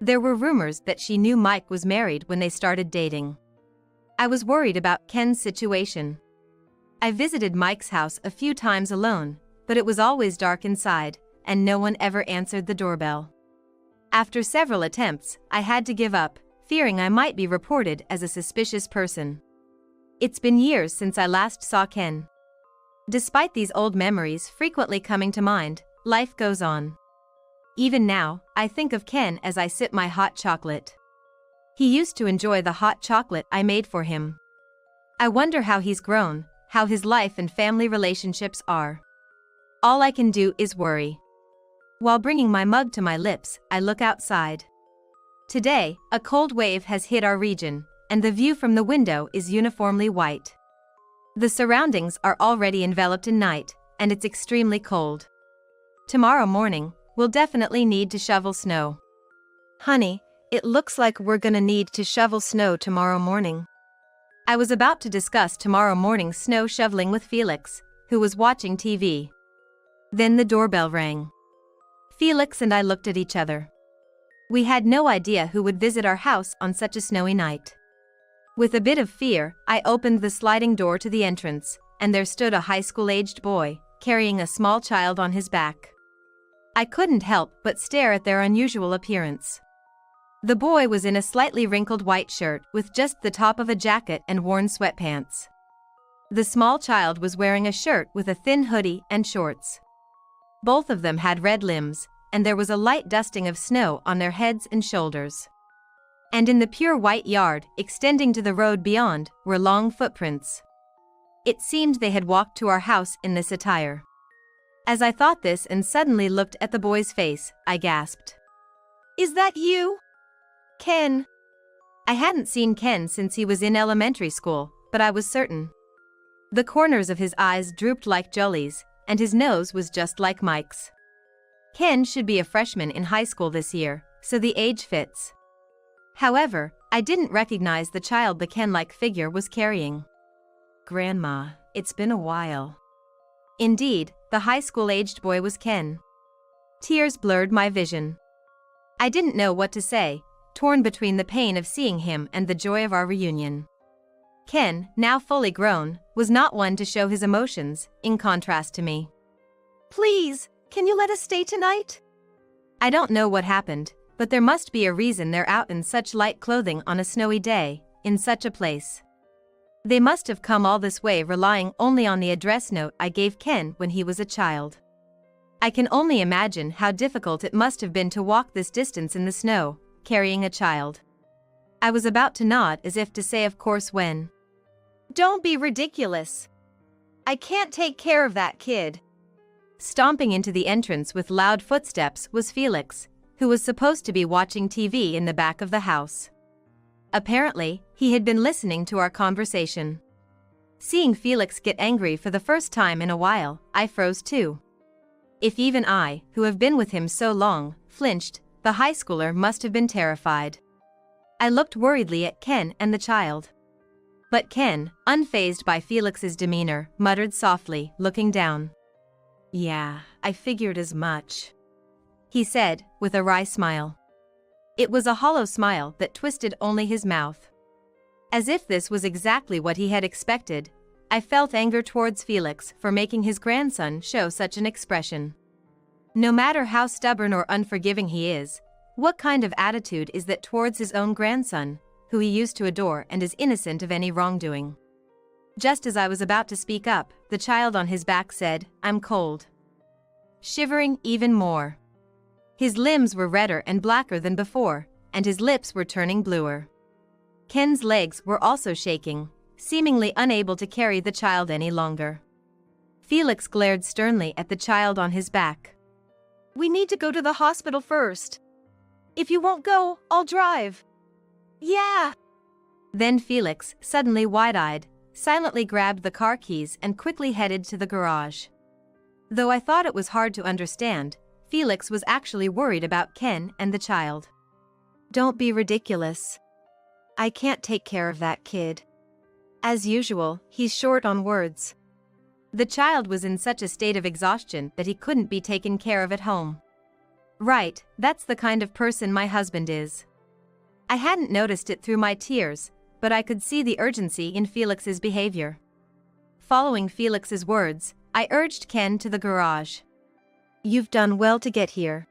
Speaker 1: There were rumors that she knew Mike was married when they started dating. I was worried about Ken's situation. I visited Mike's house a few times alone, but it was always dark inside, and no one ever answered the doorbell. After several attempts, I had to give up, fearing I might be reported as a suspicious person. It's been years since I last saw Ken. Despite these old memories frequently coming to mind, life goes on. Even now, I think of Ken as I sip my hot chocolate. He used to enjoy the hot chocolate I made for him. I wonder how he's grown, how his life and family relationships are. All I can do is worry. While bringing my mug to my lips, I look outside. Today, a cold wave has hit our region, and the view from the window is uniformly white. The surroundings are already enveloped in night, and it's extremely cold. Tomorrow morning, we'll definitely need to shovel snow.
Speaker 2: Honey, it looks like we're gonna need to shovel snow tomorrow morning.
Speaker 1: I was about to discuss tomorrow morning's snow shoveling with Felix, who was watching TV. Then the doorbell rang. Felix and I looked at each other. We had no idea who would visit our house on such a snowy night. With a bit of fear, I opened the sliding door to the entrance, and there stood a high school-aged boy, carrying a small child on his back. I couldn't help but stare at their unusual appearance. The boy was in a slightly wrinkled white shirt with just the top of a jacket and worn sweatpants. The small child was wearing a shirt with a thin hoodie and shorts. Both of them had red limbs, and there was a light dusting of snow on their heads and shoulders. And in the pure white yard, extending to the road beyond, were long footprints. It seemed they had walked to our house in this attire. As I thought this and suddenly looked at the boy's face, I gasped.
Speaker 2: "Is that you? Ken?"
Speaker 1: I hadn't seen Ken since he was in elementary school, but I was certain. The corners of his eyes drooped like jellies, and his nose was just like Mike's. Ken should be a freshman in high school this year, so the age fits. However, I didn't recognize the child the Ken-like figure was carrying. "Grandma, it's been a while." Indeed, the high school-aged boy was Ken. Tears blurred my vision. I didn't know what to say, torn between the pain of seeing him and the joy of our reunion. Ken, now fully grown, was not one to show his emotions, in contrast to me.
Speaker 2: "Please, can you let us stay tonight?"
Speaker 1: I don't know what happened, but there must be a reason they're out in such light clothing on a snowy day, in such a place. They must have come all this way relying only on the address note I gave Ken when he was a child. I can only imagine how difficult it must have been to walk this distance in the snow, carrying a child. I was about to nod as if to say of course when.
Speaker 2: "Don't be ridiculous. I can't take care of that kid."
Speaker 1: Stomping into the entrance with loud footsteps was Felix, who was supposed to be watching TV in the back of the house. Apparently, he had been listening to our conversation. Seeing Felix get angry for the first time in a while, I froze too. If even I, who have been with him so long, flinched, the high schooler must have been terrified. I looked worriedly at Ken and the child. But Ken, unfazed by Felix's demeanor, muttered softly, looking down. "Yeah, I figured as much," he said, with a wry smile. It was a hollow smile that twisted only his mouth. As if this was exactly what he had expected, I felt anger towards Felix for making his grandson show such an expression. No matter how stubborn or unforgiving he is, what kind of attitude is that towards his own grandson, who he used to adore and is innocent of any wrongdoing? Just as I was about to speak up, the child on his back said, "I'm cold." Shivering even more. His limbs were redder and blacker than before, and his lips were turning bluer. Ken's legs were also shaking, seemingly unable to carry the child any longer. Felix glared sternly at the child on his back.
Speaker 2: We need to go to the hospital first. If you won't go, I'll drive. Yeah.
Speaker 1: Then Felix, suddenly wide-eyed, silently grabbed the car keys and quickly headed to the garage. Though I thought it was hard to understand, Felix was actually worried about Ken and the child.
Speaker 2: Don't be ridiculous. I can't take care of that kid. As usual, he's short on words.
Speaker 1: The child was in such a state of exhaustion that he couldn't be taken care of at home. Right, that's the kind of person my husband is. I hadn't noticed it through my tears, but I could see the urgency in Felix's behavior. Following Felix's words, I urged Ken to the garage.
Speaker 2: You've done well to get here.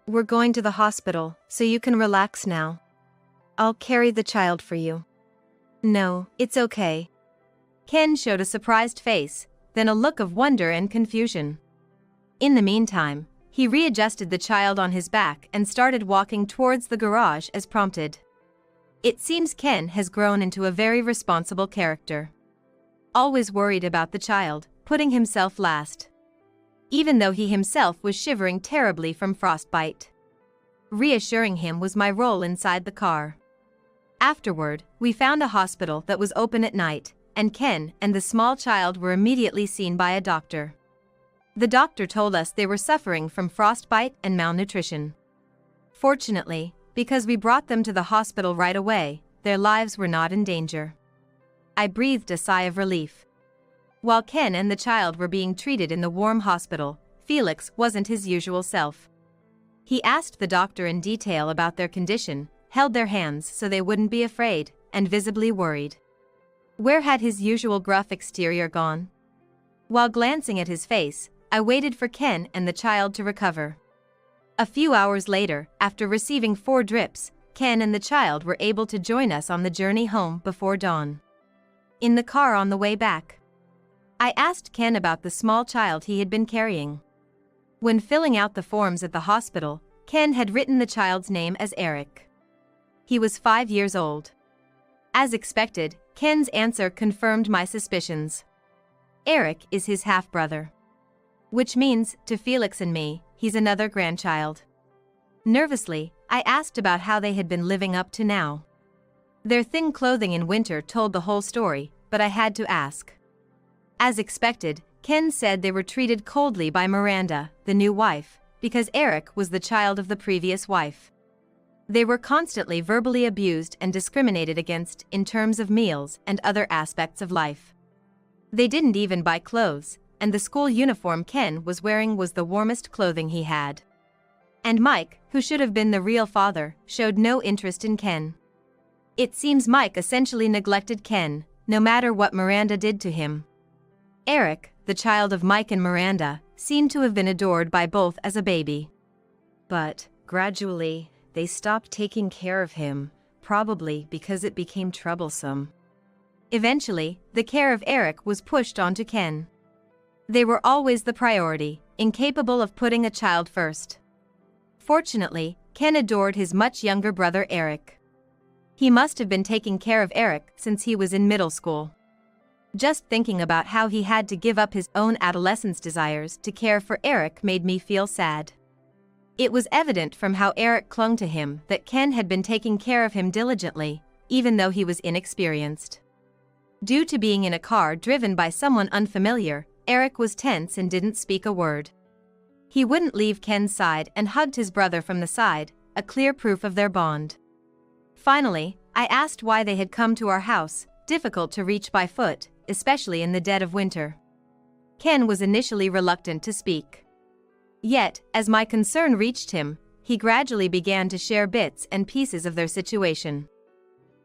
Speaker 2: We're going to the hospital, so you can relax now. I'll carry the child for you. No, it's okay.
Speaker 1: Ken showed a surprised face, then a look of wonder and confusion. In the meantime, he readjusted the child on his back and started walking towards the garage as prompted. It seems Ken has grown into a very responsible character. Always worried about the child, putting himself last. Even though he himself was shivering terribly from frostbite. Reassuring him was my role inside the car. Afterward, we found a hospital that was open at night, and Ken and the small child were immediately seen by a doctor. The doctor told us they were suffering from frostbite and malnutrition. Fortunately, because we brought them to the hospital right away, their lives were not in danger. I breathed a sigh of relief. While Ken and the child were being treated in the warm hospital, Felix wasn't his usual self. He asked the doctor in detail about their condition, held their hands so they wouldn't be afraid, and visibly worried. Where had his usual gruff exterior gone? While glancing at his face, I waited for Ken and the child to recover. A few hours later, after receiving 4 drips, Ken and the child were able to join us on the journey home before dawn. In the car on the way back, I asked Ken about the small child he had been carrying. When filling out the forms at the hospital, Ken had written the child's name as Eric. He was 5 years old. As expected, Ken's answer confirmed my suspicions. Eric is his half-brother. Which means, to Felix and me, he's another grandchild. Nervously, I asked about how they had been living up to now. Their thin clothing in winter told the whole story, but I had to ask. As expected, Ken said they were treated coldly by Miranda, the new wife, because Eric was the child of the previous wife. They were constantly verbally abused and discriminated against in terms of meals and other aspects of life. They didn't even buy clothes, and the school uniform Ken was wearing was the warmest clothing he had. And Mike, who should have been the real father, showed no interest in Ken. It seems Mike essentially neglected Ken, no matter what Miranda did to him. Eric, the child of Mike and Miranda, seemed to have been adored by both as a baby. But, gradually, they stopped taking care of him, probably because it became troublesome. Eventually, the care of Eric was pushed onto Ken. They were always the priority, incapable of putting a child first. Fortunately, Ken adored his much younger brother Eric. He must have been taking care of Eric since he was in middle school. Just thinking about how he had to give up his own adolescence desires to care for Eric made me feel sad. It was evident from how Eric clung to him that Ken had been taking care of him diligently, even though he was inexperienced. Due to being in a car driven by someone unfamiliar, Eric was tense and didn't speak a word. He wouldn't leave Ken's side and hugged his brother from the side, a clear proof of their bond. Finally, I asked why they had come to our house, difficult to reach by foot, especially in the dead of winter. Ken was initially reluctant to speak. Yet, as my concern reached him, he gradually began to share bits and pieces of their situation.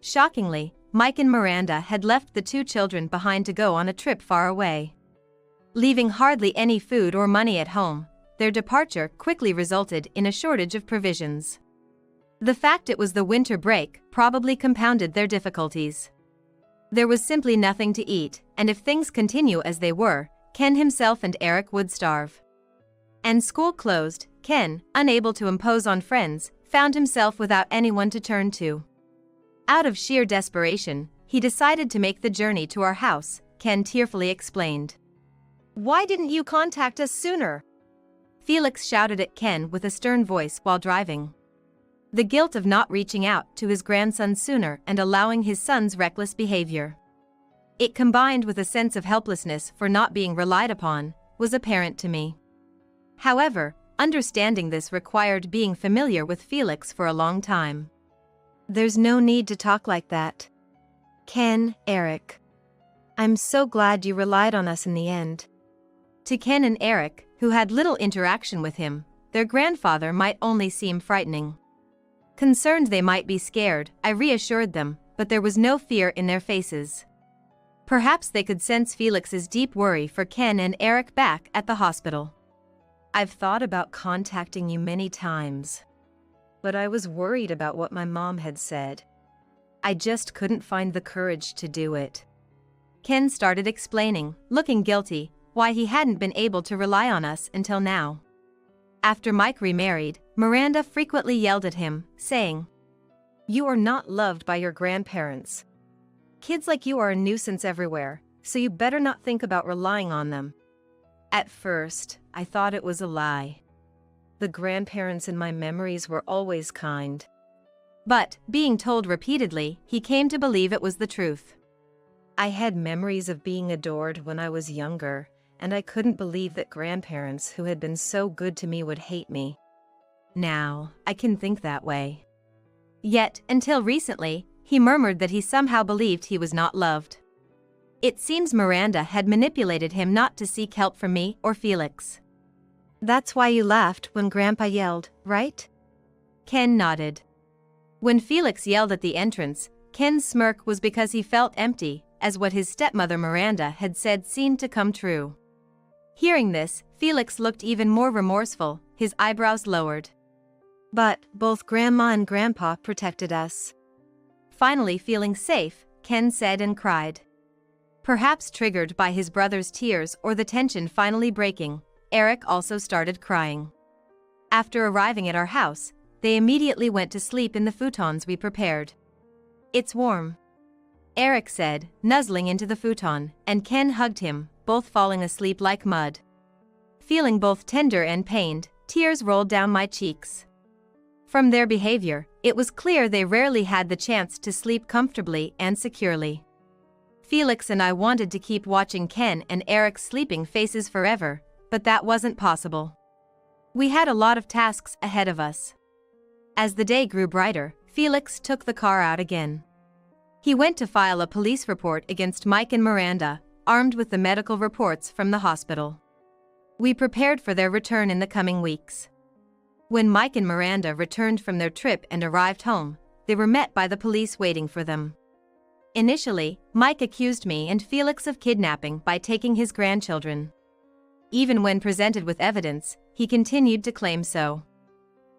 Speaker 1: Shockingly, Mike and Miranda had left the 2 children behind to go on a trip far away. Leaving hardly any food or money at home, their departure quickly resulted in a shortage of provisions. The fact it was the winter break probably compounded their difficulties. There was simply nothing to eat, and if things continue as they were, Ken himself and Eric would starve. And school closed, Ken, unable to impose on friends, found himself without anyone to turn to. Out of sheer desperation, he decided to make the journey to our house, Ken tearfully explained.
Speaker 2: Why didn't you contact us sooner?
Speaker 1: Felix shouted at Ken with a stern voice while driving. The guilt of not reaching out to his grandson sooner and allowing his son's reckless behavior. It combined with a sense of helplessness for not being relied upon, was apparent to me. However, understanding this required being familiar with Felix for a long time.
Speaker 2: There's no need to talk like that. Ken, Eric. I'm so glad you relied on us in the end.
Speaker 1: To Ken and Eric, who had little interaction with him, their grandfather might only seem frightening. Concerned they might be scared, I reassured them, but there was no fear in their faces. Perhaps they could sense Felix's deep worry for Ken and Eric back at the hospital. I've thought about contacting you many times, but I was worried about what my mom had said. I just couldn't find the courage to do it. Ken started explaining, looking guilty, why he hadn't been able to rely on us until now. After Mike remarried, Miranda frequently yelled at him, saying, "You are not loved by your grandparents. Kids like you are a nuisance everywhere, so you better not think about relying on them." At first, I thought it was a lie. The grandparents in my memories were always kind. But, being told repeatedly, he came to believe it was the truth. I had memories of being adored when I was younger, and I couldn't believe that grandparents who had been so good to me would hate me. Now, I can think that way. Yet, until recently, he murmured that he somehow believed he was not loved. It seems Miranda had manipulated him not to seek help from me or Felix.
Speaker 2: That's why you laughed when Grandpa yelled, right?
Speaker 1: Ken nodded. When Felix yelled at the entrance, Ken's smirk was because he felt empty, as what his stepmother Miranda had said seemed to come true. Hearing this, Felix looked even more remorseful, his eyebrows lowered.
Speaker 2: But both Grandma and Grandpa protected us.
Speaker 1: Finally feeling safe, Ken said and cried. Perhaps triggered by his brother's tears or the tension finally breaking, Eric also started crying. After arriving at our house, they immediately went to sleep in the futons we prepared. "It's warm," Eric said, nuzzling into the futon, and Ken hugged him, both falling asleep like mud. Feeling both tender and pained, tears rolled down my cheeks. From their behavior, it was clear they rarely had the chance to sleep comfortably and securely. Felix and I wanted to keep watching Ken and Eric's sleeping faces forever, but that wasn't possible. We had a lot of tasks ahead of us. As the day grew brighter, Felix took the car out again. He went to file a police report against Mike and Miranda, armed with the medical reports from the hospital. We prepared for their return in the coming weeks. When Mike and Miranda returned from their trip and arrived home, they were met by the police waiting for them. Initially, Mike accused me and Felix of kidnapping by taking his grandchildren. Even when presented with evidence, he continued to claim so.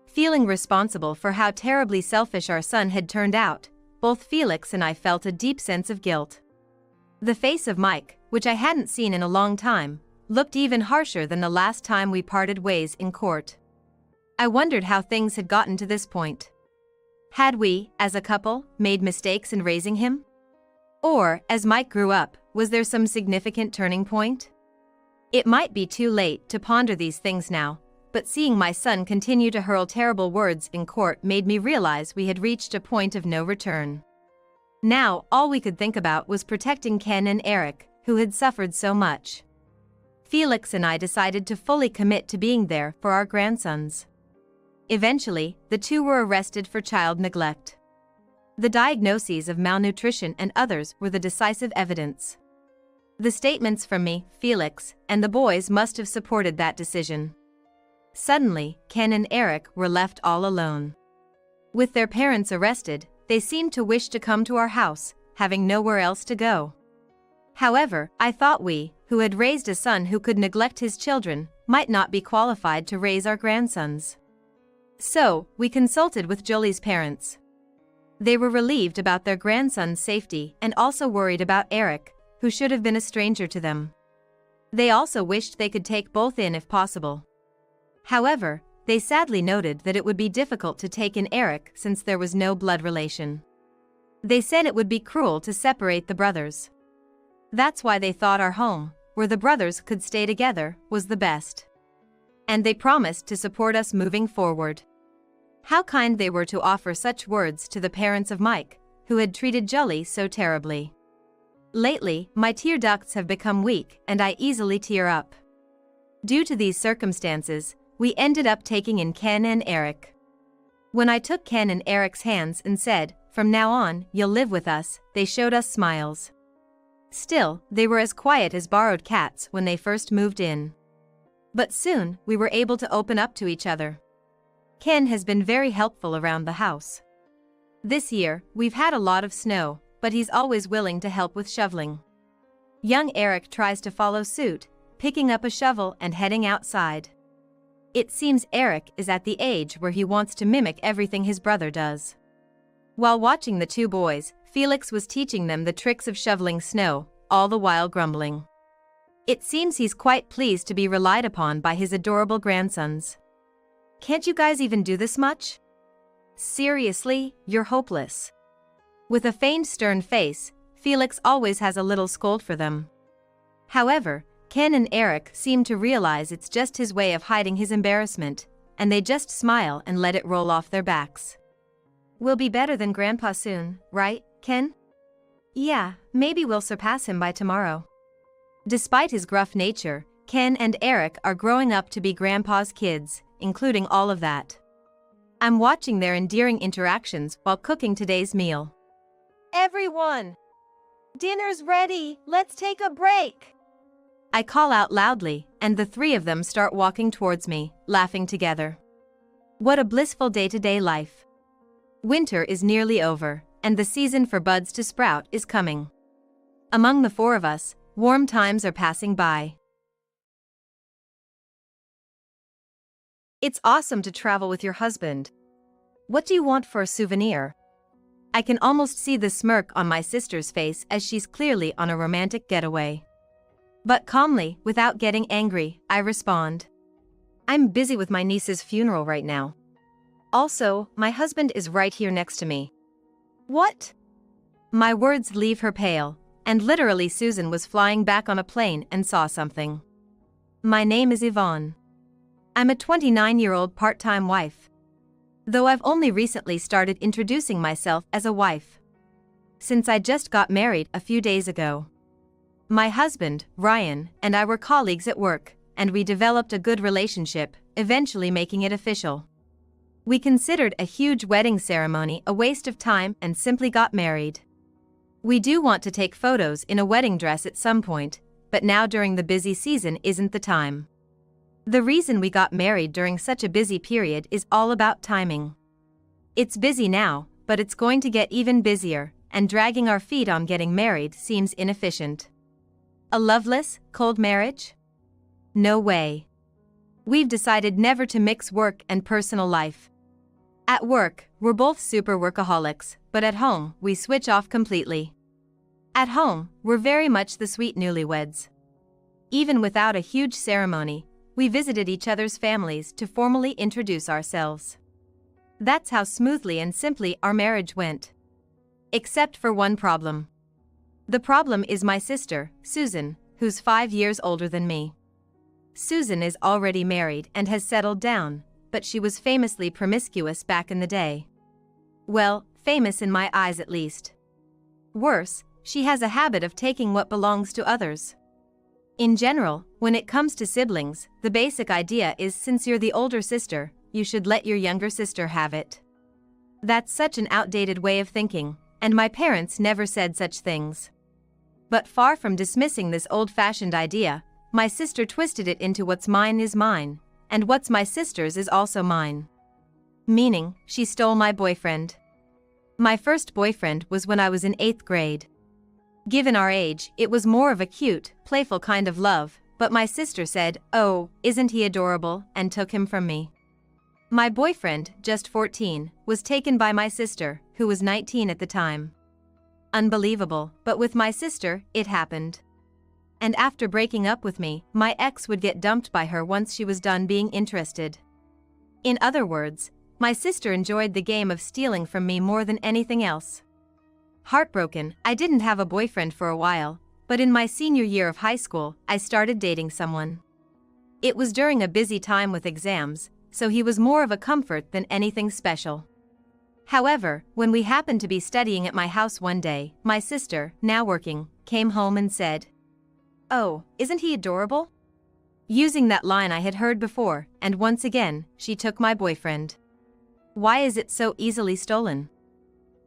Speaker 1: Feeling responsible for how terribly selfish our son had turned out, both Felix and I felt a deep sense of guilt. The face of Mike, which I hadn't seen in a long time, looked even harsher than the last time we parted ways in court. I wondered how things had gotten to this point. Had we, as a couple, made mistakes in raising him? Or, as Mike grew up, was there some significant turning point? It might be too late to ponder these things now, but seeing my son continue to hurl terrible words in court made me realize we had reached a point of no return. Now, all we could think about was protecting Ken and Eric, who had suffered so much. Felix and I decided to fully commit to being there for our grandsons. Eventually, the two were arrested for child neglect. The diagnoses of malnutrition and others were the decisive evidence. The statements from me, Felix, and the boys must have supported that decision. Suddenly, Ken and Eric were left all alone. With their parents arrested, they seemed to wish to come to our house, having nowhere else to go. However, I thought we, who had raised a son who could neglect his children, might not be qualified to raise our grandsons. So, we consulted with Jolie's parents. They were relieved about their grandson's safety and also worried about Eric, who should have been a stranger to them. They also wished they could take both in if possible. However, they sadly noted that it would be difficult to take in Eric since there was no blood relation. They said it would be cruel to separate the brothers. That's why they thought our home, where the brothers could stay together, was the best. And they promised to support us moving forward. How kind they were to offer such words to the parents of Mike, who had treated Jolly so terribly. Lately, my tear ducts have become weak and I easily tear up. Due to these circumstances, we ended up taking in Ken and Eric. When I took Ken and Eric's hands and said, "From now on, you'll live with us," they showed us smiles. Still, they were as quiet as borrowed cats when they first moved in. But soon, we were able to open up to each other. Ken has been very helpful around the house. This year, we've had a lot of snow, but he's always willing to help with shoveling. Young Eric tries to follow suit, picking up a shovel and heading outside. It seems Eric is at the age where he wants to mimic everything his brother does. While watching the two boys, Felix was teaching them the tricks of shoveling snow, all the while grumbling. It seems he's quite pleased to be relied upon by his adorable grandsons. "Can't you guys even do this much? Seriously, you're hopeless." With a feigned stern face, Felix always has a little scold for them. However, Ken and Eric seem to realize it's just his way of hiding his embarrassment, and they just smile and let it roll off their backs. "We'll be better than Grandpa soon, right, Ken?" "Yeah, maybe we'll surpass him by tomorrow." Despite his gruff nature, Ken and Eric are growing up to be Grandpa's kids, including all of that. I'm watching their endearing interactions while cooking today's meal.
Speaker 2: Everyone! Dinner's ready, let's take a break!
Speaker 1: I call out loudly, and the three of them start walking towards me, laughing together. What a blissful day-to-day life. Winter is nearly over, and the season for buds to sprout is coming. Among the four of us, warm times are passing by. It's awesome to travel with your husband. What do you want for a souvenir? I can almost see the smirk on my sister's face as she's clearly on a romantic getaway. But calmly, without getting angry, I respond. "I'm busy with my niece's funeral right now. Also, my husband is right here next to me."
Speaker 2: "What?"
Speaker 1: My words leave her pale, and literally Susan was flying back on a plane and saw something. My name is Yvonne. I'm a 29-year-old part-time wife. Though I've only recently started introducing myself as a wife. Since I just got married a few days ago. My husband, Ryan, and I were colleagues at work, and we developed a good relationship, eventually making it official. We considered a huge wedding ceremony a waste of time and simply got married. We do want to take photos in a wedding dress at some point, but now during the busy season isn't the time. The reason we got married during such a busy period is all about timing. It's busy now, but it's going to get even busier, and dragging our feet on getting married seems inefficient. A loveless, cold marriage? No way. We've decided never to mix work and personal life. At work, we're both super workaholics, but at home, we switch off completely. At home, we're very much the sweet newlyweds. Even without a huge ceremony, we visited each other's families to formally introduce ourselves. That's how smoothly and simply our marriage went. Except for one problem. The problem is my sister, Susan, who's 5 years older than me. Susan is already married and has settled down, but she was famously promiscuous back in the day. Well, famous in my eyes at least. Worse, she has a habit of taking what belongs to others. In general, when it comes to siblings, the basic idea is since you're the older sister, you should let your younger sister have it. That's such an outdated way of thinking, and my parents never said such things. But far from dismissing this old-fashioned idea, my sister twisted it into what's mine is mine, and what's my sister's is also mine. Meaning, she stole my boyfriend. My first boyfriend was when I was in 8th grade. Given our age, it was more of a cute, playful kind of love, but my sister said, "Oh, isn't he adorable," and took him from me. My boyfriend, just 14, was taken by my sister, who was 19 at the time. Unbelievable, but with my sister, it happened. And after breaking up with me, my ex would get dumped by her once she was done being interested. In other words, my sister enjoyed the game of stealing from me more than anything else. Heartbroken, I didn't have a boyfriend for a while, But in my senior year of high school, I started dating someone. It was during a busy time with exams, so he was more of a comfort than anything special. However, when we happened to be studying at my house one day, my sister, now working, came home and said, "Oh, isn't he adorable?" Using that line I had heard before, and once again, she took my boyfriend. Why is it so easily stolen?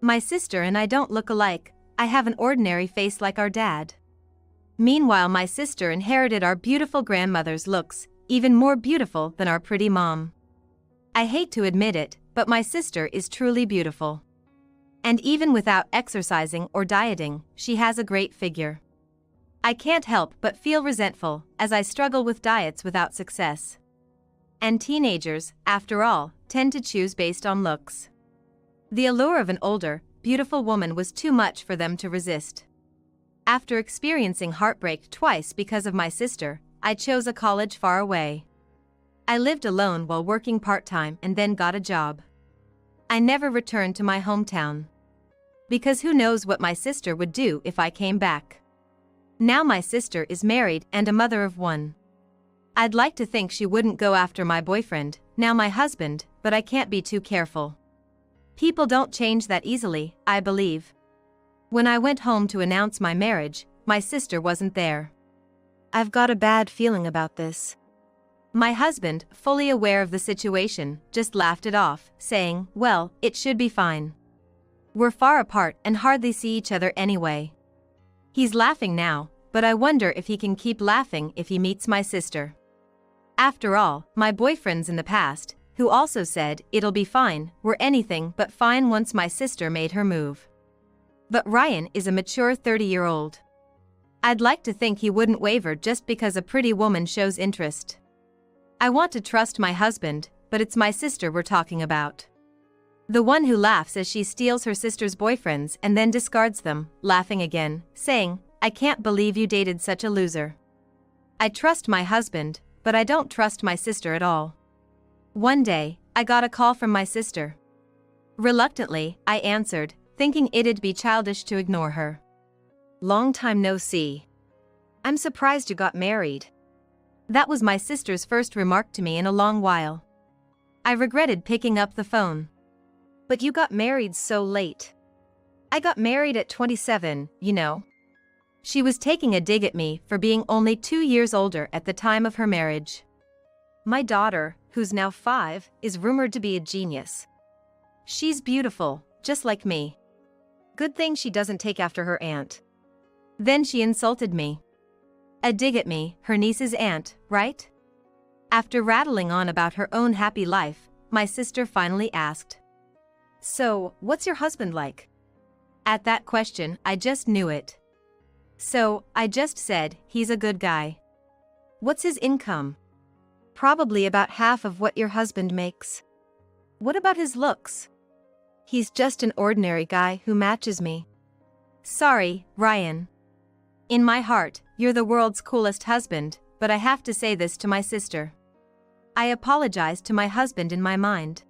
Speaker 1: My sister and I don't look alike. I have an ordinary face like our dad. Meanwhile, my sister inherited our beautiful grandmother's looks, even more beautiful than our pretty mom. I hate to admit it, but my sister is truly beautiful. And even without exercising or dieting, she has a great figure. I can't help but feel resentful as I struggle with diets without success. And teenagers, after all, tend to choose based on looks. The allure of an older, beautiful woman was too much for them to resist. After experiencing heartbreak twice because of my sister, I chose a college far away. I lived alone while working part-time and then got a job. I never returned to my hometown. Because who knows what my sister would do if I came back. Now my sister is married and a mother of one. I'd like to think she wouldn't go after my boyfriend, now my husband, but I can't be too careful. People don't change that easily, I believe. When I went home to announce my marriage, my sister wasn't there. I've got a bad feeling about this. My husband, fully aware of the situation, just laughed it off, saying, "Well, it should be fine. We're far apart and hardly see each other anyway." He's laughing now, but I wonder if he can keep laughing if he meets my sister. After all, my boyfriends in the past, who also said it'll be fine, were anything but fine once my sister made her move. But Ryan is a mature 30-year-old. I'd like to think he wouldn't waver just because a pretty woman shows interest. I want to trust my husband, but it's my sister we're talking about. The one who laughs as she steals her sister's boyfriends and then discards them, laughing again, saying, "I can't believe you dated such a loser." I trust my husband, but I don't trust my sister at all. One day, I got a call from my sister. Reluctantly, I answered, thinking it'd be childish to ignore her. "Long time no see. I'm surprised you got married." That was my sister's first remark to me in a long while. I regretted picking up the phone. "But you got married so late." "I got married at 27, you know." She was taking a dig at me for being only 2 years older at the time of her marriage. My daughter, who's now 5, is rumored to be a genius. She's beautiful, just like me. Good thing she doesn't take after her aunt. Then she insulted me. A dig at me, her niece's aunt, right? After rattling on about her own happy life, my sister finally asked, "So, what's your husband like?" At that question, I just knew it. So, I just said, "He's a good guy." "What's his income?" "Probably about half of what your husband makes." "What about his looks?" "He's just an ordinary guy who matches me." Sorry, Ryan. In my heart, you're the world's coolest husband, but I have to say this to my sister. I apologized to my husband in my mind.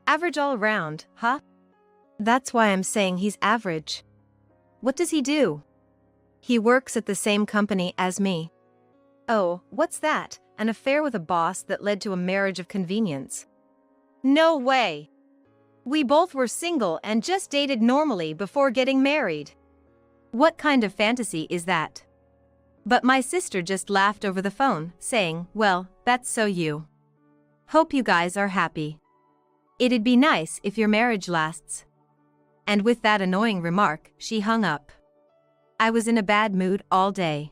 Speaker 1: Average all around, huh? That's why I'm saying he's average. What does he do? He works at the same company as me. Oh, what's that? An affair with a boss that led to a marriage of convenience? No way! We both were single and just dated normally before getting married. What kind of fantasy is that? But my sister just laughed over the phone, saying, "Well, that's so you. Hope you guys are happy. It'd be nice if your marriage lasts." And with that annoying remark, she hung up. I was in a bad mood all day.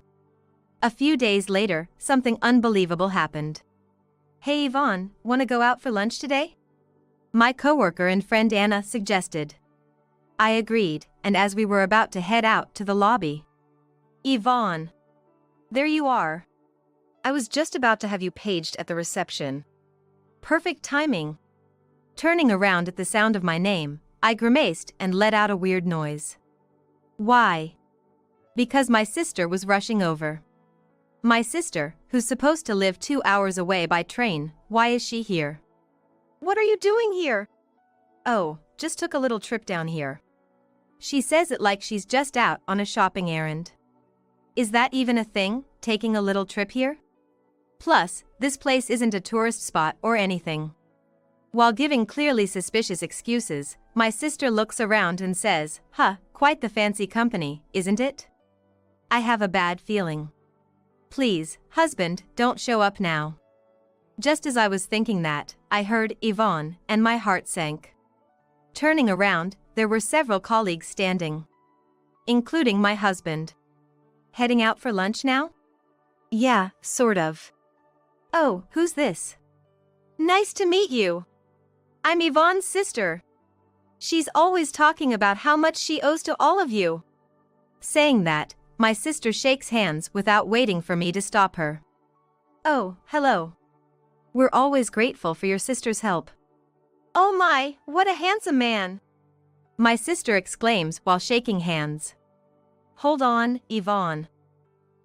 Speaker 1: A few days later, something unbelievable happened. "Hey Yvonne, wanna go out for lunch today?" My coworker and friend Anna suggested. I agreed, and as we were about to head out to the lobby, "Yvonne, there you are. I was just about to have you paged at the reception." Perfect timing. Turning around at the sound of my name, I grimaced and let out a weird noise. Why? Because my sister was rushing over. My sister, who's supposed to live 2 hours away by train, why is she here? "What are you doing here?" "Oh, just took a little trip down here." She says it like she's just out on a shopping errand. Is that even a thing, taking a little trip here? Plus, this place isn't a tourist spot or anything. While giving clearly suspicious excuses, my sister looks around and says, "Huh, quite the fancy company, isn't it?" I have a bad feeling. "Please, husband, don't show up now." Just as I was thinking that, I heard Yvonne, and my heart sank. Turning around, there were several colleagues standing, including my husband. "Heading out for lunch now?"
Speaker 2: Yeah, sort of.
Speaker 1: "Oh, who's this?"
Speaker 2: Nice to meet you. I'm Yvonne's sister. She's always talking about how much she owes to all of you."
Speaker 1: Saying that, my sister shakes hands without waiting for me to stop her. "Oh, hello. We're always grateful for your sister's help."
Speaker 2: Oh my, what a handsome man.
Speaker 1: My sister exclaims while shaking hands. "Hold on, Yvonne.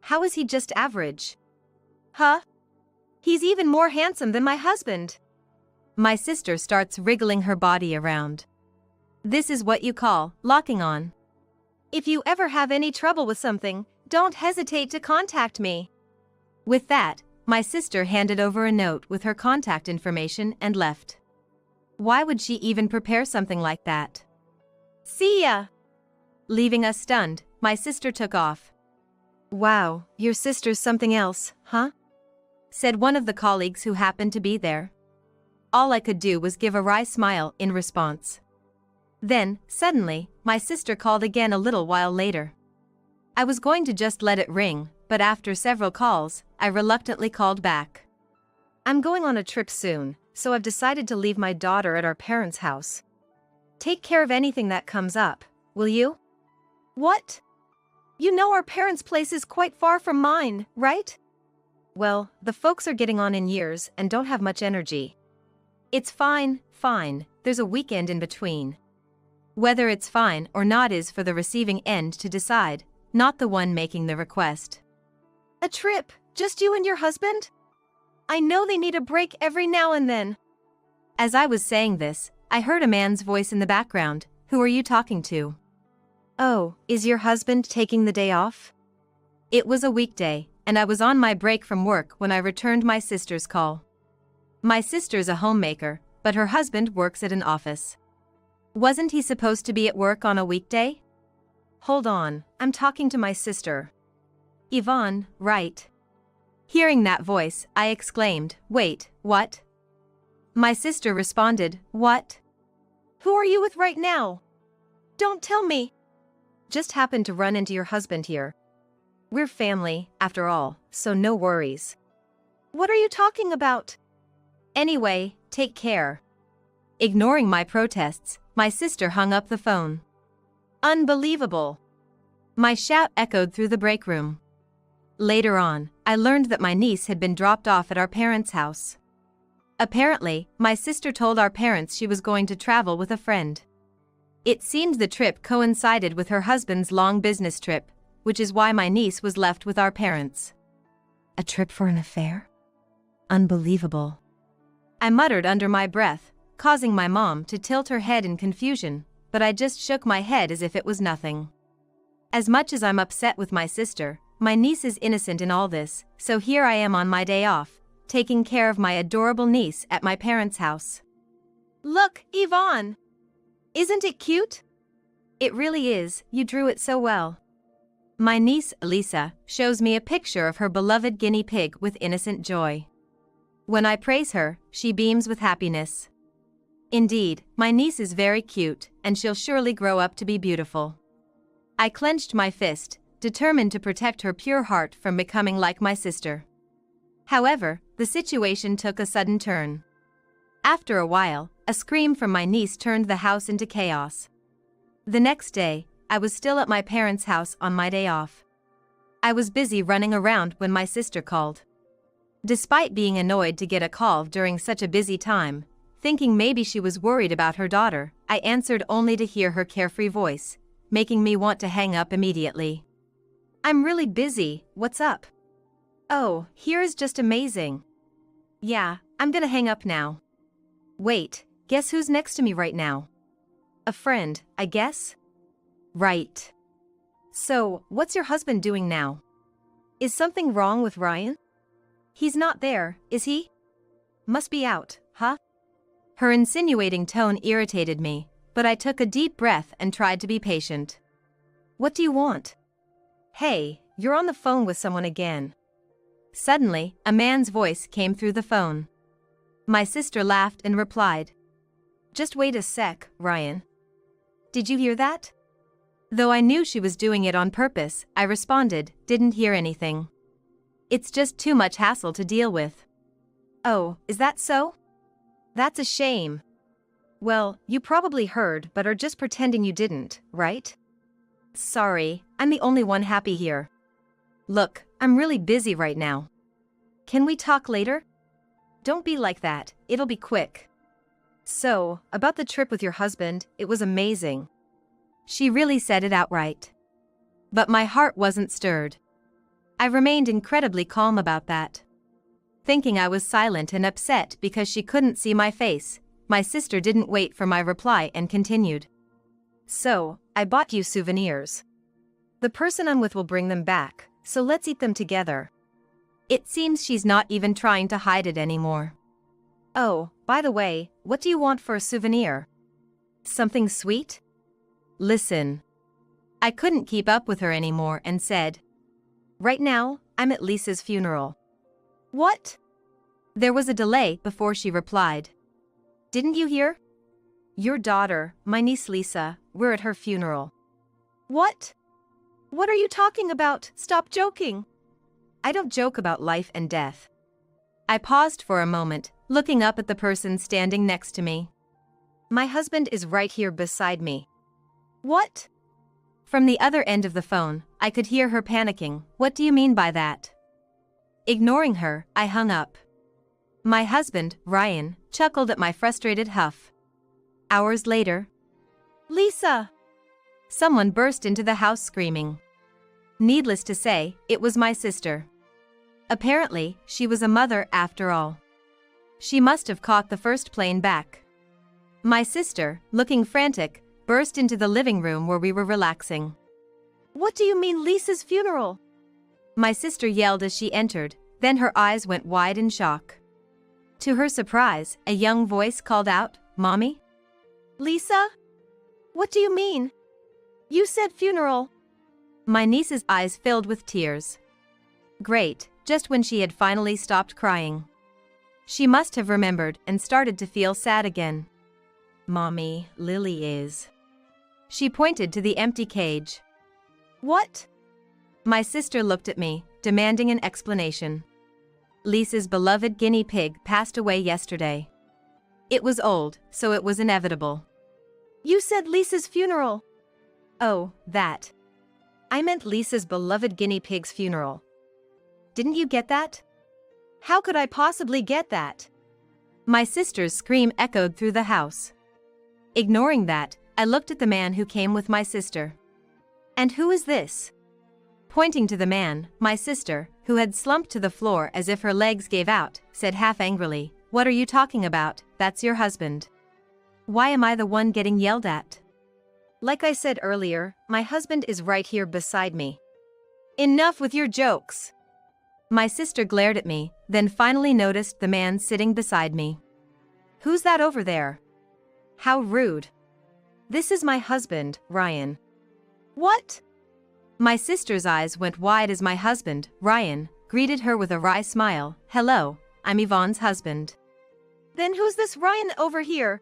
Speaker 1: How is he just average?"
Speaker 2: Huh? He's even more handsome than my husband.
Speaker 1: My sister starts wriggling her body around. "This is what you call locking on."
Speaker 2: If you ever have any trouble with something, don't hesitate to contact me.
Speaker 1: With that, my sister handed over a note with her contact information and left. Why would she even prepare something like that?
Speaker 2: See ya.
Speaker 1: Leaving us stunned, my sister took off.
Speaker 2: Wow, your sister's something else, huh?
Speaker 1: Said one of the colleagues who happened to be there. All I could do was give a wry smile in response. Then, suddenly, my sister called again a little while later. I was going to just let it ring, but after several calls, I reluctantly called back.
Speaker 2: "I'm going on a trip soon, so I've decided to leave my daughter at our parents' house. Take care of anything that comes up, will you?" "What? You know our parents' place is quite far from mine, right?" "Well, the folks are getting on in years and don't have much energy."
Speaker 1: "It's fine, there's a weekend in between." Whether it's fine or not is for the receiving end to decide, not the one making the request.
Speaker 2: "A trip, just you and your husband? I know they need a break every now and then."
Speaker 1: As I was saying this, I heard a man's voice in the background. "Who are you talking to?"
Speaker 2: "Oh, is your husband taking the day off?"
Speaker 1: It was a weekday, and I was on my break from work when I returned my sister's call. My sister's a homemaker, but her husband works at an office. Wasn't he supposed to be at work on a weekday?
Speaker 2: "Hold on, I'm talking to my sister."
Speaker 1: "Yvonne, right?" Hearing that voice, I exclaimed, "Wait, what?" My sister responded, "What?"
Speaker 2: "Who are you with right now? Don't tell me." "Just happened to run into your husband here. We're family, after all, so no worries." "What are you talking about?"
Speaker 1: "Anyway, take care." Ignoring my protests, my sister hung up the phone.
Speaker 2: Unbelievable.
Speaker 1: My shout echoed through the break room. Later on, I learned that my niece had been dropped off at our parents' house. Apparently, my sister told our parents she was going to travel with a friend. It seemed the trip coincided with her husband's long business trip, which is why my niece was left with our parents. A trip for an affair? Unbelievable. I muttered under my breath, causing my mom to tilt her head in confusion, but I just shook my head as if it was nothing. As much as I'm upset with my sister, my niece is innocent in all this, so here I am on my day off, taking care of my adorable niece at my parents' house.
Speaker 2: "Look, Yvonne! Isn't it cute?"
Speaker 1: "It really is, you drew it so well." My niece, Elisa, shows me a picture of her beloved guinea pig with innocent joy. When I praise her, she beams with happiness. Indeed, my niece is very cute, and she'll surely grow up to be beautiful. I clenched my fist, determined to protect her pure heart from becoming like my sister. However, the situation took a sudden turn. After a while, a scream from my niece turned the house into chaos. The next day, I was still at my parents' house on my day off. I was busy running around when my sister called. Despite being annoyed to get a call during such a busy time, thinking maybe she was worried about her daughter, I answered only to hear her carefree voice, making me want to hang up immediately. "I'm really busy, what's up?" "Oh, here is just amazing." "Yeah, I'm gonna hang up now." "Wait, guess who's next to me right now?" "A friend, I guess?" "Right. So, what's your husband doing now?"
Speaker 2: Is something wrong with Ryan? He's not there, is he? Must be out, huh?
Speaker 1: Her insinuating tone irritated me, but I took a deep breath and tried to be patient.
Speaker 2: What do you want? Hey, you're on the phone with someone again.
Speaker 1: Suddenly, a man's voice came through the phone. My sister laughed and replied,
Speaker 2: Just wait a sec, Ryan. Did you hear that?
Speaker 1: Though I knew she was doing it on purpose, I responded, didn't hear anything. It's just too much hassle to deal with.
Speaker 2: Oh, is that so? That's a shame. Well, you probably heard but are just pretending you didn't, right?
Speaker 1: Sorry, I'm the only one happy here. Look, I'm really busy right now.
Speaker 2: Can we talk later? Don't be like that, it'll be quick. So, about the trip with your husband, it was amazing.
Speaker 1: She really said it outright. But my heart wasn't stirred. I remained incredibly calm about that. Thinking I was silent and upset because she couldn't see my face, my sister didn't wait for my reply and continued.
Speaker 2: So, I bought you souvenirs. The person I'm with will bring them back, so let's eat them together.
Speaker 1: It seems she's not even trying to hide it anymore.
Speaker 2: Oh, by the way, what do you want for a souvenir? Something sweet?
Speaker 1: Listen. I couldn't keep up with her anymore and said,
Speaker 2: Right now, I'm at Lisa's funeral. What?
Speaker 1: There was a delay before she replied.
Speaker 2: Didn't you hear? Your daughter, my niece Lisa, we're at her funeral. What? What are you talking about? Stop joking. I don't joke about life and death.
Speaker 1: I paused for a moment, looking up at the person standing next to me.
Speaker 2: My husband is right here beside me. What?
Speaker 1: From the other end of the phone, I could hear her panicking. What do you mean by that? Ignoring her, I hung up. My husband, Ryan, chuckled at my frustrated huff. Hours later,
Speaker 2: Lisa!
Speaker 1: Someone burst into the house screaming. Needless to say, it was my sister. Apparently, she was a mother after all. She must have caught the first plane back. My sister, looking frantic, burst into the living room where we were relaxing.
Speaker 2: What do you mean Lisa's funeral?
Speaker 1: My sister yelled as she entered, then her eyes went wide in shock. To her surprise, a young voice called out, Mommy?
Speaker 2: Lisa? What do you mean? You said funeral.
Speaker 1: My niece's eyes filled with tears. Great, just when she had finally stopped crying. She must have remembered and started to feel sad again. Mommy, Lily is. She pointed to the empty cage.
Speaker 2: What?
Speaker 1: My sister looked at me, demanding an explanation. Lisa's beloved guinea pig passed away yesterday. It was old, so it was inevitable.
Speaker 2: You said Lisa's funeral.
Speaker 1: Oh, that.
Speaker 2: I meant Lisa's beloved guinea pig's funeral. Didn't you get that? How could I possibly get that?
Speaker 1: My sister's scream echoed through the house. Ignoring that, I looked at the man who came with my sister.
Speaker 2: And who is this?
Speaker 1: Pointing to the man, my sister, who had slumped to the floor as if her legs gave out, said half angrily, What are you talking about? That's your husband. Why am I the one getting yelled at?
Speaker 2: Like I said earlier, my husband is right here beside me. Enough with your jokes.
Speaker 1: My sister glared at me, then finally noticed the man sitting beside me.
Speaker 2: Who's that over there? How rude. This is my husband, Ryan. What?
Speaker 1: My sister's eyes went wide as my husband, Ryan, greeted her with a wry smile. Hello, I'm Yvonne's husband.
Speaker 2: Then who's this Ryan over here?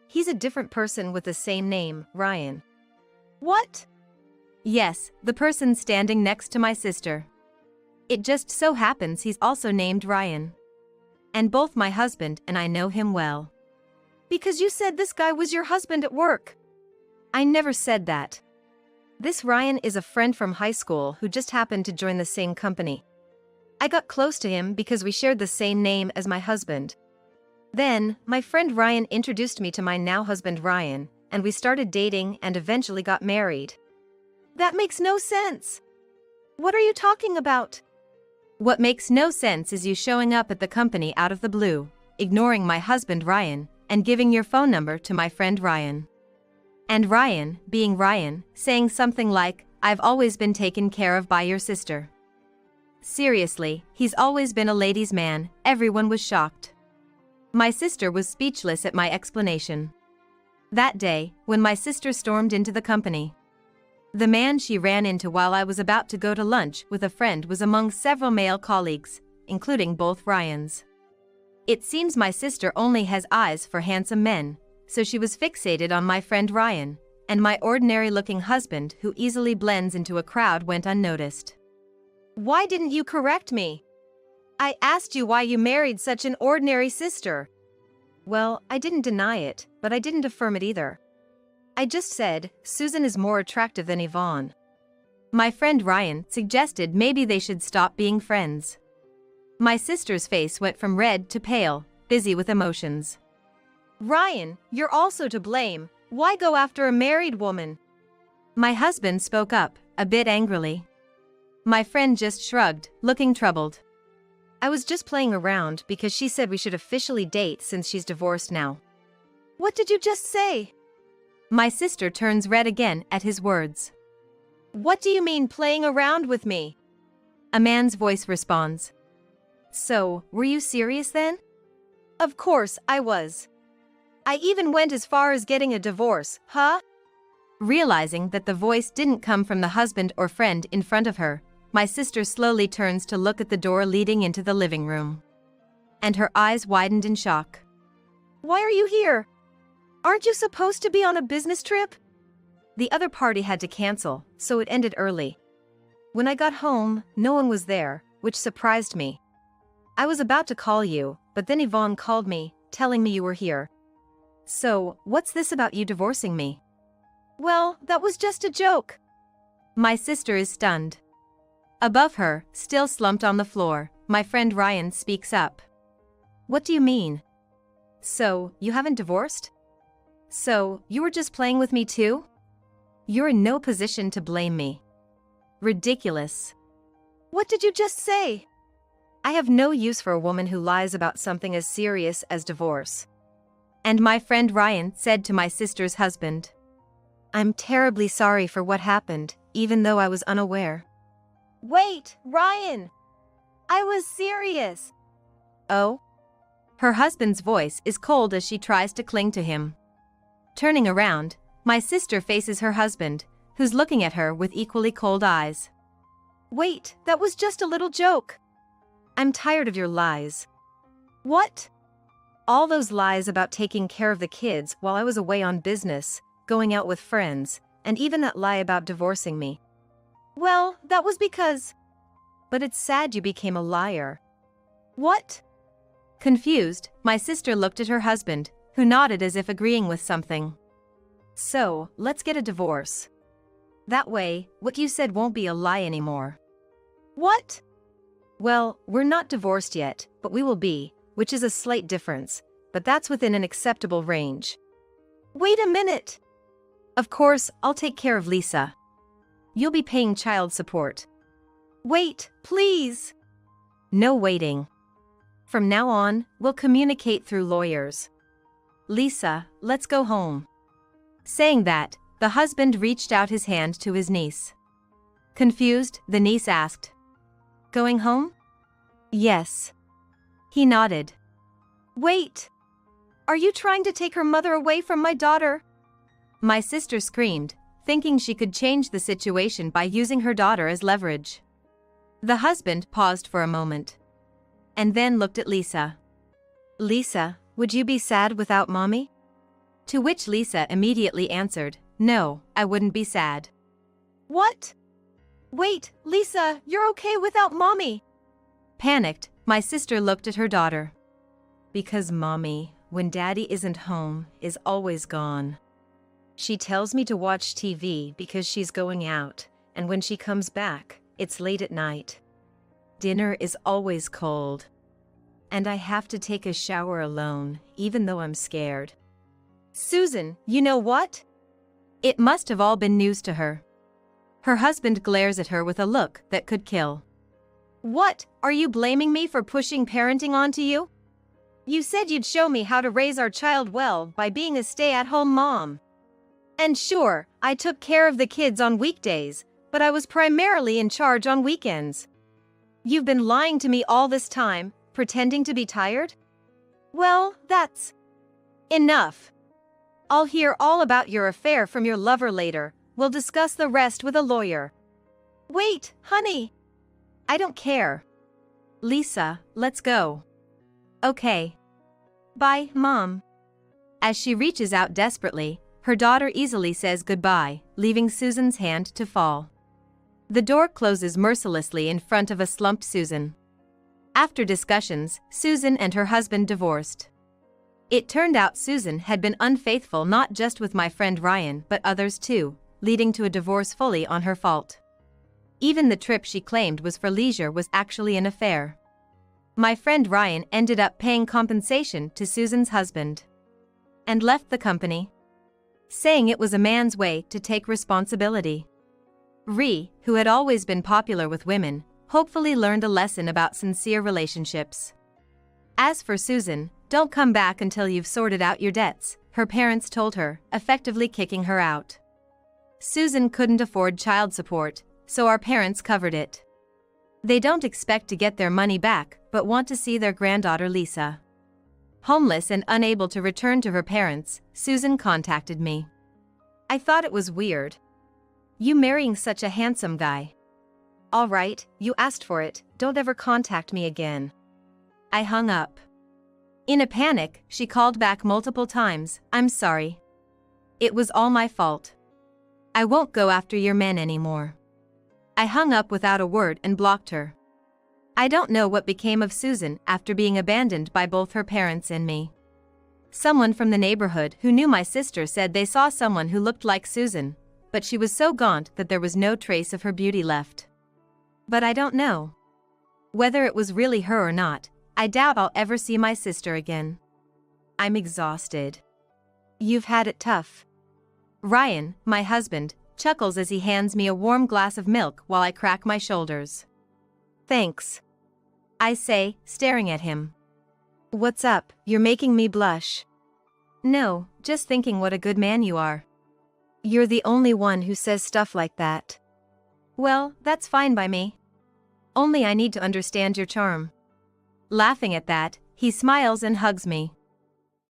Speaker 2: He's a different person with the same name, Ryan. What?
Speaker 1: Yes, the person standing next to my sister. It just so happens he's also named Ryan. And both my husband and I know him well.
Speaker 2: Because you said this guy was your husband at work.
Speaker 1: I never said that.
Speaker 2: This Ryan is a friend from high school who just happened to join the same company. I got close to him because we shared the same name as my husband. Then, my friend Ryan introduced me to my now husband Ryan, and we started dating and eventually got married. That makes no sense. What are you talking about?
Speaker 1: What makes no sense is you showing up at the company out of the blue, ignoring my husband Ryan, and giving your phone number to my friend Ryan. And Ryan, being Ryan, saying something like, I've always been taken care of by your sister. Seriously, he's always been a ladies' man. Everyone was shocked. My sister was speechless at my explanation. That day, when my sister stormed into the company, the man she ran into while I was about to go to lunch with a friend was among several male colleagues, including both Ryans. It seems my sister only has eyes for handsome men, so she was fixated on my friend Ryan, and my ordinary-looking husband who easily blends into a crowd went unnoticed.
Speaker 2: Why didn't you correct me? I asked you why you married such an ordinary sister.
Speaker 1: Well, I didn't deny it, but I didn't affirm it either. I just said, Susan is more attractive than Yvonne. My friend Ryan suggested maybe they should stop being friends. My sister's face went from red to pale, busy with emotions.
Speaker 2: Ryan, you're also to blame. Why go after a married woman?
Speaker 1: My husband spoke up, a bit angrily. My friend just shrugged, looking troubled. I was just playing around because she said we should officially date since she's divorced now.
Speaker 2: What did you just say?
Speaker 1: My sister turns red again at his words.
Speaker 2: What do you mean playing around with me?
Speaker 1: A man's voice responds. So, were you serious then?
Speaker 2: Of course I was. I even went as far as getting a divorce, huh?
Speaker 1: Realizing that the voice didn't come from the husband or friend in front of her, my sister slowly turns to look at the door leading into the living room. And her eyes widened in shock.
Speaker 2: Why are you here? Aren't you supposed to be on a business trip?
Speaker 1: The other party had to cancel, so it ended early. When I got home, no one was there, which surprised me. I was about to call you, but then Yvonne called me, telling me you were here. So, what's this about you divorcing me?
Speaker 2: Well, that was just a joke.
Speaker 1: My sister is stunned. Above her, still slumped on the floor, my friend Ryan speaks up. What do you mean? So, you haven't divorced? So, you were just playing with me too? You're in no position to blame me. Ridiculous.
Speaker 2: What did you just say?
Speaker 1: I have no use for a woman who lies about something as serious as divorce. And my friend Ryan said to my sister's husband, I'm terribly sorry for what happened, even though I was unaware.
Speaker 2: Wait, Ryan! I was serious.
Speaker 1: Oh? Her husband's voice is cold as she tries to cling to him. Turning around, my sister faces her husband, who's looking at her with equally cold eyes.
Speaker 2: Wait, that was just a little joke.
Speaker 1: I'm tired of your lies.
Speaker 2: What?
Speaker 1: All those lies about taking care of the kids while I was away on business, going out with friends, and even that lie about divorcing me.
Speaker 2: Well, that was because...
Speaker 1: But it's sad you became a liar.
Speaker 2: What?
Speaker 1: Confused, my sister looked at her husband, who nodded as if agreeing with something. So, let's get a divorce. That way, what you said won't be a lie anymore.
Speaker 2: What?
Speaker 1: Well, we're not divorced yet, but we will be, which is a slight difference, but that's within an acceptable range.
Speaker 2: Wait a minute.
Speaker 1: Of course, I'll take care of Lisa. You'll be paying child support.
Speaker 2: Wait, please.
Speaker 1: No waiting. From now on, we'll communicate through lawyers. Lisa, let's go home. Saying that, the husband reached out his hand to his niece. Confused, the niece asked, Going home? Yes. He nodded.
Speaker 2: Wait. Are you trying to take her mother away from my daughter?
Speaker 1: My sister screamed, thinking she could change the situation by using her daughter as leverage. The husband paused for a moment. And then looked at Lisa. Lisa, would you be sad without mommy? To which Lisa immediately answered, No, I wouldn't be sad.
Speaker 2: What? Wait, Lisa, you're okay without mommy.
Speaker 1: Panicked, my sister looked at her daughter. Because mommy, when daddy isn't home, is always gone. She tells me to watch TV because she's going out, and when she comes back, it's late at night. Dinner is always cold. And I have to take a shower alone, even though I'm scared.
Speaker 2: Susan, you know what?
Speaker 1: It must have all been news to her. Her husband glares at her with a look that could kill.
Speaker 2: What, are you blaming me for pushing parenting onto you? You said you'd show me how to raise our child well by being a stay-at-home mom. And sure, I took care of the kids on weekdays, but I was primarily in charge on weekends. You've been lying to me all this time, pretending to be tired? Well, that's enough. I'll hear all about your affair from your lover later. We'll discuss the rest with a lawyer. Wait, honey.
Speaker 1: I don't care. Lisa, let's go. Okay. Bye, Mom. As she reaches out desperately, her daughter easily says goodbye, leaving Susan's hand to fall. The door closes mercilessly in front of a slumped Susan. After discussions, Susan and her husband divorced. It turned out Susan had been unfaithful not just with my friend Ryan but others too, leading to a divorce fully on her fault. Even the trip she claimed was for leisure was actually an affair. My friend Ryan ended up paying compensation to Susan's husband and left the company, saying it was a man's way to take responsibility. Ree, who had always been popular with women, hopefully learned a lesson about sincere relationships. As for Susan, don't come back until you've sorted out your debts, her parents told her, effectively kicking her out. Susan couldn't afford child support, so our parents covered it. They don't expect to get their money back, but want to see their granddaughter Lisa. Homeless and unable to return to her parents, Susan contacted me. I thought it was weird. You marrying such a handsome guy.
Speaker 2: All right, you asked for it, don't ever contact me again.
Speaker 1: I hung up. In a panic, she called back multiple times. I'm sorry. It was all my fault. I won't go after your men anymore. I hung up without a word and blocked her. I don't know what became of Susan after being abandoned by both her parents and me. Someone from the neighborhood who knew my sister said they saw someone who looked like Susan, but she was so gaunt that there was no trace of her beauty left. But I don't know. Whether it was really her or not, I doubt I'll ever see my sister again. I'm exhausted.
Speaker 2: You've had it tough.
Speaker 1: Ryan, my husband, chuckles as he hands me a warm glass of milk while I crack my shoulders.
Speaker 2: Thanks.
Speaker 1: I say, staring at him.
Speaker 2: What's up? You're making me blush.
Speaker 1: No, just thinking what a good man you are.
Speaker 2: You're the only one who says stuff like that.
Speaker 1: Well, that's fine by me. Only I need to understand your charm. Laughing at that, he smiles and hugs me.